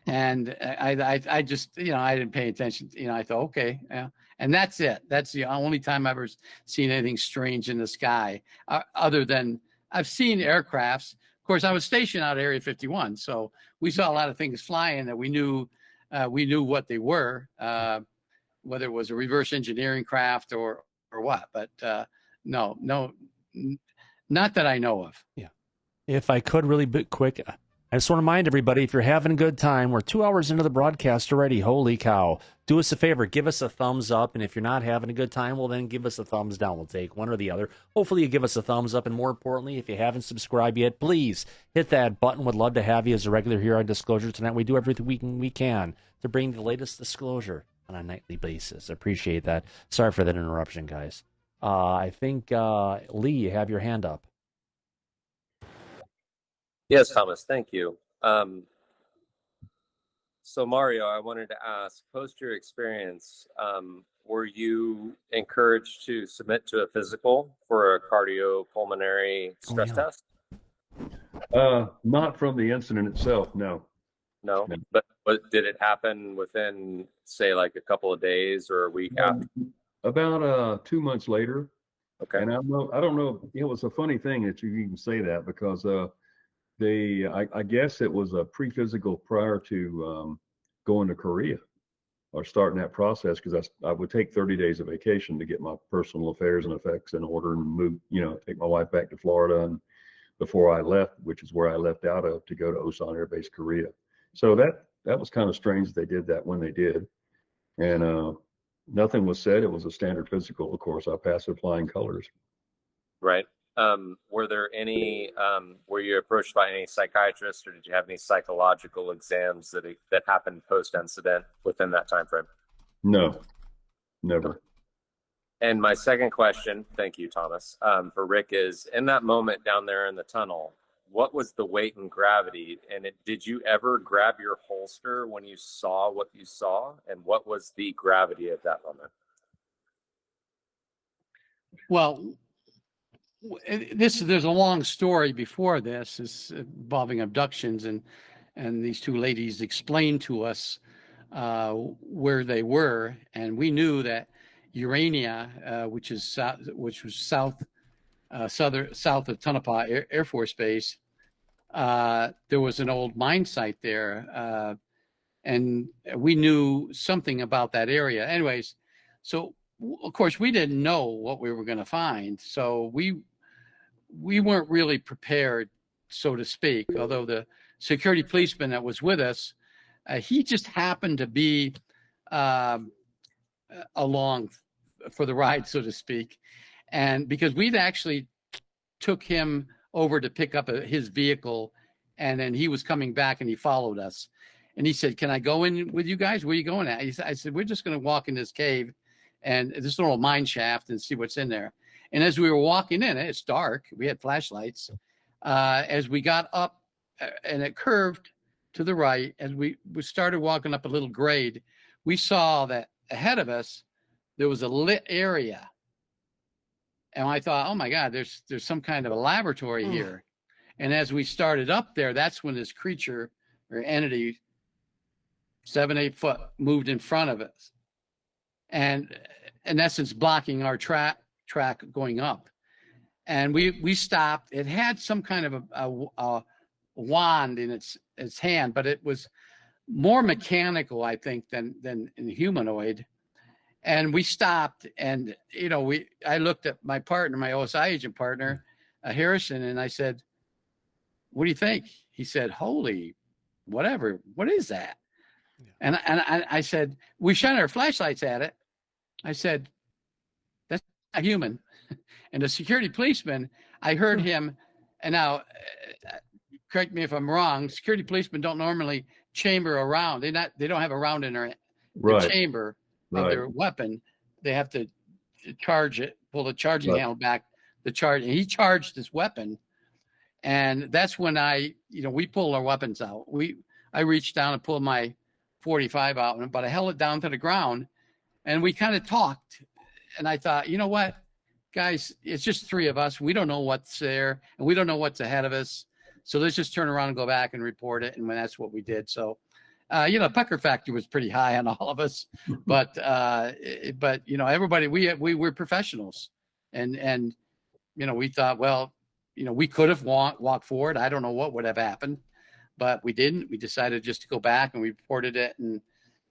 Speaker 7: And I just, I didn't pay attention. I thought, okay, yeah. And that's it. That's the only time I've ever seen anything strange in the sky, other than I've seen aircrafts. Of course, I was stationed out at Area 51, so we saw a lot of things flying that we knew what they were, whether it was a reverse engineering craft or what. But no, not that I know of.
Speaker 1: Yeah. If I could really quick, I just want to remind everybody, if you're having a good time, we're 2 hours into the broadcast already. Holy cow. Do us a favor. Give us a thumbs up. And if you're not having a good time, well, then give us a thumbs down. We'll take one or the other. Hopefully you give us a thumbs up. And more importantly, if you haven't subscribed yet, please hit that button. Would love to have you as a regular here on Disclosure Tonight. We do everything we can to bring the latest disclosure on a nightly basis. Appreciate that. Sorry for that interruption, guys. I think, Lee, you have your hand up.
Speaker 3: Yes, Thomas, thank you. So Mario, I wanted to ask, post your experience, were you encouraged to submit to a physical for a cardiopulmonary stress test?
Speaker 6: Not from the incident itself, no.
Speaker 3: No, but did it happen within, say, like a couple of days or a week after?
Speaker 6: About 2 months later.
Speaker 3: Okay.
Speaker 6: And I don't know, it was a funny thing that you even say that, because I guess it was a pre-physical prior to going to Korea or starting that process, because I would take 30 days of vacation to get my personal affairs and effects in order and move, take my wife back to Florida, and before I left, which is where I left out of, to go to Osan Air Base, Korea. So that was kind of strange they did that when they did. And nothing was said. It was a standard physical. Of course, I passed with flying colors.
Speaker 3: Right. Were there any, were you approached by any psychiatrists, or did you have any psychological exams that happened post-incident within that time frame?
Speaker 6: No, never.
Speaker 3: And my second question, thank you, Thomas, for Rick, is in that moment down there in the tunnel, what was the weight and gravity? And did you ever grab your holster when you saw what you saw? And what was the gravity at that moment?
Speaker 7: Well, there's a long story before this. It's involving abductions, and these two ladies explained to us where they were, and we knew that Urania, which was south of Tonopah Air Force Base, there was an old mine site there, and we knew something about that area. Anyways, so of course we didn't know what we were going to find, so we weren't really prepared, so to speak. Although the security policeman that was with us, he just happened to be along for the ride, so to speak, and because we'd actually took him over to pick up his vehicle, and then he was coming back and he followed us, and he said, "Can I go in with you guys? Where are you going at?" I said, "We're just going to walk in this cave and this little mine shaft and see what's in there. And as we were walking in, it's dark. We had flashlights. As we got up and it curved to the right, as we started walking up a little grade, we saw that ahead of us, there was a lit area. And I thought, oh my God, there's some kind of a laboratory here. And as we started up there, that's when this creature or entity, 7-8 foot, moved in front of us. And in essence, blocking our track going up. And we stopped. It had some kind of a wand in its hand, but it was more mechanical, I think, than humanoid. And we stopped, and I looked at my partner, my OSI agent partner, Harrison, and I said, "What do you think?" He said, "Holy, whatever. What is that?" Yeah. And I said, we shine our flashlights at it. I said, "That's not human." And the security policeman, I heard him, and now, correct me if I'm wrong, security policemen don't normally chamber a round. They don't have a round in their chamber of their weapon. They have to charge it, pull the charging handle back, and he charged his weapon. And that's when we pulled our weapons out. I reached down and pulled my 45 out, but I held it down to the ground, and we kind of talked. And I thought, you know what, guys, it's just three of us. We don't know what's there, and we don't know what's ahead of us. So let's just turn around and go back and report it. And that's what we did. So, pucker factor was pretty high on all of us, but everybody, we were professionals, and we thought, well, we could have walked forward. I don't know what would have happened, but we didn't. We decided just to go back, and we reported it, and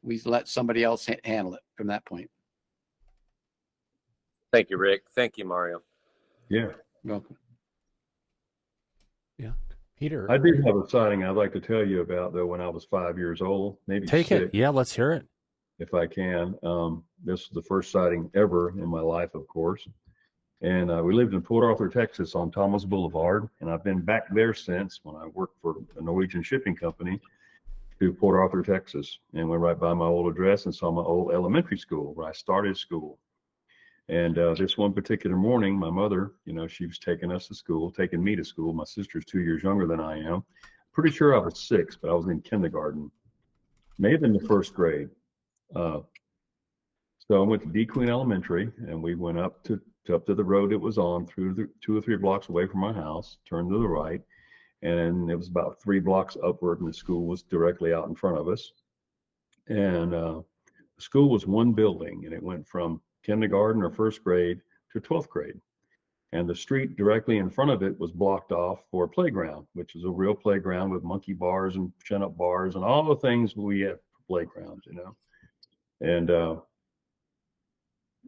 Speaker 7: we let somebody else handle it from that point.
Speaker 3: Thank you, Rick. Thank you, Mario.
Speaker 6: Yeah.
Speaker 7: You're welcome.
Speaker 1: Yeah. Peter.
Speaker 6: I did have a sighting I'd like to tell you about, though, when I was 5 years old, maybe
Speaker 1: Take
Speaker 6: 6,
Speaker 1: it. Yeah, let's hear it.
Speaker 6: if I can. This was the first sighting ever in my life, of course. And we lived in Port Arthur, Texas on Thomas Boulevard. And I've been back there since, when I worked for a Norwegian shipping company, to Port Arthur, Texas. And went right by my old address and saw my old elementary school where I started school. And this one particular morning, my mother, she was taking me to school. My sister's 2 years younger than I am. Pretty sure I was 6, but I was in kindergarten, maybe in the first grade. So I went to D. Queen Elementary, and we went up to the road it was on, through the 2 or 3 blocks away from my house, turned to the right, and it was about 3 blocks upward, and the school was directly out in front of us. And the school was one building, and it went from kindergarten or first grade to 12th grade. And the street directly in front of it was blocked off for a playground, which is a real playground with monkey bars and chin-up bars and all the things we have for playgrounds, And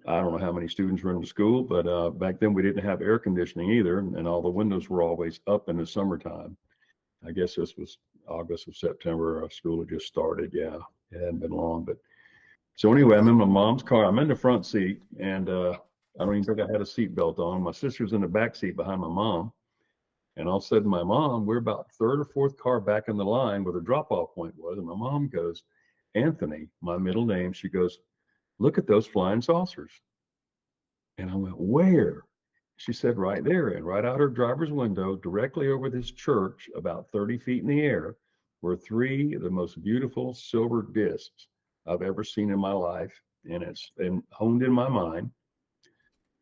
Speaker 6: I don't know how many students were in the school, but back then we didn't have air conditioning either, and all the windows were always up in the summertime. I guess this was August or September. School had just started. Yeah, it hadn't been long, but so anyway, I'm in my mom's car. I'm in the front seat, and I don't even think I had a seatbelt on. My sister's in the back seat behind my mom, and all of a sudden, my mom, we're about third or fourth car back in the line where the drop-off point was, and my mom goes, "Anthony," my middle name, she goes, "Look at those flying saucers." And I went, "Where?" She said, "Right there." And right out her driver's window, directly over this church, about 30 feet in the air, were 3 of the most beautiful silver discs I've ever seen in my life. And it's been honed in my mind.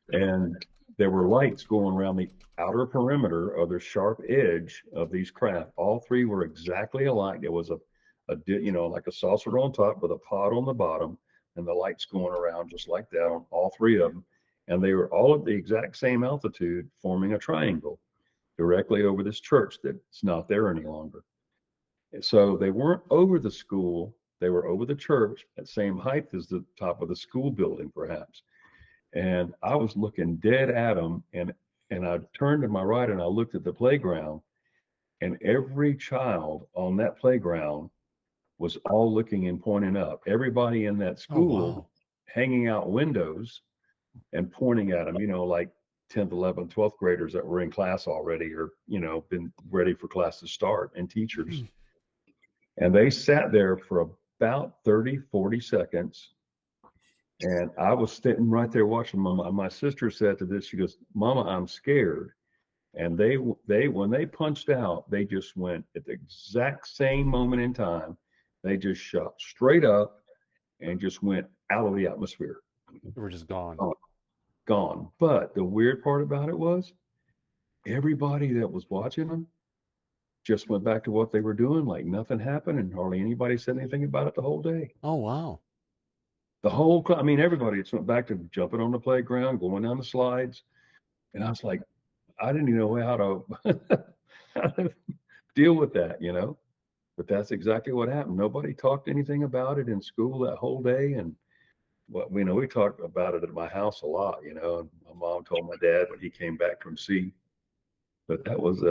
Speaker 6: And there were lights going around the outer perimeter of the sharp edge of these craft. All 3 were exactly alike. There was like a saucer on top with a pod on the bottom, and the lights going around just like that on all 3 of them. And they were all at the exact same altitude, forming a triangle directly over this church that's not there any longer. And so they weren't over the school, they were over the church at the same height as the top of the school building, perhaps. And I was looking dead at them, and I turned to my right and I looked at the playground, and every child on that playground was all looking and pointing up. Everybody in that school hanging out windows and pointing at them, like 10th, 11th, 12th graders that were in class already, or, been ready for class to start, and teachers. And they sat there for about 30, 40 seconds. And I was sitting right there watching Mama. My sister said to this, she goes, "Mama, I'm scared." And they when they punched out, they just went at the exact same moment in time. They just shot straight up and just went out of the atmosphere.
Speaker 1: They were just gone.
Speaker 6: Gone. But the weird part about it was everybody that was watching them just went back to what they were doing, like nothing happened, and hardly anybody said anything about it the whole day.
Speaker 1: Oh, wow.
Speaker 6: The whole, I mean, everybody just went back to jumping on the playground, going down the slides. And I was like, I didn't even know how to deal with that, you know? But that's exactly what happened. Nobody talked anything about it in school that whole day. And well, we know we talked about it at my house a lot, you know, and my mom told my dad when he came back from sea. But that was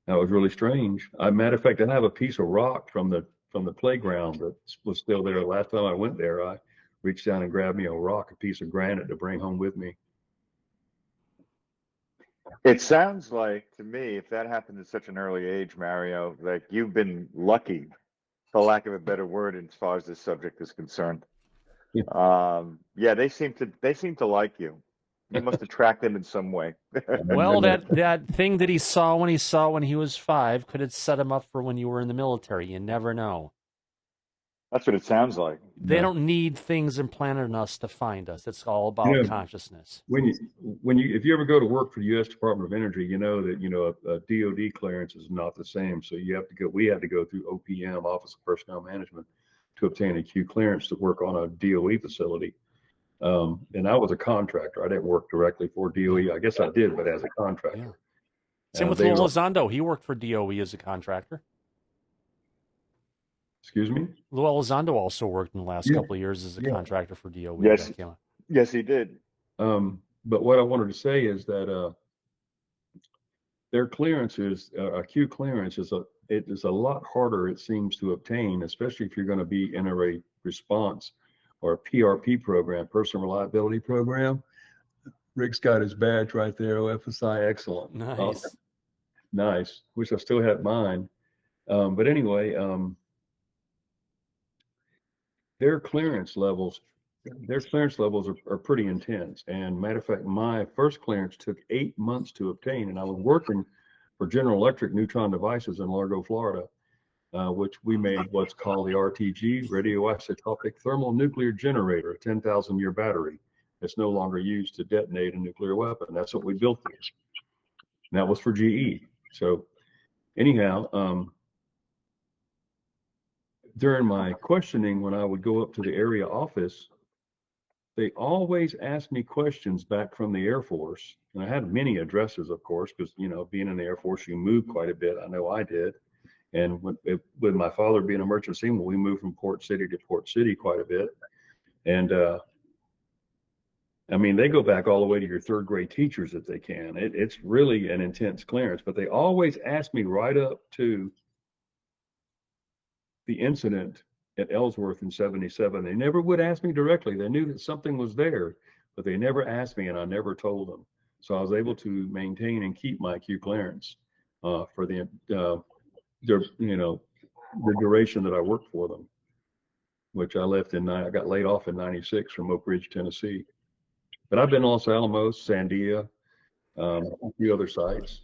Speaker 6: really strange. Matter of fact, I have a piece of rock from the playground that was still there. Last time I went there, I reached down and grabbed me a rock, a piece of granite to bring home with me.
Speaker 5: It sounds like to me, if that happened at such an early age, Mario, like you've been lucky, for lack of a better word, as far as this subject is concerned. Yeah, they seem to like you. You must attract them in some way.
Speaker 1: Well, that thing that he saw when he was 5 could have set him up for when you were in the military. You never know.
Speaker 5: That's what it sounds like.
Speaker 1: They don't need things implanted in us to find us. It's all about consciousness.
Speaker 6: If you ever go to work for the U.S. Department of Energy, you know that a DOD clearance is not the same. So we have to go through OPM, Office of Personnel Management, to obtain a Q clearance to work on a DOE facility. And I was a contractor. I didn't work directly for DOE. I guess I did, but as a contractor.
Speaker 1: Yeah. Same with Elizondo. He worked for DOE as a contractor.
Speaker 6: Excuse me?
Speaker 1: Lou Elizondo also worked in the last couple of years as a contractor for DOE.
Speaker 5: Yes, he did.
Speaker 6: But what I wanted to say is that their clearance is a Q clearance is a lot harder, it seems, to obtain, especially if you're going to be in a response or a PRP program, personal reliability program. Rick's got his badge right there, AFOSI, excellent.
Speaker 1: Nice.
Speaker 6: Nice. Wish I still had mine. But anyway, their clearance levels are pretty intense. And matter of fact, my first clearance took 8 months to obtain, and I was working for General Electric Neutron Devices in Largo, Florida, which we made what's called the RTG, radioisotopic thermonuclear generator, a 10,000-year battery that's no longer used to detonate a nuclear weapon. That's what we built this. And that was for GE. So anyhow, during my questioning, when I would go up to the area office, they always asked me questions back from the Air Force. And I had many addresses, of course, because, being in the Air Force, you move quite a bit. I know I did. And with my father being a merchant seaman, we moved from port city to port city quite a bit. And they go back all the way to your third grade teachers if they can. It's really an intense clearance, but they always ask me right up to the incident at Ellsworth in '77. They never would ask me directly. They knew that something was there, but they never asked me, and I never told them. So I was able to maintain and keep my Q clearance for the duration that I worked for them, which I got laid off in '96 from Oak Ridge, Tennessee. But I've been Los Alamos, Sandia, a few other sites.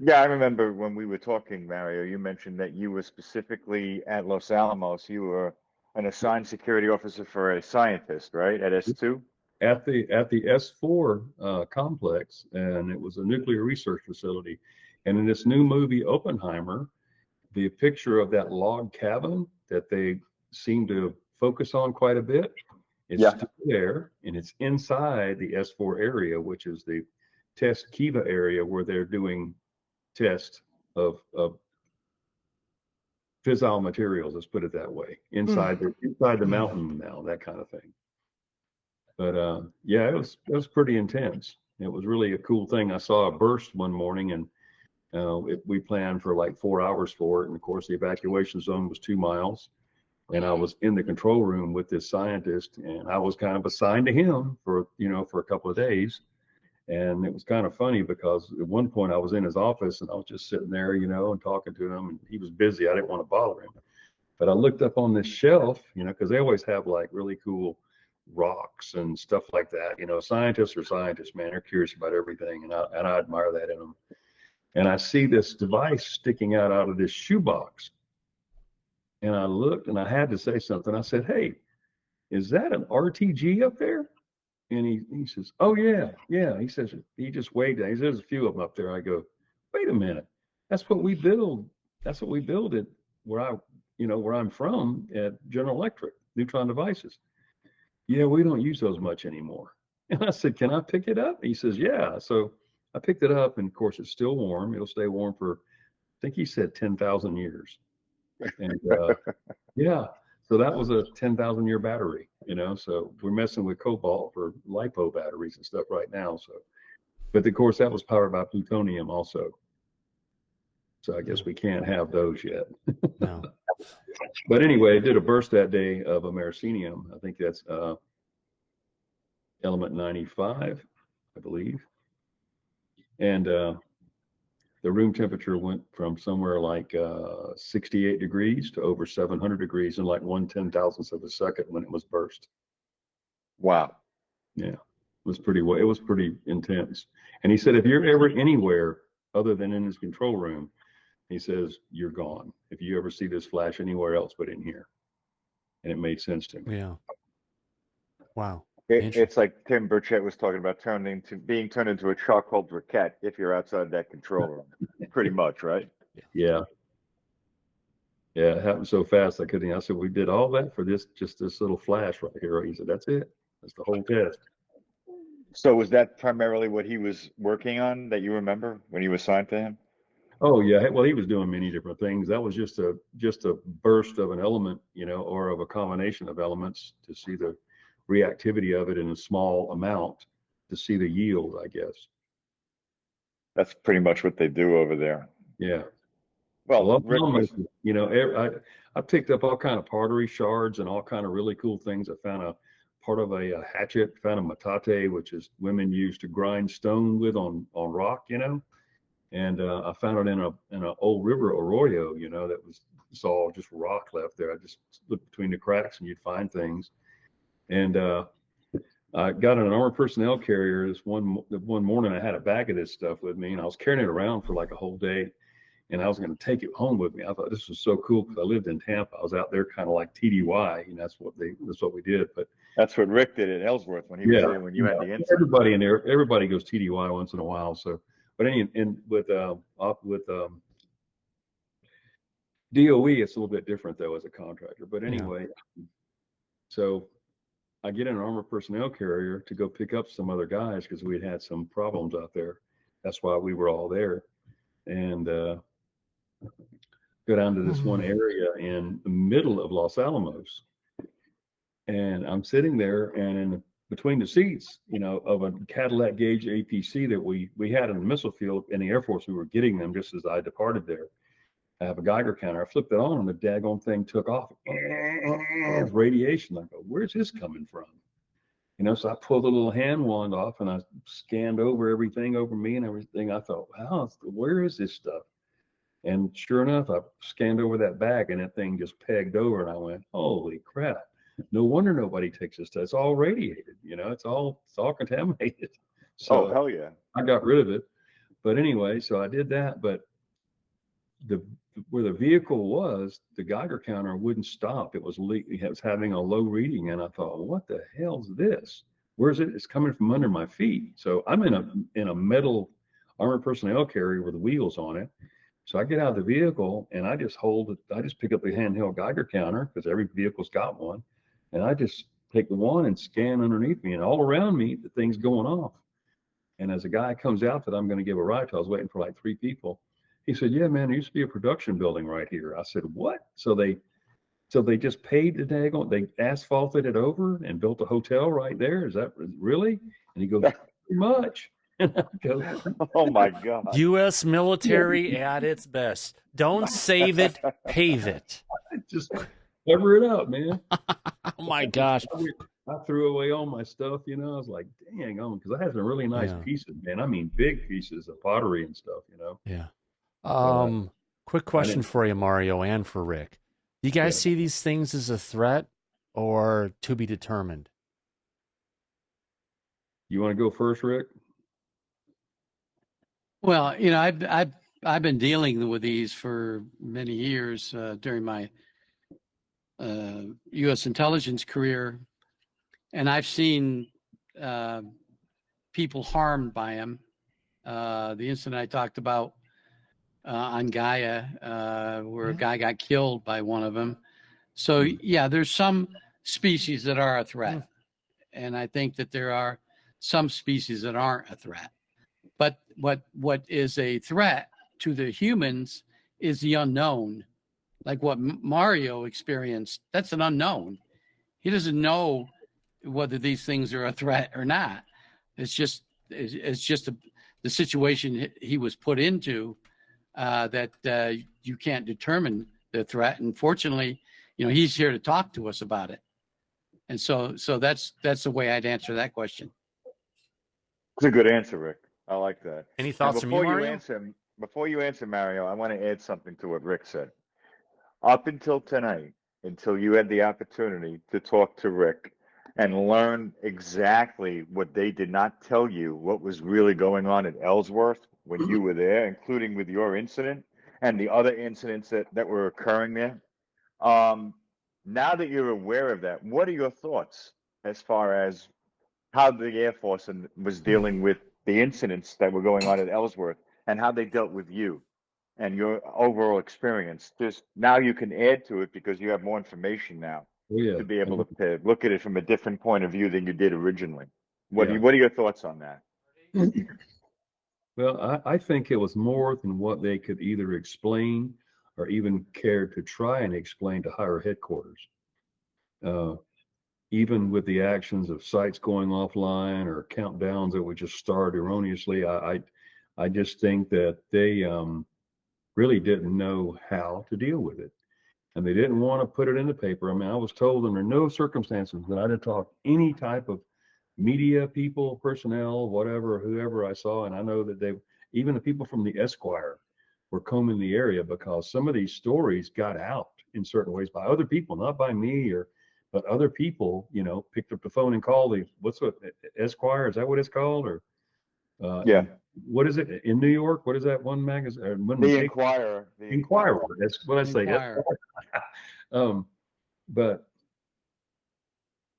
Speaker 5: Yeah, I remember when we were talking, Mario, you mentioned that you were specifically at Los Alamos. You were an assigned security officer for a scientist, right? At S2?
Speaker 6: At the S4 complex, and it was a nuclear research facility. And in this new movie, Oppenheimer, the picture of that log cabin that they seem to focus on quite a bit, it's still there, and it's inside the S4 area, which is the test Kiva area where they're doing tests of fissile materials, let's put it that way, inside the mountain now, that kind of thing. But it was pretty intense. It was really a cool thing. I saw a burst one morning, and we planned for like 4 hours for it, and of course the evacuation zone was 2 miles, and I was in the control room with this scientist, and I was kind of assigned to him for a couple of days. And it was kind of funny because at one point I was in his office and I was just sitting there, and talking to him, and he was busy. I didn't want to bother him. But I looked up on this shelf, because they always have like really cool rocks and stuff like that. Scientists are scientists, man. They're curious about everything, and I admire that in them. And I see this device sticking out of this shoebox. And I looked, and I had to say something. I said, "Hey, is that an RTG up there?" And he says, "Oh yeah, yeah." He says, he just waved. He says, "There's a few of them up there." I go, "Wait a minute, that's what we build. That's what we build it where I'm from at General Electric, neutron devices. Yeah, we don't use those much anymore." And I said, "Can I pick it up?" He says, "Yeah." So I picked it up, and of course it's still warm. It'll stay warm for, I think he said 10,000 years. And yeah, so that was a 10,000 year battery, so we're messing with cobalt for LiPo batteries and stuff right now. So, but of course that was powered by plutonium also. So I guess we can't have those yet.
Speaker 1: No.
Speaker 6: But anyway, it did a burst that day of americenium. I think that's element 95, I believe. And the room temperature went from somewhere like 68 degrees to over 700 degrees in like 1/10,000th of a second when it was burst.
Speaker 5: Wow.
Speaker 6: Yeah, it was pretty intense. And he said, if you're ever anywhere other than in his control room, he says, you're gone. If you ever see this flash anywhere else but in here. And it made sense to me.
Speaker 1: Yeah. Wow.
Speaker 5: It's like Tim Burchett was talking about being turned into a charcoal briquette if you're outside that control room. Pretty much, right?
Speaker 6: Yeah. Yeah, it happened so fast I couldn't. I said, we did all that for just this little flash right here. He said, that's it. That's the whole test.
Speaker 5: So was that primarily what he was working on that you remember when you were assigned to him?
Speaker 6: Oh yeah. Well, he was doing many different things. That was just a burst of an element, or of a combination of elements to see the reactivity of it in a small amount to see the yield, I guess.
Speaker 5: That's pretty much what they do over there.
Speaker 6: Yeah.
Speaker 5: Well,
Speaker 6: Rick I picked up all kind of pottery shards and all kind of really cool things. I found a part of a hatchet, found a metate, which is women use to grind stone with on rock, and I found it in an old river arroyo, that was all just rock left there. I just looked between the cracks and you'd find things. And I got in an armored personnel carrier. This one morning I had a bag of this stuff with me, and I was carrying it around for like a whole day, and I was going to take it home with me. I thought this was so cool because I lived in Tampa. I was out there kind of like TDY, that's what we did. But
Speaker 5: that's what Rick did at Ellsworth when he was there when you had the incident.
Speaker 6: Everybody in there, everybody goes TDY once in a while. So, but with DOE, it's a little bit different though as a contractor. But anyway, so I get in an armored personnel carrier to go pick up some other guys because we had some problems out there. That's why we were all there. And go down to this one area in the middle of Los Alamos. And I'm sitting there, and between the seats, of a Cadillac Gauge APC that we had in the missile field in the Air Force, we were getting them just as I departed there. I have a Geiger counter. I flipped it on, and the daggone thing took off. Radiation. I go, where's this coming from? So I pulled a little hand wand off, and I scanned over everything over me and everything. I thought, wow, where is this stuff? And sure enough, I scanned over that bag, and that thing just pegged over, and I went, holy crap. No wonder nobody takes this stuff. It's all radiated, it's all contaminated. So
Speaker 5: hell yeah. I
Speaker 6: got rid of it. But anyway, so I did that, but where the vehicle was, the Geiger counter wouldn't stop. It was having a low reading, and I thought, what the hell's this? Where's it? It's coming from under my feet. So I'm in a metal armored personnel carrier with wheels on it. So I get out of the vehicle, and I just pick up the handheld Geiger counter because every vehicle's got one, and I just take the one and scan underneath me, and all around me the thing's going off. And as a guy comes out that I'm going to give a ride to, I was waiting for like 3 people. He said, yeah, man, there used to be a production building right here. I said, what? So they just paid the daggone, they asphalted it over and built a hotel right there. Is that really? And he goes, pretty much. And I go,
Speaker 5: oh my God.
Speaker 1: U.S. military at its best. Don't save it, pave it.
Speaker 6: Just cover it up, man.
Speaker 1: Oh my gosh.
Speaker 6: I threw away all my stuff, I was like, dang, because I had some really nice pieces, man. I mean, big pieces of pottery and stuff,
Speaker 1: Yeah. Quick question for you, Mario, and for Rick. You guys
Speaker 6: Yeah.
Speaker 1: see these things as a threat or to be determined?
Speaker 6: You want to go first, Rick?
Speaker 7: Well, I've been dealing with these for many years during my U.S. intelligence career, and I've seen people harmed by them. The incident I talked about on Gaia, where a guy got killed by one of them. So yeah, there's some species that are a threat, and I think that there are some species that aren't a threat. But what is a threat to the humans is the unknown. Like what Mario experienced, that's an unknown. He doesn't know whether these things are a threat or not. It's just the situation he was put into that you can't determine the threat. And fortunately, he's here to talk to us about it. And so that's the way I'd answer that question.
Speaker 5: It's a good answer, Rick. I like that.
Speaker 1: Any
Speaker 5: And
Speaker 1: thoughts from you, Mario?
Speaker 5: before you answer, Mario, I want to add something to what Rick said. Up until tonight, until you had the opportunity to talk to Rick and learn exactly what they did not tell you, what was really going on at Ellsworth when you were there, including with your incident and the other incidents that were occurring there. Now that you're aware of that, what are your thoughts as far as how the Air Force was dealing with the incidents that were going on at Ellsworth and how they dealt with you and your overall experience? Just now you can add to it because you have more information now
Speaker 6: Yeah.
Speaker 5: to be able to look at it from a different point of view than you did originally. What
Speaker 6: Yeah.
Speaker 5: are your thoughts on that?
Speaker 6: Well, I think it was more than what they could either explain or even care to try and explain to higher headquarters. Even with the actions of sites going offline or countdowns that would just start erroneously, I just think that they really didn't know how to deal with it. And they didn't want to put it in the paper. I mean, I was told under no circumstances that I did talk any type of media people, personnel, whatever, whoever I saw. And I know that even the people from the Esquire were combing the area because some of these stories got out in certain ways by other people, not by me but other people, picked up the phone and called Esquire, is that what it's called? Or
Speaker 5: Yeah.
Speaker 6: what is it in New York? What is that one magazine?
Speaker 5: The Inquirer.
Speaker 6: Inquirer. That's what I say.
Speaker 7: Inquirer.
Speaker 6: But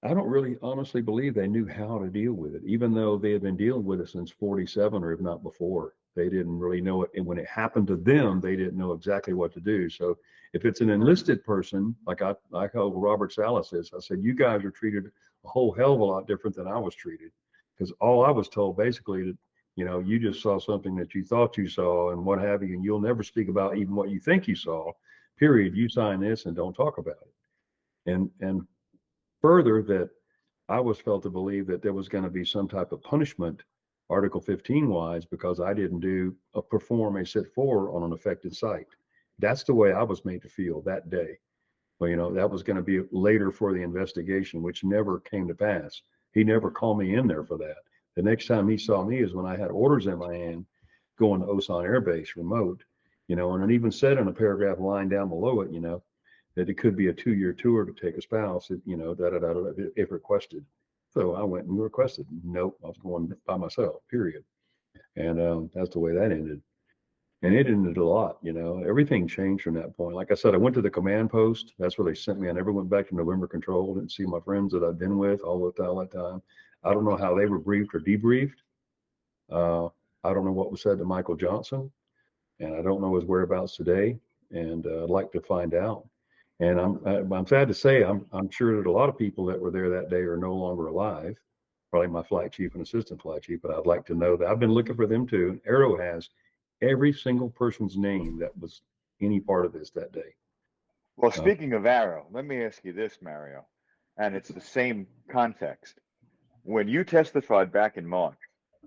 Speaker 6: I don't really honestly believe they knew how to deal with it, even though they had been dealing with it since 47 or if not before. They didn't really know it. And when it happened to them, they didn't know exactly what to do. So if it's an enlisted person, like I told Robert Salas this, I said, you guys are treated a whole hell of a lot different than I was treated. Because all I was told basically that, you just saw something that you thought you saw and what have you, and you'll never speak about even what you think you saw, period. You sign this and don't talk about it. And further, that I was felt to believe that there was going to be some type of punishment, Article 15 wise, because I didn't perform a sit for on an affected site. That's the way I was made to feel that day. Well, that was going to be later for the investigation, which never came to pass. He never called me in there for that. The next time he saw me is when I had orders in my hand going to Osan Air Base remote, and it even said in a paragraph line down below it, that it could be a 2-year tour to take a spouse, if requested. So I went and requested. Nope, I was going by myself, period. And that's the way that ended. And it ended a lot, everything changed from that point. Like I said, I went to the command post. That's where they sent me. I never went back to November Control. Didn't see my friends that I've been with all that time. I don't know how they were briefed or debriefed. I don't know what was said to Michael Johnson, and I don't know his whereabouts today. And I'd like to find out. And I'm sad to say I'm sure that a lot of people that were there that day are no longer alive. Probably my flight chief and assistant flight chief, but I'd like to know that. I've been looking for them too. Arrow has every single person's name that was any part of this that day.
Speaker 5: Well, speaking of Arrow, let me ask you this, Mario, and it's the same context. When you testified back in March,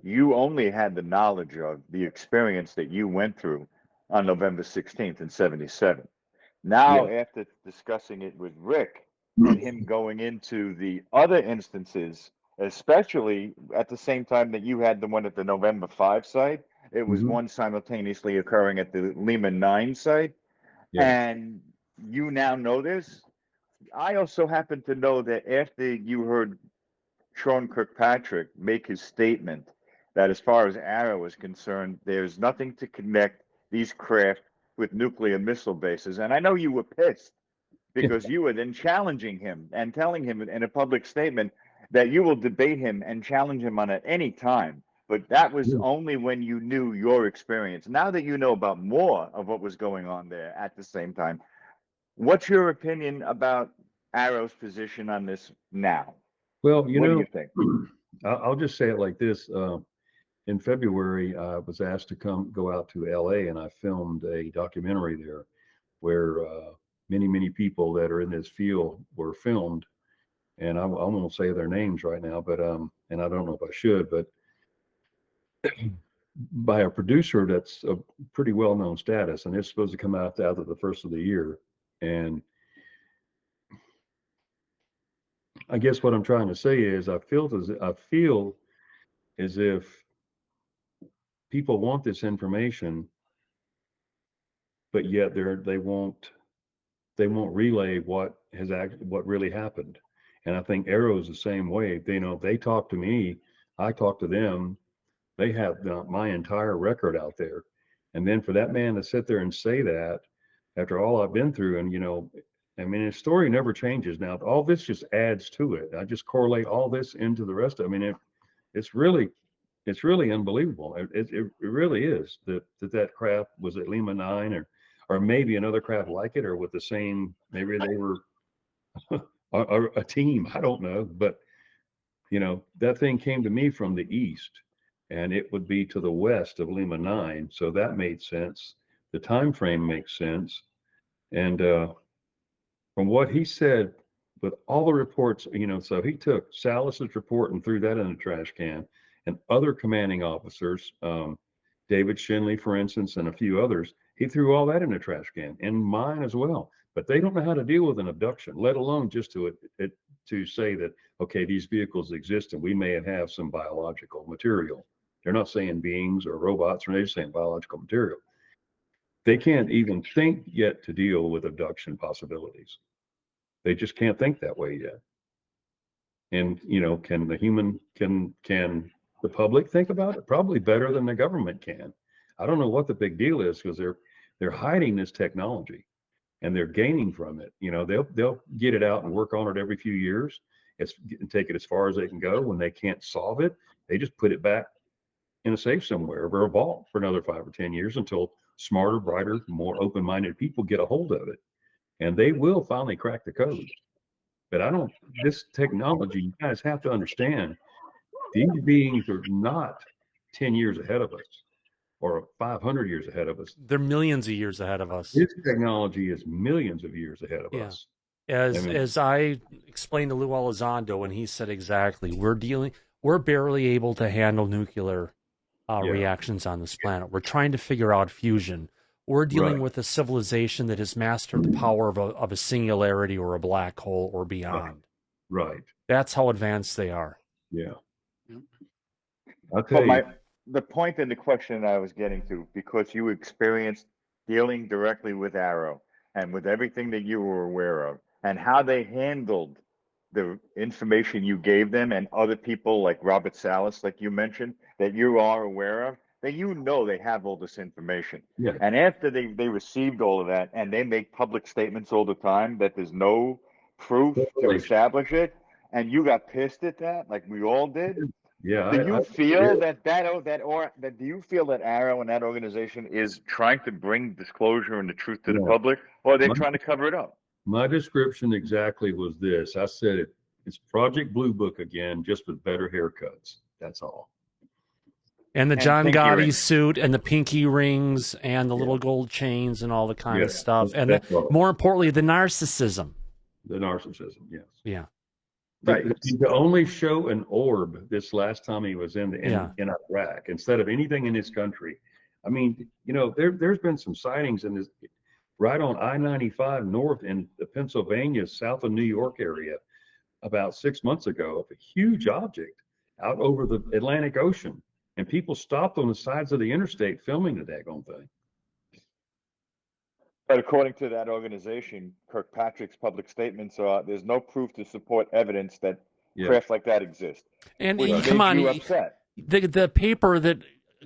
Speaker 5: you only had the knowledge of the experience that you went through on November 16th in 77. Now, after discussing it with Rick and him going into the other instances, especially at the same time that you had the one at the November 5 site, it was one simultaneously occurring at the Lima 9 site.
Speaker 6: Yeah.
Speaker 5: And you now know this. I also happen to know that after you heard Sean Kirkpatrick make his statement that as far as Arrow is concerned, there's nothing to connect these craft with nuclear missile bases. And I know you were pissed because you were then challenging him and telling him in a public statement that you will debate him and challenge him on it any time. But that was only when you knew your experience. Now that you know about more of what was going on there at the same time, what's your opinion about Arrow's position on this now?
Speaker 6: Well,
Speaker 5: What do you think?
Speaker 6: I'll just say it like this. In February, I was asked to go out to LA, and I filmed a documentary there where many people that are in this field were filmed. And I won't say their names right now, but and I don't know if I should, but by a producer that's a pretty well-known status, and it's supposed to come out after the first of the year. And I guess what I'm trying to say is I feel as if people want this information, but yet they won't relay what really happened. And I think Arrow's the same way. They talk to me, I talk to them. They have my entire record out there. And then for that man to sit there and say that after all I've been through, and I mean, his story never changes. Now, all this just adds to it. I just correlate all this into the rest of it. I mean, it's really unbelievable. It really is that craft was at Lima 9 or maybe another craft like it, or with the same, maybe they were a team. I don't know. But, that thing came to me from the east, and it would be to the west of Lima 9. So that made sense. The time frame makes sense. And from what he said, with all the reports, so he took Salas's report and threw that in the trash can, and other commanding officers, David Shinley, for instance, and a few others, he threw all that in the trash can, and mine as well. But they don't know how to deal with an abduction, let alone just to say that, okay, these vehicles exist and we may have some biological material. They're not saying beings or robots, or they're just saying biological material. They can't even think yet to deal with abduction possibilities. They just can't think that way yet. And, can the public think about it? Probably better than the government can. I don't know what the big deal is, because they're hiding this technology and they're gaining from it. They'll get it out and work on it every few years. Take it as far as they can go. When they can't solve it, they just put it back in a safe somewhere or a vault for another 5 or 10 years until smarter, brighter, more open-minded people get a hold of it. And they will finally crack the code. But this technology, you guys have to understand, these beings are not 10 years ahead of us or 500 years ahead of us.
Speaker 1: They're millions of years ahead of us.
Speaker 6: This technology is millions of years ahead of us.
Speaker 1: As I explained to Lou Elizondo, and he said exactly, we're barely able to handle nuclear reactions on this planet. We're trying to figure out fusion. We're dealing with a civilization that has mastered the power of a singularity or a black hole or beyond.
Speaker 6: Right.
Speaker 1: That's how advanced they are.
Speaker 6: Yeah. I'll tell you.
Speaker 5: The point in the question I was getting to, because you experienced dealing directly with Arrow and with everything that you were aware of and how they handled the information you gave them, and other people like Robert Salas, like you mentioned, that you are aware of, that they have all this information.
Speaker 6: Yeah.
Speaker 5: And after they received all of that, and they make public statements all the time that there's no proof to establish it, and you got pissed at that, like we all did.
Speaker 6: Yeah.
Speaker 5: Do you feel that Arrow and that organization is trying to bring disclosure and the truth to the public, or are they trying to cover it up?
Speaker 6: My description exactly was this. I said it's Project Blue Book again, just with better haircuts. That's all.
Speaker 1: And the John Gotti
Speaker 5: rings.
Speaker 1: suit and the pinky rings and the little gold chains and all the kind of stuff. And more importantly, the narcissism.
Speaker 6: The narcissism, yes.
Speaker 1: Yeah.
Speaker 5: Right.
Speaker 6: To only show an orb this last time he was in Iraq instead of anything in his country. I mean, there's been some sightings in this right on I-95 north in the Pennsylvania, south of New York area about 6 months ago of a huge object out over the Atlantic Ocean. And people stopped on the sides of the interstate filming the daggone thing.
Speaker 5: But according to that organization, Kirkpatrick's public statements are there's no proof to support evidence that craft like that exists.
Speaker 1: And
Speaker 5: Which
Speaker 1: come
Speaker 5: made
Speaker 1: on,
Speaker 5: you upset.
Speaker 1: the paper that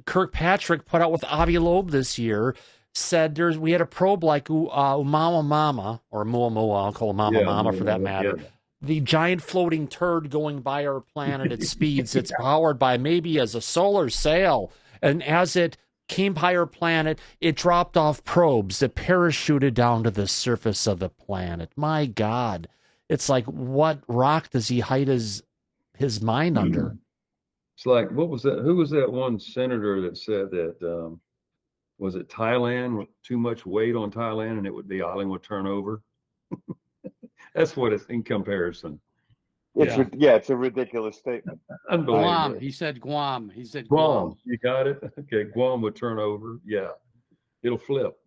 Speaker 1: Kirkpatrick put out with Avi Loeb this year said we had a probe like Mama Mama, or Moa, I'll call it Mama Mama for that matter. Yeah. The giant floating turd going by our planet at speeds it's powered by maybe as a solar sail. And as it came by our planet, it dropped off probes that parachuted down to the surface of the planet. My God. It's like, what rock does he hide his mind under?
Speaker 6: It's like, what was that? Who was that one senator that said that, was it Thailand with too much weight on Thailand and the island would turn over? That's what it's in comparison.
Speaker 5: It's a ridiculous statement.
Speaker 7: Guam. He said Guam. He said
Speaker 6: Guam. You got it? Okay. Guam would turn over. Yeah. It'll flip.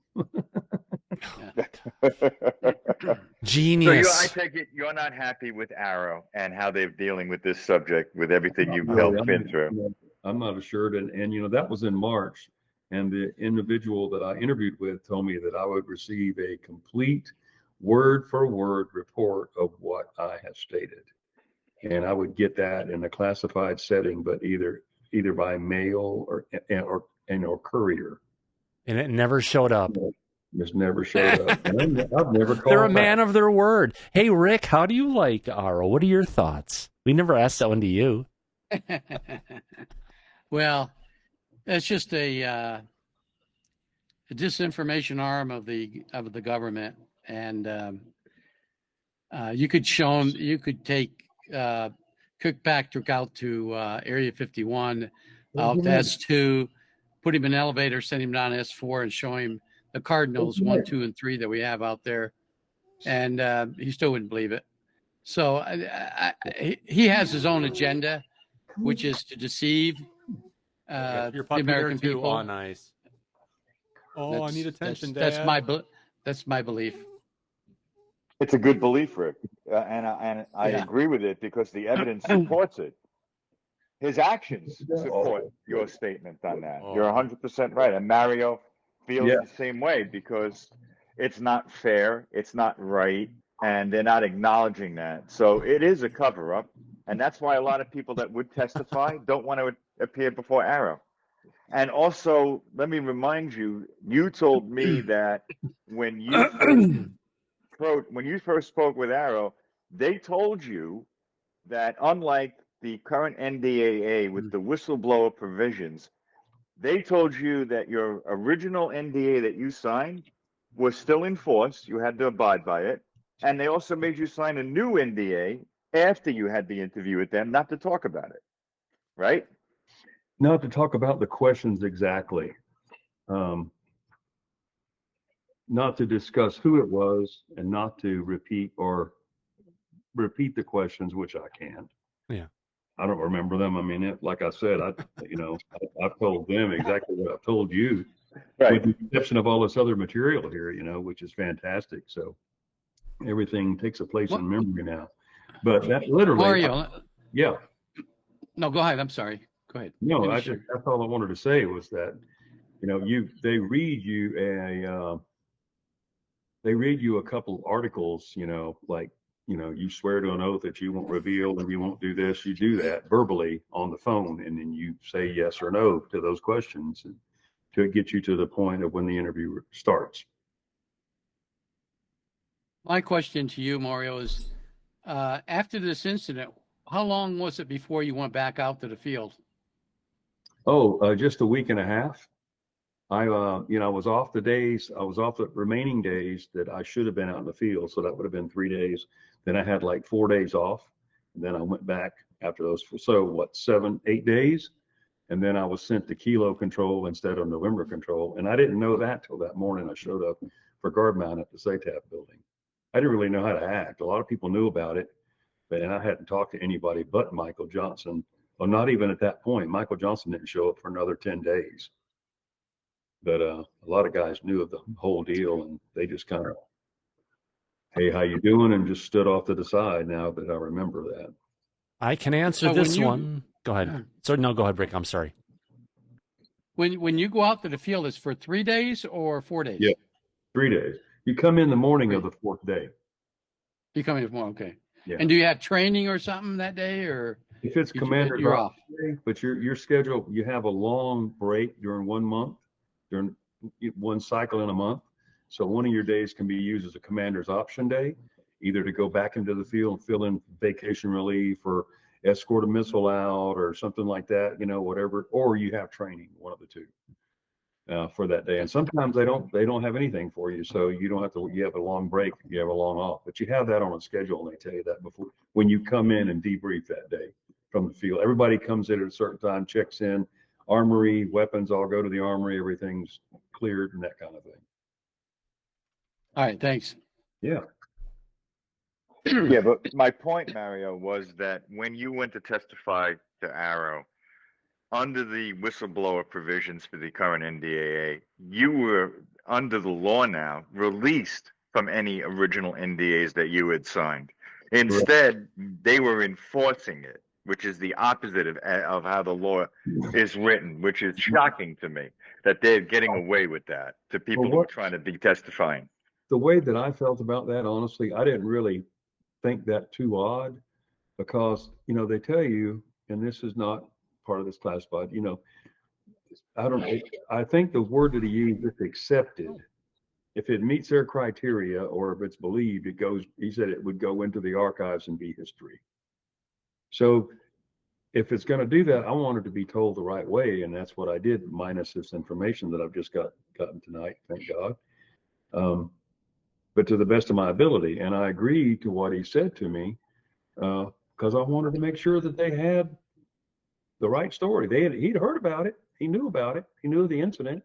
Speaker 1: Genius.
Speaker 5: So I take it you're not happy with Arrow and how they're dealing with this subject, with everything you've been through.
Speaker 6: I'm not assured. And that was in March. And the individual that I interviewed with told me that I would receive a complete word for word report of what I have stated. And I would get that in a classified setting, but either by mail or courier.
Speaker 1: And it never showed up.
Speaker 6: Just never showed up. I've never called.
Speaker 1: They're a man of their word. Hey, Rick, how do you like Arrow? What are your thoughts? We never asked that one to you.
Speaker 7: Well, it's just a disinformation arm of the government, and you could take Kirkpatrick out to Area 51, out to S2, put him in an elevator, send him down to S4, and show him the Cardinals 1, 2, and 3 that we have out there, and he still wouldn't believe it. So he has his own agenda, which is to deceive the American people.
Speaker 1: Oh, nice. I need attention, Dad.
Speaker 7: That's my belief.
Speaker 5: It's a good belief, Rick, and I agree with it because the evidence supports it. His actions support your statement on that. You're 100% right, and Mario feels the same way because it's not fair, it's not right, and they're not acknowledging that. So it is a cover-up, and that's why a lot of people that would testify don't want to appear before Arrow. And also, let me remind you, you told me that when you first spoke with Arrow, they told you that unlike the current NDAA with the whistleblower provisions, they told you that your original NDA that you signed was still in force. You had to abide by it. And they also made you sign a new NDA after you had the interview with them, not to talk about it. Right?
Speaker 6: Not to talk about the questions exactly. Not to discuss who it was, and not to repeat the questions, which I can't.
Speaker 1: Yeah.
Speaker 6: I don't remember them. I mean, like I said, I've told them exactly what I've told you, with the exception of all this other material here, which is fantastic. So everything takes a place in memory now. But that literally,
Speaker 7: Mario,
Speaker 6: No,
Speaker 7: go ahead. I'm sorry. Go ahead.
Speaker 6: No, that's all I wanted to say was that, they read you a couple articles, like, you swear to an oath that you won't reveal and you won't do this, you do that verbally on the phone, and then you say yes or no to those questions to get you to the point of when the interview starts.
Speaker 7: My question to you, Mario, is after this incident, how long was it before you went back out to the field?
Speaker 6: Just a week and a half. I was off the remaining days that I should have been out in the field. So that would have been 3 days. Then I had like 4 days off. And then I went back after those. So 7, 8 days. And then I was sent to Kilo Control instead of November Control. And I didn't know that till that morning I showed up for guard mount at the SATAP building. I didn't really know how to act. A lot of people knew about it, but I hadn't talked to anybody but Michael Johnson. Well, not even at that point. Michael Johnson didn't show up for another 10 days. But a lot of guys knew of the whole deal, and they just kind of, hey, how you doing? And just stood off to the side now that I remember that.
Speaker 1: I can answer this one. Go ahead. Sorry, no, go ahead, Rick. I'm sorry.
Speaker 7: When you go out to the field, it's for 3 days or 4 days?
Speaker 6: 3 days. You come in the morning of the 4th day.
Speaker 7: You come in tomorrow, okay.
Speaker 6: Yeah.
Speaker 7: And do you have training or something that day, or
Speaker 6: If it's commander's
Speaker 7: you're off?
Speaker 6: day, but your schedule, you have a long break during 1 month, during one cycle in a month. So one of your days can be used as a commander's option day, either to go back into the field and fill in vacation relief or escort a missile out or something like that, you know, whatever, or you have training, one of the two, for that day. And sometimes they don't have anything for you, so you don't have to. You have a long break, you have a long off, but you have that on a schedule, and they tell you that before when you come in and debrief that day from the field. Everybody comes in at a certain time, checks in, armory, weapons all go to the armory, everything's cleared, and that kind of thing.
Speaker 7: All right, thanks.
Speaker 6: Yeah.
Speaker 5: Yeah, but my point, Mario, was that when you went to testify to Arrow, under the whistleblower provisions for the current NDAA, you were, under the law now, released from any original NDAs that you had signed. Instead, they were enforcing it, which is the opposite of how the law is written, which is shocking to me that they're getting away with that to people who are trying to be testifying.
Speaker 6: The way that I felt about that, honestly, I didn't really think that too odd, because, you know, they tell you, and this is not part of this classified, you know, I think the word that he used is accepted. If it meets their criteria, or if it's believed, it goes, he said it would go into the archives and be history. So if it's going to do that, I wanted to be told the right way, and that's what I did, minus this information that I've just gotten tonight, thank God. But to the best of my ability. And I agreed to what he said to me, because I wanted to make sure that they had the right story. He'd heard about it. He knew about it. He knew of the incident.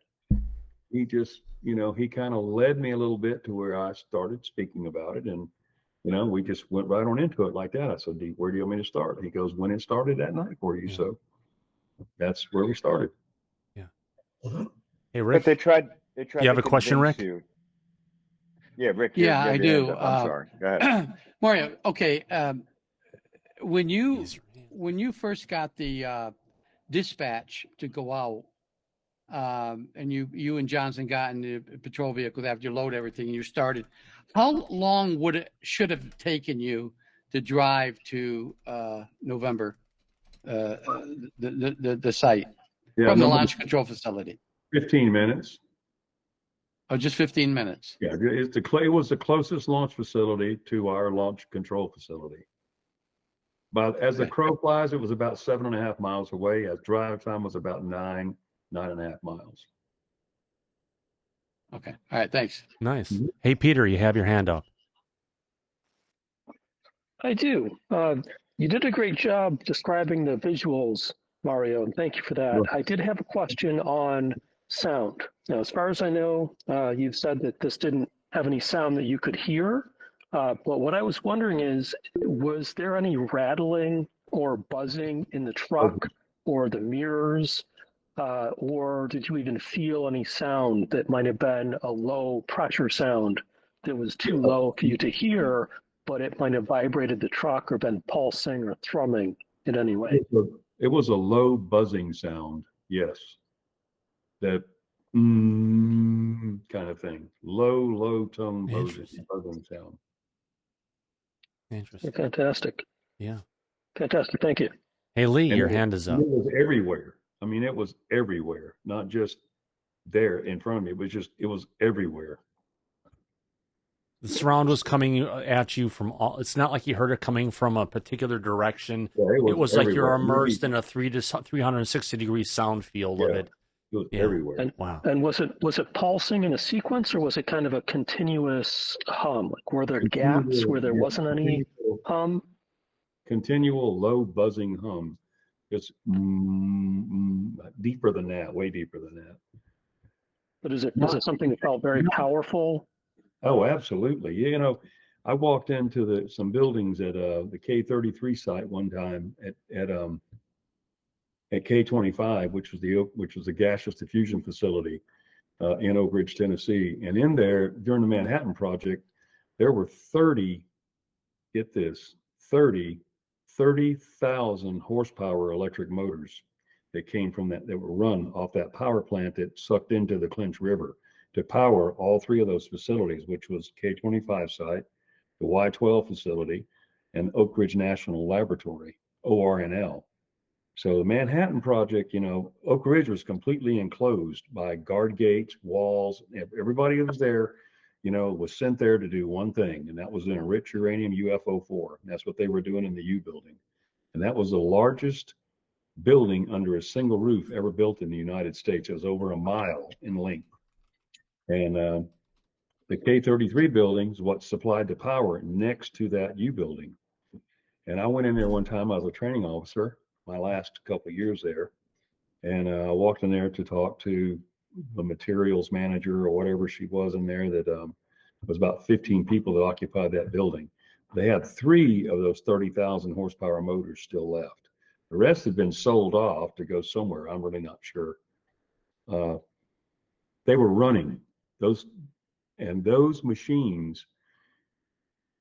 Speaker 6: He just, you know, he kind of led me a little bit to where I started speaking about it. And, you know, we just went right on into it like that. I said, where do you want me to start? He goes, when it started that night for you. Yeah. So that's where we started.
Speaker 1: Yeah. Hey, Rick.
Speaker 5: But they tried
Speaker 1: you have a question, Rick?
Speaker 5: You. Yeah, Rick.
Speaker 7: Yeah, I do.
Speaker 5: I'm sorry. Go ahead.
Speaker 7: Mario, okay. When you first got the dispatch to go out, and you and Johnson got in the patrol vehicle after you load everything and you started, how long should have taken you to drive to November, the site from the launch control facility?
Speaker 6: 15 minutes.
Speaker 7: Oh, just 15 minutes.
Speaker 6: Yeah, it was the closest launch facility to our launch control facility. But as the crow flies, it was about 7.5 miles away. As drive time was about 9.5 miles.
Speaker 7: Okay. All right. Thanks.
Speaker 1: Nice. Mm-hmm. Hey, Peter, you have your hand up.
Speaker 4: I do. You did a great job describing the visuals, Mario, and thank you for that. I did have a question on sound. Now, as far as I know, you've said that this didn't have any sound that you could hear. But what I was wondering is, was there any rattling or buzzing in the truck or the mirrors? Or did you even feel any sound that might have been a low pressure sound that was too low for you to hear, but it might have vibrated the truck or been pulsing or thrumming in any way?
Speaker 6: It was a low buzzing sound, yes. That kind of thing. Low tone buzzing sound.
Speaker 1: Interesting.
Speaker 4: Fantastic.
Speaker 1: Yeah.
Speaker 4: Fantastic. Thank you.
Speaker 1: Hey, Lee, your hand is up.
Speaker 6: It was everywhere. I mean, it was everywhere, not just there in front of me. It was everywhere.
Speaker 1: The sound was coming at you from all. It's not like you heard it coming from a particular direction.
Speaker 6: Yeah,
Speaker 1: it was like you're immersed in a 360-degree sound field of it.
Speaker 6: It was everywhere.
Speaker 4: And,
Speaker 1: wow.
Speaker 4: And was it pulsing in a sequence, or was it kind of a continuous hum? Like, were there gaps where there wasn't any hum?
Speaker 6: Continual low buzzing hum. It's deeper than that, way deeper than that.
Speaker 4: But is it something that felt very powerful?
Speaker 6: Oh, absolutely. You know, I walked into some buildings at the K-33 site one time at K-25, which was the gaseous diffusion facility in Oak Ridge, Tennessee. And in there, during the Manhattan Project, there were 30,000 horsepower electric motors that came from that were run off that power plant that sucked into the Clinch River. to power all three of those facilities, which was K-25 site, the Y-12 facility, and Oak Ridge National Laboratory, ORNL. So the Manhattan Project, you know, Oak Ridge was completely enclosed by guard gates, walls. Everybody who was there, you know, was sent there to do one thing, and that was to enrich uranium UFO-4. That's what they were doing in the U building. And that was the largest building under a single roof ever built in the United States. It was over a mile in length. And the K-33 building is what supplied the power next to that U building. And I went in there one time, I was a training officer, my last couple of years there. And I walked in there to talk to the materials manager or whatever she was in there that was about 15 people that occupied that building. They had 3 of those 30,000 horsepower motors still left. The rest had been sold off to go somewhere. I'm really not sure. They were running those, and those machines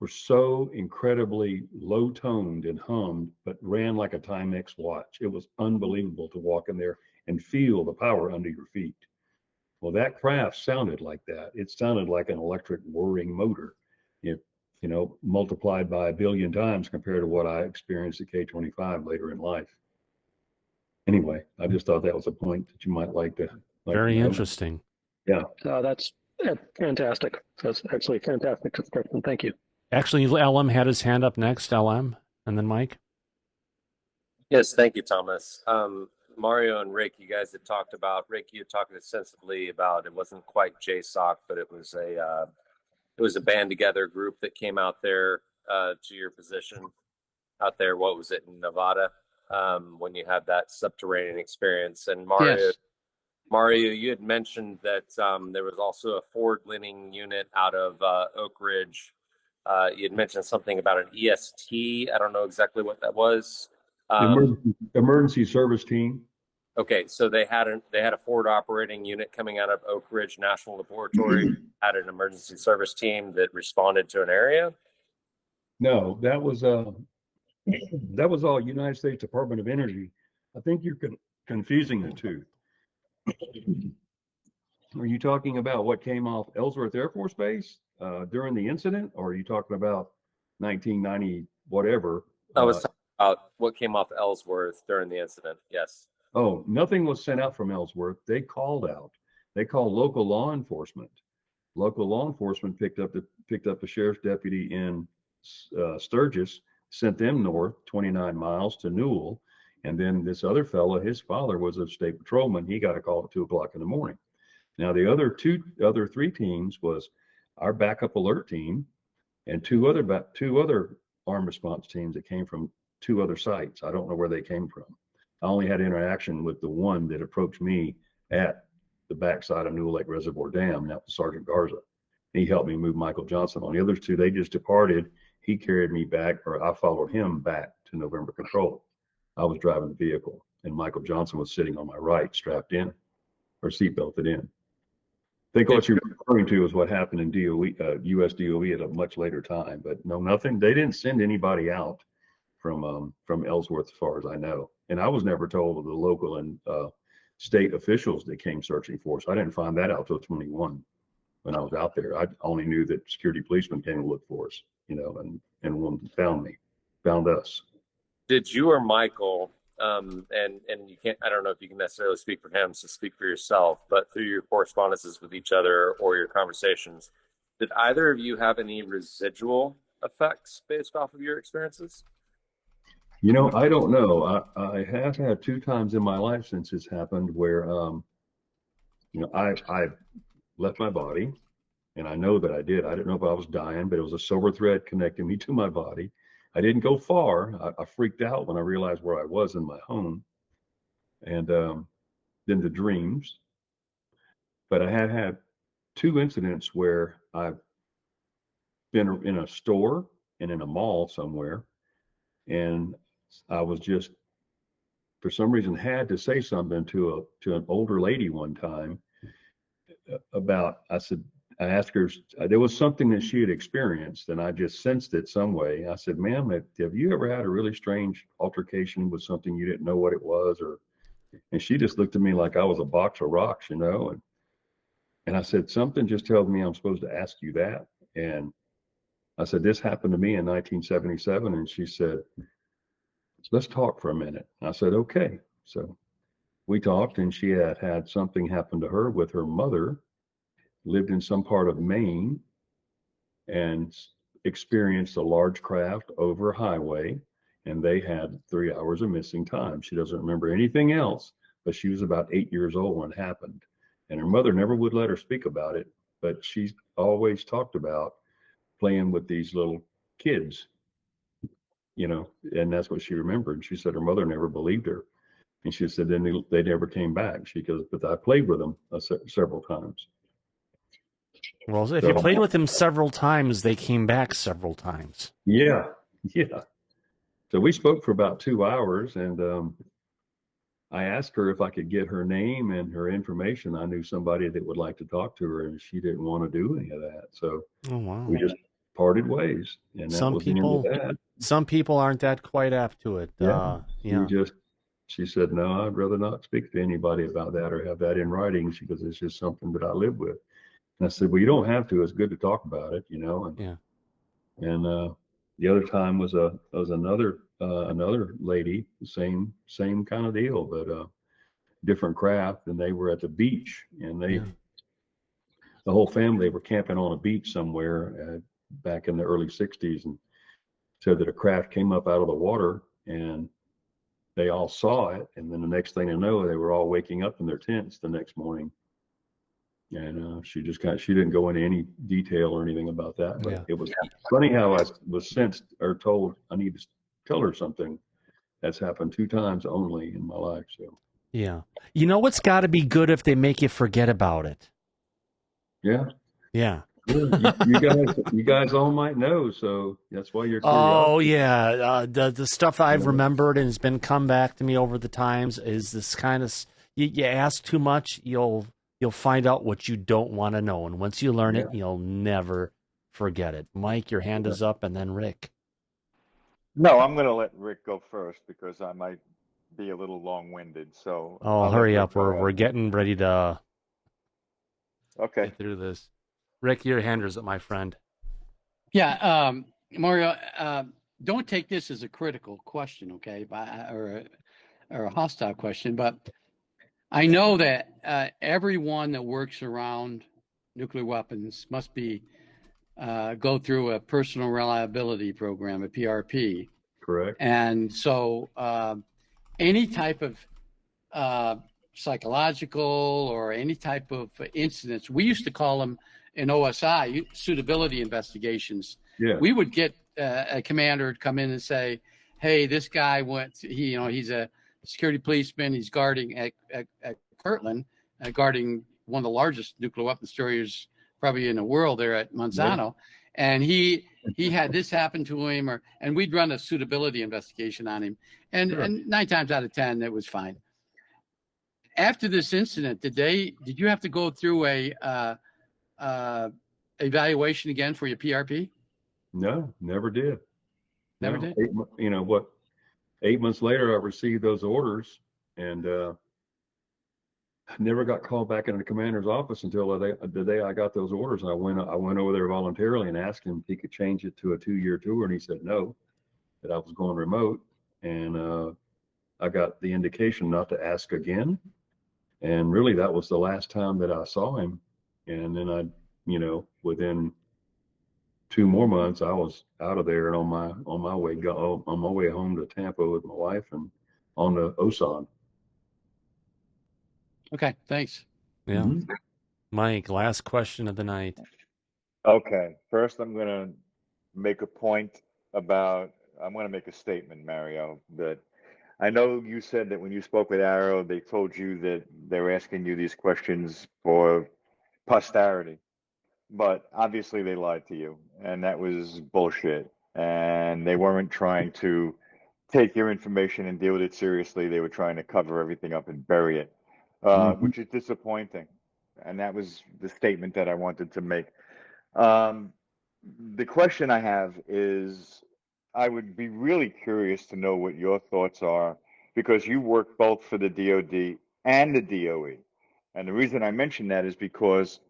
Speaker 6: were so incredibly low toned and hummed, but ran like a Timex watch. It was unbelievable to walk in there and feel the power under your feet. Well, that craft sounded like that. It sounded like an electric whirring motor, you know, multiplied by 1 billion times compared to what I experienced at K-25 later in life. Anyway, I just thought that was a point that you might like to.
Speaker 1: Very interesting.
Speaker 6: Yeah.
Speaker 4: That's fantastic. That's actually a fantastic description. Thank you.
Speaker 1: Actually, LM had his hand up next, LM, and then Mike.
Speaker 3: Yes, thank you, Thomas. Mario and Rick, you guys had talked about, Rick, you had talked extensively about, it wasn't quite JSOC, but it was a band together group that came out there to your position out there. What was it, in Nevada, when you had that subterranean experience? And Mario, you had mentioned that there was also a forward-leaning unit out of Oak Ridge. You had mentioned something about an EST. I don't know exactly what that was.
Speaker 6: Emergency service team.
Speaker 3: Okay, so they had a forward operating unit coming out of Oak Ridge National Laboratory, had an emergency service team that responded to an area.
Speaker 6: No, that was all United States Department of Energy. I think you're confusing the two. Are you talking about what came off Ellsworth Air Force Base during the incident, or are you talking about 1990 whatever?
Speaker 3: I was talking about what came off Ellsworth during the incident. Yes.
Speaker 6: Oh, nothing was sent out from Ellsworth. They called out. They called local law enforcement. Local law enforcement picked up the sheriff's deputy in Sturgis, sent them north 29 miles to Newell, and then this other fellow, his father was a state patrolman. He got a call at 2 o'clock in the morning. Now the other 3 teams was our backup alert team and two other armed response teams that came from 2 other sites. I don't know where they came from. I only had interaction with the one that approached me at the backside of Newell Lake Reservoir Dam. That was Sergeant Garza. He helped me move Michael Johnson on. The other 2, they just departed. He carried me back, or I followed him back to November Control. I was driving the vehicle, and Michael Johnson was sitting on my right, strapped in, or seatbelted in. I think what you're referring to is what happened in DOE, U.S. DOE at a much later time. But no, nothing. They didn't send anybody out from Ellsworth, as far as I know. And I was never told of the local and state officials that came searching for us. I didn't find that out till 21 when I was out there. I only knew that security policemen came to look for us, you know, and one found us.
Speaker 3: Did you or Michael, and you can't, I don't know if you can necessarily speak for him, so speak for yourself, but through your correspondences with each other or your conversations, did either of you have any residual effects based off of your experiences?
Speaker 6: You know, I don't know. I have had 2 times in my life since this happened where, you know, I left my body, and I know that I did. I didn't know if I was dying, but it was a silver thread connecting me to my body. I didn't go far. I freaked out when I realized where I was in my home, and then the dreams. But I had 2 incidents where I've been in a store and in a mall somewhere, and I was just, for some reason, had to say something to an older lady one time about, I asked her, there was something that she had experienced, and I just sensed it some way. I said, ma'am, have you ever had a really strange altercation with something you didn't know what it was? And she just looked at me like I was a box of rocks, you know, And I said, something just tells me I'm supposed to ask you that. And I said, this happened to me in 1977. And she said, let's talk for a minute. I said, okay. So we talked, and she had something happen to her with her mother, lived in some part of Maine, and experienced a large craft over a highway, and they had 3 hours of missing time. She doesn't remember anything else, but she was about 8 years old when it happened. And her mother never would let her speak about it, but she always talked about playing with these little kids, and that's what she remembered. She said her mother never believed her. And she said then they never came back. She goes, but I played with them several times.
Speaker 1: Well, if you played with them several times, they came back several times.
Speaker 6: Yeah. So we spoke for about 2 hours, and I asked her if I could get her name and her information. I knew somebody that would like to talk to her, and she didn't want to do any of that. So we just parted ways, and that was the end of that.
Speaker 1: Some people aren't that quite apt to it.
Speaker 6: She said, no, I'd rather not speak to anybody about that or have that in writing. She goes, it's just something that I live with. And I said, well, you don't have to. It's good to talk about it, And the other time was another lady, same kind of deal, but different craft. And they were at the beach, and the whole family were camping on a beach somewhere back in the early 60s, and said that a craft came up out of the water, and they all saw it. And then the next thing I know, they were all waking up in their tents the next morning. And she didn't go into any detail or anything about that, but it was funny how I was sensed or told I need to tell her something. That's happened 2 times only in my life. So
Speaker 1: it's got to be good if they make you forget about it.
Speaker 6: Yeah. You guys all might know, so that's why you're curious.
Speaker 1: Oh yeah, the stuff I've remembered and has been come back to me over the times is this kind of you ask too much, you'll find out what you don't want to know, and once you learn it, you'll never forget it. Mike, your hand is up, and then Rick.
Speaker 5: No, I'm going to let Rick go first because I might be a little long-winded. So
Speaker 1: hurry up, we're getting ready to get through this. Rick, your hand is up, my friend.
Speaker 7: Yeah, Mario, don't take this as a critical question, okay, or a hostile question, but I know that everyone that works around nuclear weapons must go through a personal reliability program, a PRP.
Speaker 6: Correct.
Speaker 7: And so any type of psychological or any type of incidents, we used to call them in OSI suitability investigations.
Speaker 6: Yeah.
Speaker 7: We would get a commander to come in and say, hey, this guy he's a security policeman. He's guarding at Kirtland, guarding one of the largest nuclear weapons destroyers probably in the world there at Monsanto. Yeah. And he had this happen to him, and we'd run a suitability investigation on him. And 9 times out of 10, it was fine. After this incident, did you have to go through a evaluation again for your PRP?
Speaker 6: No, never did.
Speaker 7: Never did.
Speaker 6: 8 months later, I received those orders, and never got called back into the commander's office until the day I got those orders. I went over there voluntarily and asked him if he could change it to a 2-year tour, and he said no, that I was going remote, and I got the indication not to ask again. And really, that was the last time that I saw him. And then within 2 more months, I was out of there and on my way home to Tampa with my wife and on the OSON.
Speaker 7: Okay, thanks.
Speaker 1: Yeah. Mm-hmm. Mike, last question of the night.
Speaker 5: Okay. First, I'm going to make a statement, Mario, that I know you said that when you spoke with Arrow, they told you that they were asking you these questions for posterity, but obviously they lied to you, and that was bullshit. And they weren't trying to take your information and deal with it seriously. They were trying to cover everything up and bury it, which is disappointing. And that was the statement that I wanted to make. The question I have is, I would be really curious to know what your thoughts are, because you work both for the DOD and the DOE. And the reason I mention that is because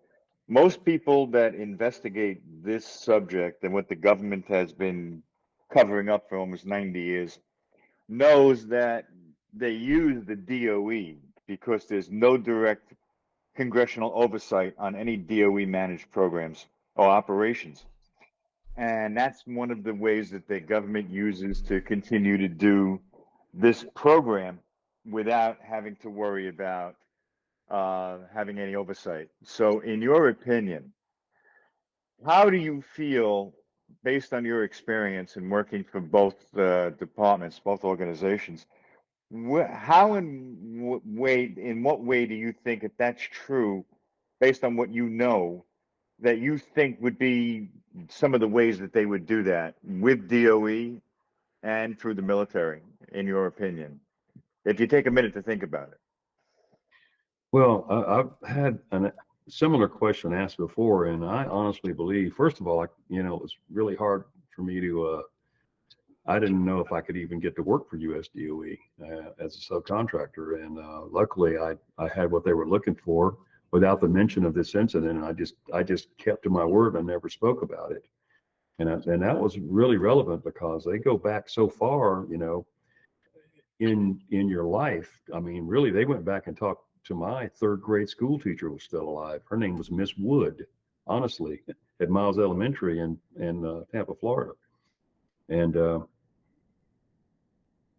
Speaker 5: most people that investigate this subject and what the government has been covering up for almost 90 years knows that they use the DOE because there's no direct congressional oversight on any DOE managed programs or operations. And that's one of the ways that the government uses to continue to do this program without having to worry about having any oversight. So in your opinion, how do you feel, based on your experience in working for both departments, both organizations, how in what way do you think, if that's true, based on what you know, that you think would be some of the ways that they would do that with DOE and through the military, in your opinion? If you take a minute to think about it.
Speaker 6: Well, I've had a similar question asked before, and I honestly believe, first of all, it was really hard for me to, I didn't know if I could even get to work for US DOE as a subcontractor. And luckily I had what they were looking for without the mention of this incident. And I just kept to my word and never spoke about it. And that was really relevant because they go back so far, in your life. I mean, really, they went back and talked to my third grade school teacher, was still alive. Her name was Miss Wood, honestly, at Miles Elementary in Tampa, Florida. And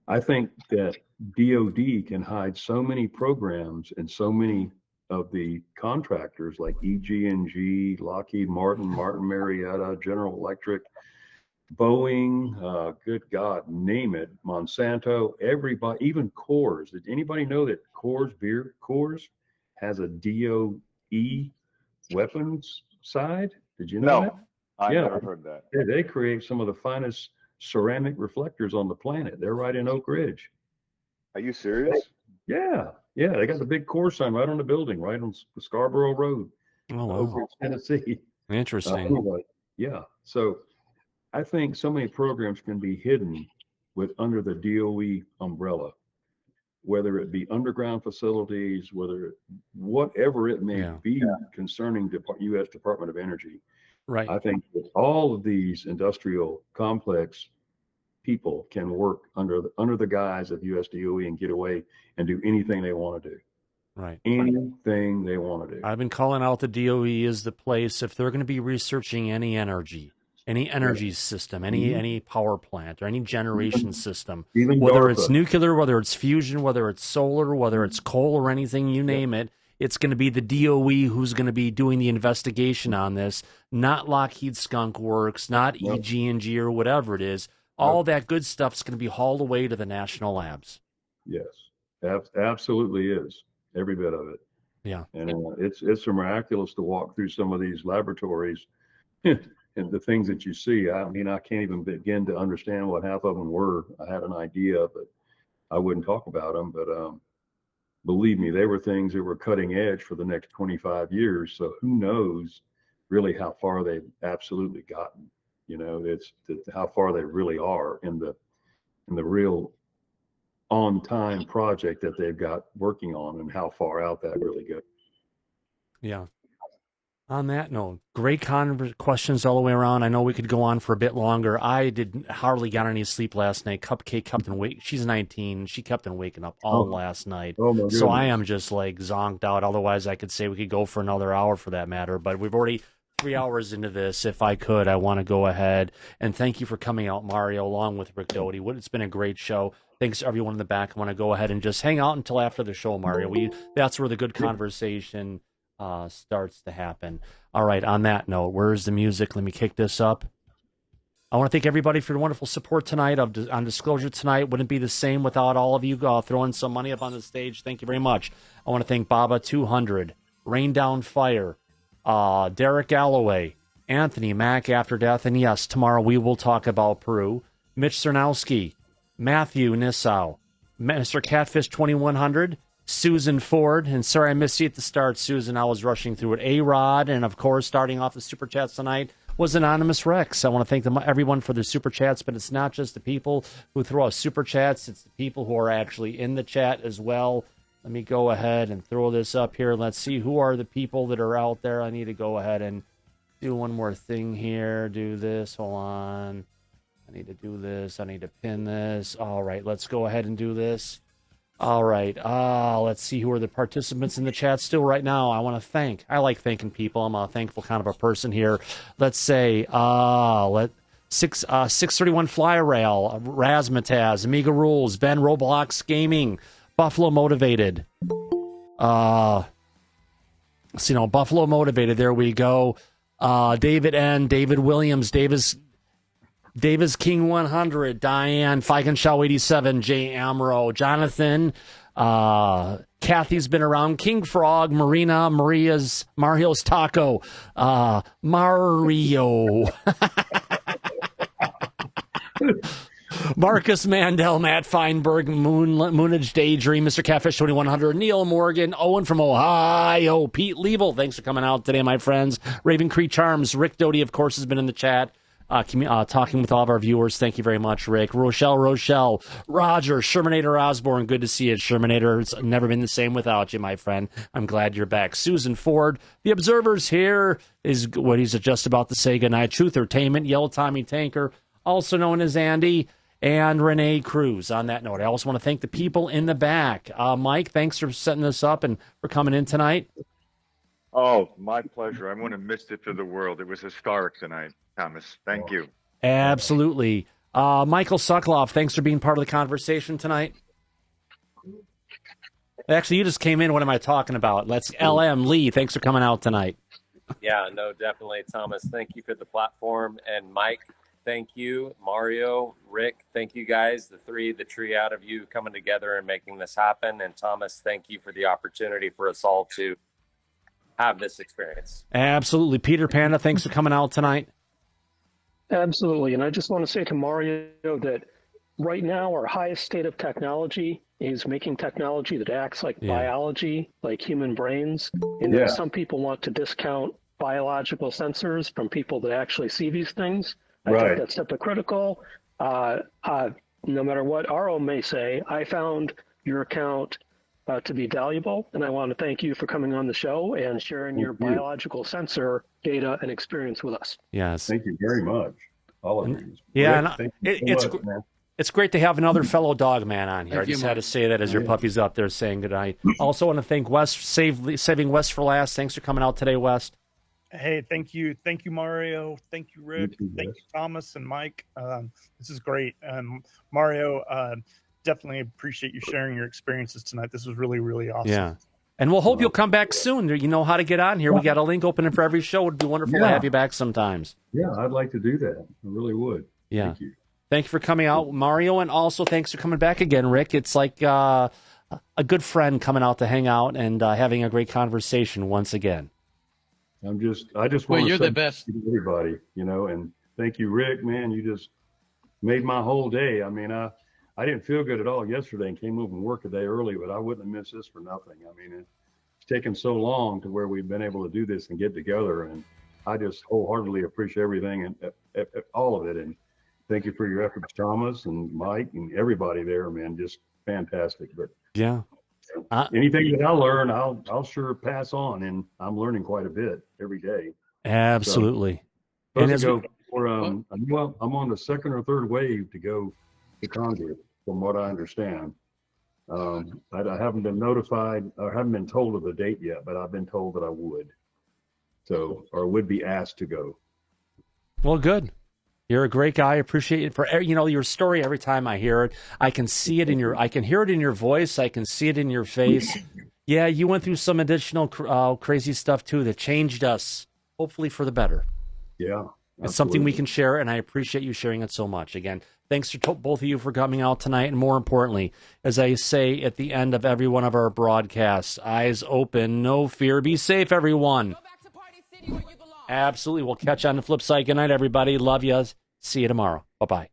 Speaker 6: I think that DOD can hide so many programs and so many of the contractors like EG&G, Lockheed Martin, Martin Marietta, General Electric, Boeing, good God, name it, Monsanto, everybody, even Coors. Did anybody know that Coors has a DOE weapons side? Did you know that?
Speaker 5: I never heard that.
Speaker 6: They create some of the finest ceramic reflectors on the planet. They're right in Oak Ridge.
Speaker 5: Are you serious?
Speaker 6: Yeah. They got the big Coors sign right on the building, right on Scarborough Road, Oak Ridge, Tennessee.
Speaker 1: Interesting.
Speaker 6: Anyway, yeah. So I think so many programs can be hidden under the DOE umbrella, whether it be underground facilities, whatever it may be concerning the U.S. Department of Energy.
Speaker 1: Right.
Speaker 6: I think that all of these industrial complex people can work under the guise of US DOE and get away and do anything they want to do.
Speaker 1: Right.
Speaker 6: Anything they want to do.
Speaker 1: I've been calling out the DOE as the place, if they're going to be researching any energy system, any power plant or any generation system,
Speaker 6: even
Speaker 1: whether
Speaker 6: DARPA.
Speaker 1: It's nuclear, whether it's fusion, whether it's solar, whether it's coal or anything, you name it, it's going to be the DOE who's going to be doing the investigation on this, not Lockheed Skunk Works, not EG&G or whatever it is. All that good stuff's going to be hauled away to the national labs.
Speaker 6: Yes, absolutely is. Every bit of it.
Speaker 1: Yeah.
Speaker 6: And it's miraculous to walk through some of these laboratories and the things that you see. I mean, I can't even begin to understand what half of them were. I had an idea, but I wouldn't talk about them. But believe me, they were things that were cutting edge for the next 25 years. So who knows really how far they've absolutely gotten. It's how far they really are in the real on-time project that they've got working on, and how far out that really goes.
Speaker 1: Yeah. On that note, great questions all the way around. I know we could go on for a bit longer. I hardly got any sleep last night. Cupcake kept on waking. She's 19. She kept on waking up all last night.
Speaker 6: Oh my goodness.
Speaker 1: So I am just like zonked out. Otherwise, I could say we could go for another hour for that matter. But we've already 3 hours into this. If I could, I want to go ahead and thank you for coming out, Mario, along with Rick Doty. It's been a great show. Thanks to everyone in the back. I want to go ahead and just hang out until after the show, Mario. That's where the good conversation starts to happen. All right, on that note, where's the music? Let me kick this up. I want to thank everybody for your wonderful support tonight on Disclosure tonight. Wouldn't be the same without all of you throwing some money up on the stage. Thank you very much. I want to thank Baba 200, Rain Down Fire, Derek Galloway, Anthony, Mac After Death, and yes, tomorrow we will talk about Peru, Mitch Cernowski, Matthew Nissau, Mr. Catfish 2100, Susan Ford, and sorry I missed you at the start, Susan. I was rushing through it. A-Rod, and of course, starting off the Super Chats tonight was Anonymous Rex. I want to thank everyone for their Super Chats, but it's not just the people who throw out Super Chats, it's the people who are actually in the chat as well. Let me go ahead and throw this up here. Let's see who are the people that are out there. I need to go ahead and do one more thing here. Do this. Hold on. I need to do this. I need to pin this. All right, let's go ahead and do this. All right. Let's see who are the participants in the chat still right now. I want to thank. I like thanking people. I'm a thankful kind of a person here. Let's say 631 Fly Rail, Razmataz, Amiga Rules, Ben Roblox Gaming, Buffalo Motivated. Buffalo Motivated. There we go. David N, David Williams, Davis King 100, Diane, Feigenshaw 87, Jay Amro, Jonathan, Kathy's been around, King Frog, Marina, Mario's Taco, Mario. Marcus Mandel, Matt Feinberg, Moonage Daydream, Mr. Catfish 2100, Neil Morgan, Owen from Ohio, Pete Liebel, thanks for coming out today, my friends. Raven Cree Charms, Rick Doty, of course, has been in the chat, talking with all of our viewers. Thank you very much, Rick. Rochelle, Roger, Shermanator Osborne, good to see you. Shermanator, it's never been the same without you, my friend. I'm glad you're back. Susan Ford, The Observer's here, is what he's just about to say goodnight. Truth Entertainment, Yellow Tommy Tanker, also known as Andy, and Renee Cruz. On that note, I also want to thank the people in the back. Mike, thanks for setting this up and for coming in tonight.
Speaker 5: Oh, my pleasure. I wouldn't have missed it for the world. It was historic tonight, Thomas. Thank you.
Speaker 1: Absolutely. Michael Sokoloff, thanks for being part of the conversation tonight. Actually, you just came in. What am I talking about? Let's LM Lee, thanks for coming out tonight.
Speaker 3: Yeah, no, definitely, Thomas. Thank you for the platform. And Mike, thank you. Mario, Rick, thank you guys. The triad of you coming together and making this happen. And Thomas, thank you for the opportunity for us all to have this experience.
Speaker 1: Absolutely. Peter Panda, thanks for coming out tonight.
Speaker 4: Absolutely. And I just want to say to Mario that right now our highest state of technology is making technology that acts like biology, like human brains. And some people want to discount biological sensors from people that actually see these things. I think that's hypocritical. No matter what Aro may say, I found your account to be valuable, and I want to thank you for coming on the show and sharing your biological sensor data and experience with us.
Speaker 1: Yes.
Speaker 6: Thank you very much, all of you.
Speaker 1: Yeah,
Speaker 6: Rick,
Speaker 1: and it's great to have another fellow dog man on here. I just had to say that as your puppy's up there saying goodnight. Also want to thank West, saving West for last. Thanks for coming out today, West.
Speaker 2: Hey, thank you, Mario. Thank you, Rick. Thank you, Thomas and Mike. This is great. Mario, definitely appreciate you sharing your experiences tonight. This was really, really awesome.
Speaker 1: Yeah. And we'll hope you'll come back soon. You know how to get on here. We got a link opening for every show. It'd be wonderful to have you back sometimes.
Speaker 6: Yeah, I'd like to do that. I really would.
Speaker 1: Yeah.
Speaker 6: Thank you.
Speaker 1: Thank you for coming out, Mario, and also thanks for coming back again, Rick. It's like a good friend coming out to hang out and having a great conversation once again.
Speaker 6: I just want to
Speaker 7: you're
Speaker 6: say
Speaker 7: the best.
Speaker 6: thank you to everybody, and thank you, Rick, man. You just made my whole day. I mean, I didn't feel good at all yesterday and came home from work a day early, but I wouldn't have missed this for nothing. I mean, it's taken so long to where we've been able to do this and get together, and I just wholeheartedly appreciate everything and all of it. And thank you for your efforts, Thomas and Mike and everybody there, man. Just fantastic. But
Speaker 1: yeah,
Speaker 6: anything that I learn, I'll sure pass on, and I'm learning quite a bit every day.
Speaker 1: Absolutely.
Speaker 6: So, I'm on the second or third wave to go to Congress, from what I understand. I haven't been notified or haven't been told of the date yet, but I've been told that I would. Or would be asked to go.
Speaker 1: Well, good. You're a great guy. I appreciate it for your story. Every time I hear it, I can see it I can hear it in your voice. I can see it in your face. Yeah, you went through some additional crazy stuff too that changed us, hopefully for the better.
Speaker 6: Yeah, absolutely.
Speaker 1: It's something we can share, and I appreciate you sharing it so much. Again, thanks to both of you for coming out tonight, and more importantly, as I say at the end of every one of our broadcasts, eyes open, no fear, be safe, everyone. Absolutely. We'll catch you on the flip side. Good night, everybody. Love you. See you tomorrow. Bye-bye.